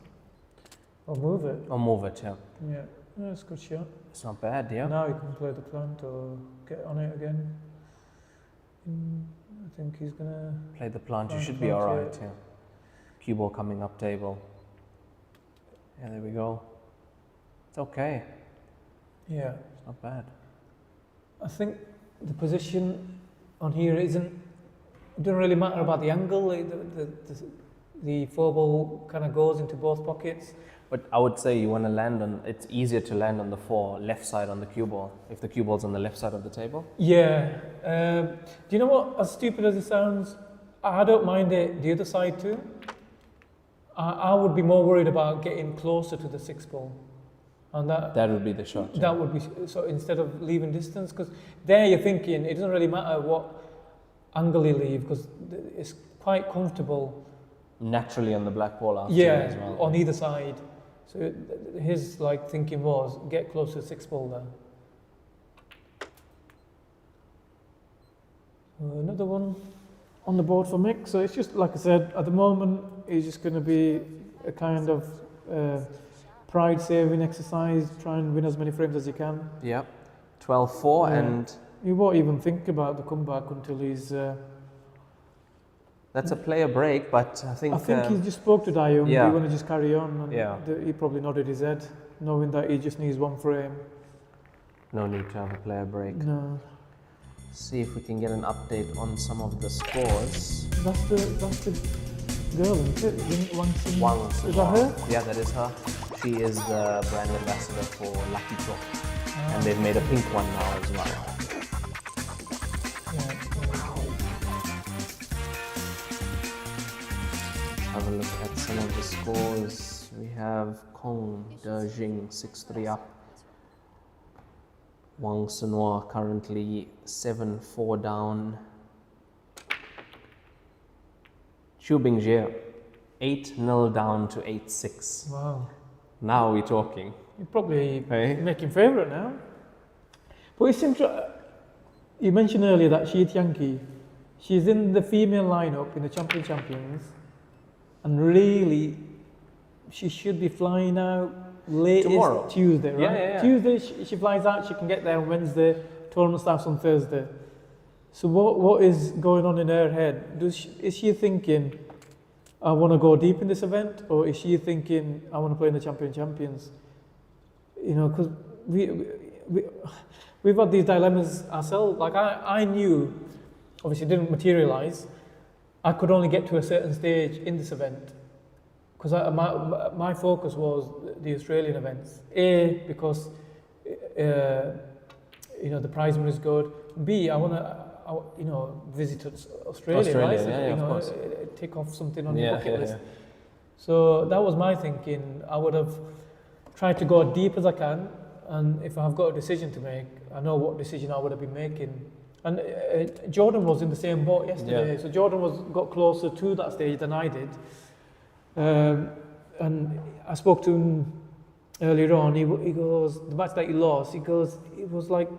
Speaker 5: Or move it.
Speaker 6: Or move it, yeah.
Speaker 5: Yeah, that's a good shot.
Speaker 6: It's not bad, yeah.
Speaker 5: Now he can play the plant or get on it again. I think he's going to...
Speaker 6: Play the plant, you should be alright, yeah. Cue ball coming up table. Yeah, there we go. It's okay.
Speaker 5: Yeah.
Speaker 6: It's not bad.
Speaker 5: I think the position on here it doesn't really matter about the angle. The 4 ball kind of goes into both pockets.
Speaker 6: But I would say you want to land on, it's easier to land on the 4 left side on the cue ball, if the cue ball's on the left side of the table.
Speaker 5: Yeah. Do you know what, as stupid as it sounds, I don't mind it the other side too. I would be more worried about getting closer to the 6 ball. And that
Speaker 6: would be the shot.
Speaker 5: That would be, so instead of leaving distance, because there you're thinking, it doesn't really matter what angle you leave, because it's quite comfortable.
Speaker 6: Naturally on the black ball after
Speaker 5: as
Speaker 6: well.
Speaker 5: On either side. So his thinking was, get close to the 6 ball there. Another one on the board for Mick. So it's just, like I said, at the moment, it's just going to be a kind of pride saving exercise, try and win as many frames as you can.
Speaker 6: Yeah, 12-4 and...
Speaker 5: He won't even think about the comeback until he's...
Speaker 6: That's a player break, but I think
Speaker 5: he just spoke to Dai Young.
Speaker 6: Yeah.
Speaker 5: Do you want to just carry on? And he probably nodded his head, knowing that he just needs 1 frame.
Speaker 6: No need to have a player break.
Speaker 5: No.
Speaker 6: See if we can get an update on some of the scores.
Speaker 5: That's the girl, isn't it?
Speaker 6: Wang
Speaker 5: Is that her?
Speaker 6: Yeah, that is her. She is the brand ambassador for Lucky Draw. And they've made a pink one now as well. Have a look at some of the scores. We have Kong Zhijiang 6-3 up. Wang Senua currently 7-4 down. Xu Bingjie 8-0 down to 8-6.
Speaker 5: Wow.
Speaker 6: Now we're talking.
Speaker 5: You're probably making favourite now. But it's interesting. You mentioned earlier that Zhijiang, she's in the female lineup in the Champions. And really, she should be flying out latest
Speaker 6: tomorrow.
Speaker 5: Tuesday, right?
Speaker 6: Yeah.
Speaker 5: Tuesday she flies out, she can get there on Wednesday, tournament starts on Thursday. So what is going on in her head? Is she thinking, I want to go deep in this event? Or is she thinking, I want to play in the Champions? You know, because we've had these dilemmas ourselves. Like I knew, obviously it didn't materialise, I could only get to a certain stage in this event because my focus was the Australian events. A, because the prize money is good. B, I want visited Australia, right? So,
Speaker 6: of course.
Speaker 5: Take off something on your bucket list. So that was my thinking. I would have tried to go as deep as I can, and if I've got a decision to make, I know what decision I would have been making. And Jordan was in the same boat yesterday, so Jordan got closer to that stage than I did. And I spoke to him earlier on. He goes, the match that he lost, he goes, it was like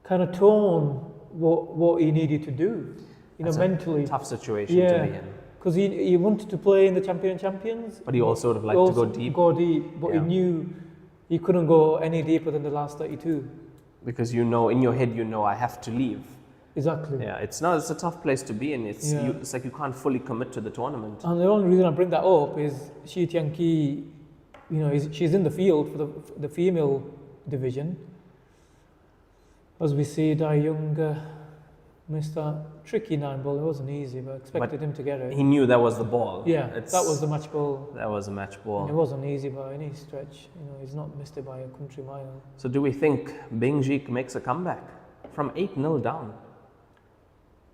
Speaker 5: kind of torn what he needed to do,
Speaker 6: That's
Speaker 5: mentally.
Speaker 6: A tough situation to be in.
Speaker 5: Because he wanted to play in the Champions.
Speaker 6: But he also would have liked to go deep.
Speaker 5: But he knew he couldn't go any deeper than the last 32.
Speaker 6: Because in your head, I have to leave.
Speaker 5: Exactly.
Speaker 6: Yeah, it's a tough place to be in. It's like you can't fully commit to the tournament.
Speaker 5: And the only reason I bring that up is Zhijiang, she's in the field for the female division. As we see, Dai Young missed that tricky 9-ball. It wasn't easy, but I expected him to get it.
Speaker 6: He knew that was the ball.
Speaker 5: Yeah, that was the match ball.
Speaker 6: That was a match ball.
Speaker 5: And it wasn't easy by any stretch. He's not missed it by a country mile.
Speaker 6: So do we think Bingjik makes a comeback from 8-0 down?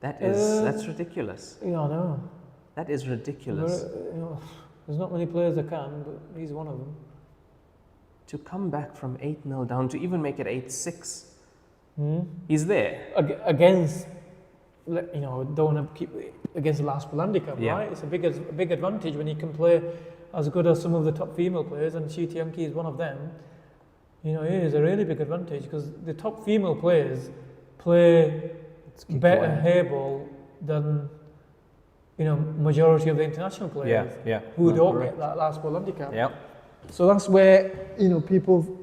Speaker 6: That's ridiculous.
Speaker 5: Yeah, I know.
Speaker 6: That is ridiculous.
Speaker 5: There's not many players that can, but he's one of them.
Speaker 6: To come back from 8-0 down, to even make it 8-6. He's there.
Speaker 5: Against, don't want to keep against the last handicap, right? It's a big advantage when you can play as good as some of the top female players, and Shi Tianqi is one of them. It is a really big advantage because the top female players play better Heyball than majority of the international players who don't get that last ball handicap.
Speaker 6: Yeah.
Speaker 5: So that's where people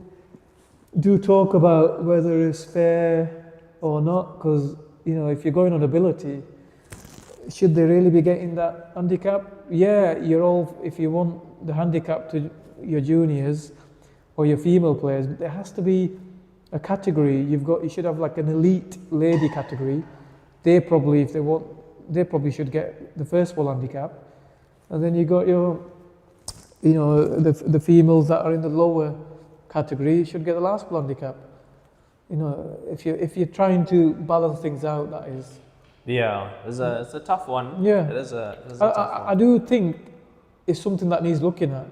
Speaker 5: do talk about whether it's fair or not, because if you're going on ability, should they really be getting that handicap? Yeah, if you want the handicap to your juniors or your female players, but there has to be a category. You should have like an elite lady category. They probably, if they want, they probably should get the first ball handicap, and then you got your, the females that are in the lower category should get the last ball handicap. If you're trying to balance things out, that is.
Speaker 6: Yeah, it's a tough one.
Speaker 5: Yeah,
Speaker 6: it is a tough one.
Speaker 5: I do think it's something that needs looking at.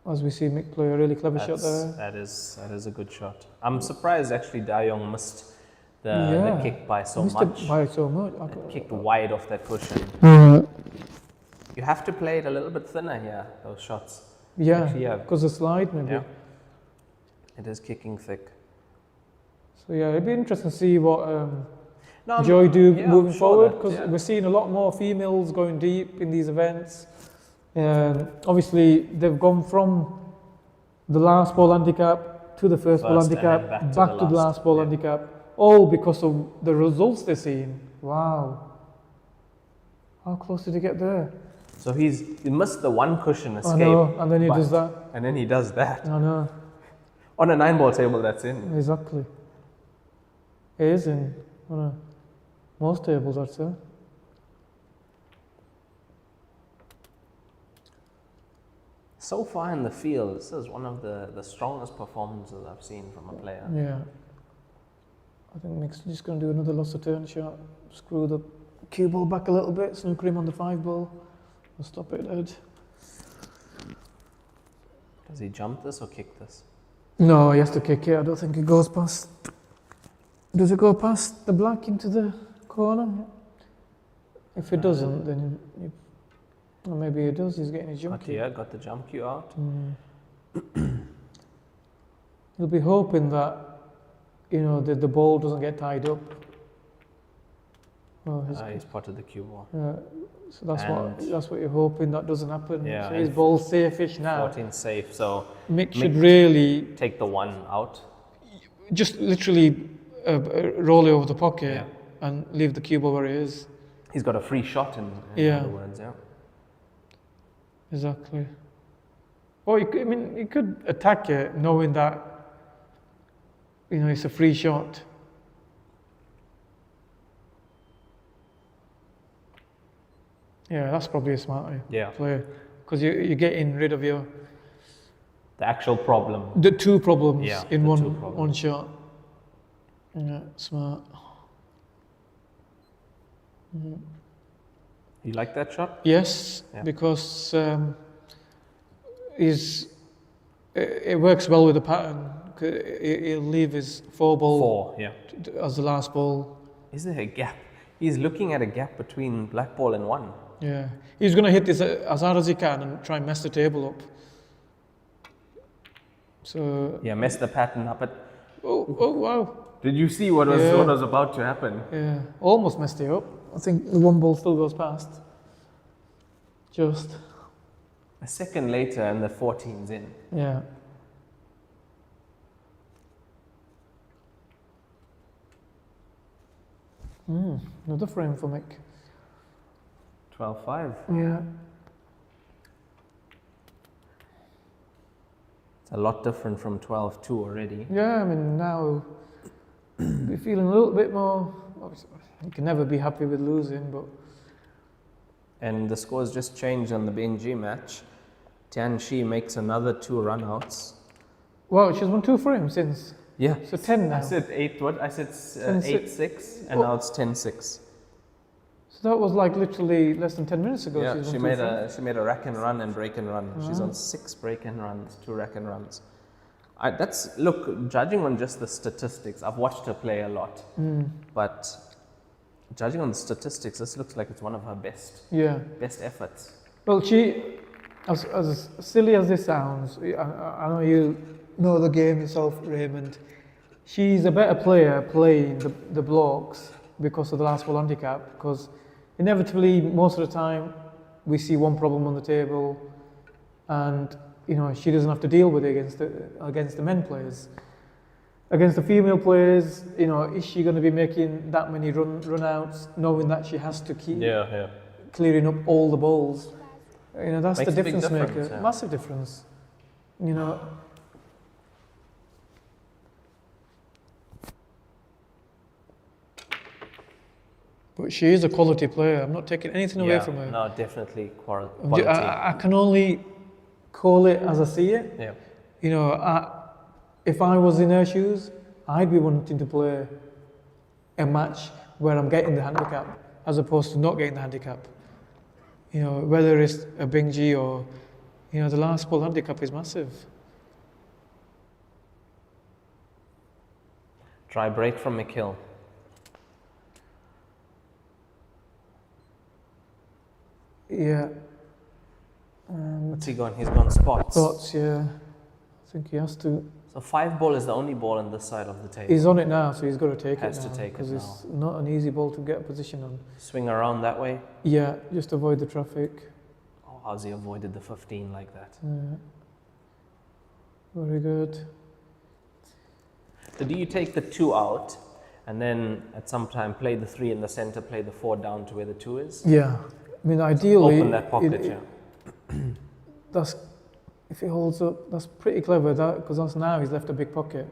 Speaker 5: As we see Mick play a really clever shot there.
Speaker 6: That is a good shot. I'm surprised actually Da Yong missed the kick by so much. It kicked wide off that cushion. You have to play it a little bit thinner here, those shots.
Speaker 5: Yeah, because the slide maybe.
Speaker 6: Yeah. It is kicking thick.
Speaker 5: So it'd be interesting to see what Joy do moving forward, because we're seeing a lot more females going deep in these events. Obviously, they've gone from the last ball handicap to the first ball handicap, back to the last ball handicap, all because of the results they're seeing. Wow. How close did he get there?
Speaker 6: So he missed the one cushion escape.
Speaker 5: I know, and then he does that.
Speaker 6: And then he does that.
Speaker 5: I know.
Speaker 6: On a 9-ball table, that's in.
Speaker 5: Exactly. It is in most tables, I'd say.
Speaker 6: So far in the field, this is one of the strongest performances I've seen from a player.
Speaker 5: Yeah. I think Mick's just going to do another loss of turn shot, screw the cue ball back a little bit, snooker him on the 5-ball, and stop it dead.
Speaker 6: Does he jump this or kick this?
Speaker 5: No, he has to kick it. I don't think it goes past. Does it go past the black into the corner? If it doesn't, then or maybe it does. He's getting his jump cue.
Speaker 6: Got the jump cue out.
Speaker 5: He'll be hoping that the ball doesn't get tied up. Oh,
Speaker 6: he's spotted the cue ball.
Speaker 5: So that's what you're hoping that doesn't happen.
Speaker 6: Yeah,
Speaker 5: so his ball's safe-ish now.
Speaker 6: 14 safe. So
Speaker 5: Mick should really
Speaker 6: take the one out.
Speaker 5: Just literally roll it over the pocket and leave the cue ball where it is.
Speaker 6: He's got a free shot in other words. Yeah.
Speaker 5: Exactly. Or he could attack it knowing that it's a free shot. Yeah, that's probably a smart play, because you're getting rid of the
Speaker 6: actual problem.
Speaker 5: The two problems in one shot. Yeah, smart.
Speaker 6: You like that shot?
Speaker 5: Yes,
Speaker 6: Yeah.
Speaker 5: because it works well with the pattern. He'll leave his 4-ball as the last ball.
Speaker 6: Is there a gap? He's looking at a gap between black ball and 1.
Speaker 5: Yeah, he's going to hit this as hard as he can and try and mess the table up. So
Speaker 6: yeah, mess the pattern up. But
Speaker 5: oh wow!
Speaker 6: Did you see what was about to happen?
Speaker 5: Yeah, almost messed it up. I think the 1 ball still goes past. Just
Speaker 6: a second later, and the 14's in.
Speaker 5: Yeah. Another frame for Mick.
Speaker 6: 12-5.
Speaker 5: Yeah.
Speaker 6: It's a lot different from 12-2 already.
Speaker 5: Yeah, I mean, now we're feeling a little bit more. You can never be happy with losing, but.
Speaker 6: And the scores just changed on the Benji match. Tian Shi makes another 2 runouts.
Speaker 5: Wow, she's won 2 frames since.
Speaker 6: Yeah.
Speaker 5: So 10 now.
Speaker 6: I said 8. What? I said 8-6, and now it's 10-6.
Speaker 5: So that was like literally less than 10 minutes ago.
Speaker 6: Yeah, she made a rack and run and break and run. She's on 6 break and runs, 2 rack and runs. Look, judging on just the statistics, I've watched her play a lot, but judging on the statistics, this looks like it's one of her best efforts.
Speaker 5: Well, she, as silly as this sounds, I know you know the game yourself, Raymond. She's a better player playing the blocks because of the last ball handicap, because inevitably most of the time we see one problem on the table and she doesn't have to deal with it against the men players. Against the female players, is she going to be making that many run outs, knowing that she has to keep clearing up all the balls? That's
Speaker 6: Makes
Speaker 5: the difference maker.
Speaker 6: Yeah.
Speaker 5: Massive difference. But she is a quality player. I'm not taking anything away from her.
Speaker 6: No, definitely quality.
Speaker 5: I can only call it as I see it.
Speaker 6: Yeah.
Speaker 5: If I was in her shoes, I'd be wanting to play a match where I'm getting the handicap, as opposed to not getting the handicap. Whether it's a Bingji or, the last ball handicap is massive.
Speaker 6: Try break from McHill.
Speaker 5: Yeah.
Speaker 6: What's he gone? He's gone spots.
Speaker 5: Spots, yeah. I think he has to.
Speaker 6: So 5 ball is the only ball on this side of the table.
Speaker 5: He's on it now, so he's got to take it now.
Speaker 6: Has to take it now.
Speaker 5: Because it's not an easy ball to get a position on.
Speaker 6: Swing around that way?
Speaker 5: Yeah, just avoid the traffic.
Speaker 6: Oh, how's he avoided the 15 like that?
Speaker 5: Yeah. Very good.
Speaker 6: So do you take the 2 out and then at some time play the 3 in the center, play the 4 down to where the 2 is?
Speaker 5: Yeah. I mean, ideally,
Speaker 6: open that pocket,
Speaker 5: that's, if he holds up, that's pretty clever, because that's now he's left a big pocket.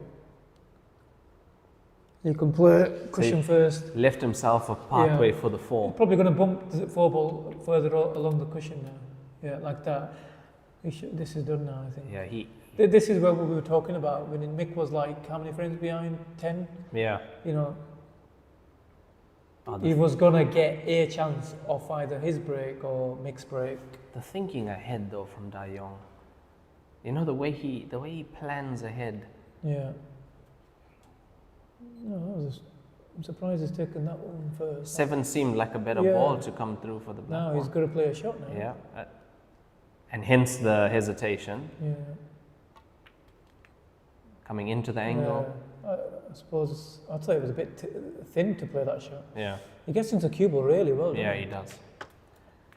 Speaker 5: He can play cushion first.
Speaker 6: Left himself a pathway for the 4.
Speaker 5: Probably going to bump the 4 ball further along the cushion now. Yeah, like that. This is done now, I think.
Speaker 6: Yeah,
Speaker 5: This is what we were talking about when Mick was like, how many frames behind? 10?
Speaker 6: Yeah.
Speaker 5: He was going to get a chance of either his break or Mick's break.
Speaker 6: The thinking ahead though from Da Yong. The way he plans ahead.
Speaker 5: Yeah. No, I'm surprised he's taken that one first.
Speaker 6: 7 seemed like a better ball to come through for the black
Speaker 5: Now he's got to play a shot now.
Speaker 6: Yeah. And hence the hesitation.
Speaker 5: Yeah.
Speaker 6: Coming into the angle.
Speaker 5: I suppose I'd say it was a bit thin to play that shot.
Speaker 6: Yeah.
Speaker 5: He gets into cue ball really well.
Speaker 6: Yeah, he does.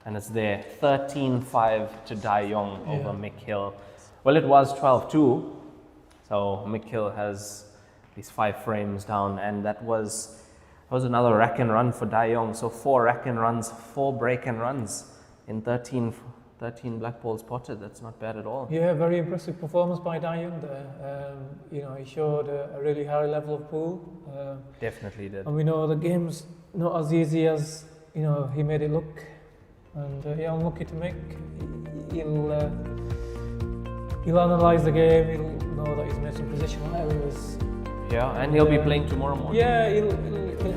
Speaker 6: And it's there, 13-5 to Da Yong over Mick Hill. Well, it was 12-2, so Mick Hill has these 5 frames down, and that was another rack and run for Da Yong. So 4 rack and runs, 4 break and runs in 13 black balls potted. That's not bad at all.
Speaker 5: Yeah, very impressive performance by Da Yong there. He showed a really high level of pool.
Speaker 6: Definitely did.
Speaker 5: And we know the game's not as easy as he made it look. And unlucky to make. He'll analyse the game. He'll know that he's made some positional errors.
Speaker 6: Yeah, and he'll be playing tomorrow morning.
Speaker 5: Yeah, he'll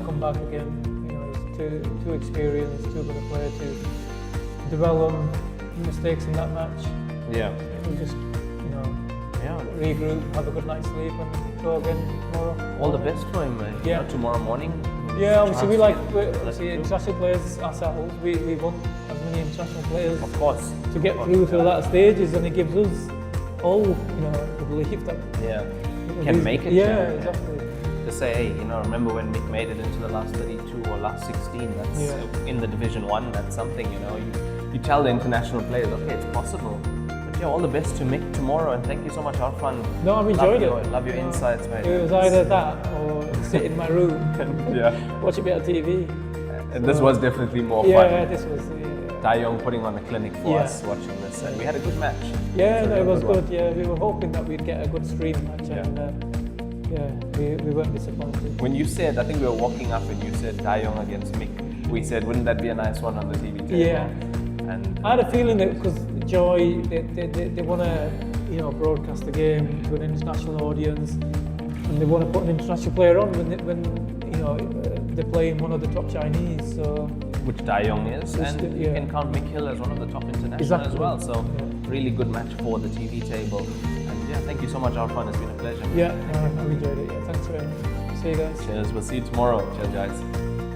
Speaker 5: come back again. His too experienced, too good a player to develop mistakes in that match.
Speaker 6: Yeah.
Speaker 5: We'll just, regroup, have a good night's sleep, and go again tomorrow.
Speaker 6: All the best for him, man.
Speaker 5: Yeah.
Speaker 6: Tomorrow morning.
Speaker 5: Yeah, obviously obviously international players ourselves. We want as many international players,
Speaker 6: of course,
Speaker 5: to get through to that stages, and it gives us all, the belief that
Speaker 6: can make it.
Speaker 5: Yeah, exactly.
Speaker 6: To say, hey, remember when Mick made it into the last 32 or last 16? That's in the Division 1. That's something, You tell the international players, okay, it's possible. But all the best to Mick tomorrow, and thank you so much, Arfan.
Speaker 5: No, I've enjoyed it.
Speaker 6: Love your insights, mate.
Speaker 5: It was either that or sit in my room
Speaker 6: and
Speaker 5: watch a bit of TV.
Speaker 6: And this was definitely more fun.
Speaker 5: Yeah, this was.
Speaker 6: Taeyong putting on a clinic for us watching this, and we had a good match.
Speaker 5: Yeah, it was good. Yeah, we were hoping that we'd get a good stream match, and we weren't disappointed.
Speaker 6: When you said, I think we were walking up, and you said Taeyong against Mick, we said, wouldn't that be a nice one on the TV table?
Speaker 5: Yeah.
Speaker 6: And
Speaker 5: I had a feeling that because Joy, they want to, broadcast the game to an international audience, and they want to put an international player on when they're playing one of the top Chinese. So.
Speaker 6: Which Taeyong is, and you can count Mick Hill as one of the top internationals as well. So really good match for the TV table. And thank you so much, Arfan. It's been a pleasure.
Speaker 5: Yeah, I enjoyed it. Yeah, thanks very much. See you guys.
Speaker 6: Cheers. We'll see you tomorrow. Cheers, guys.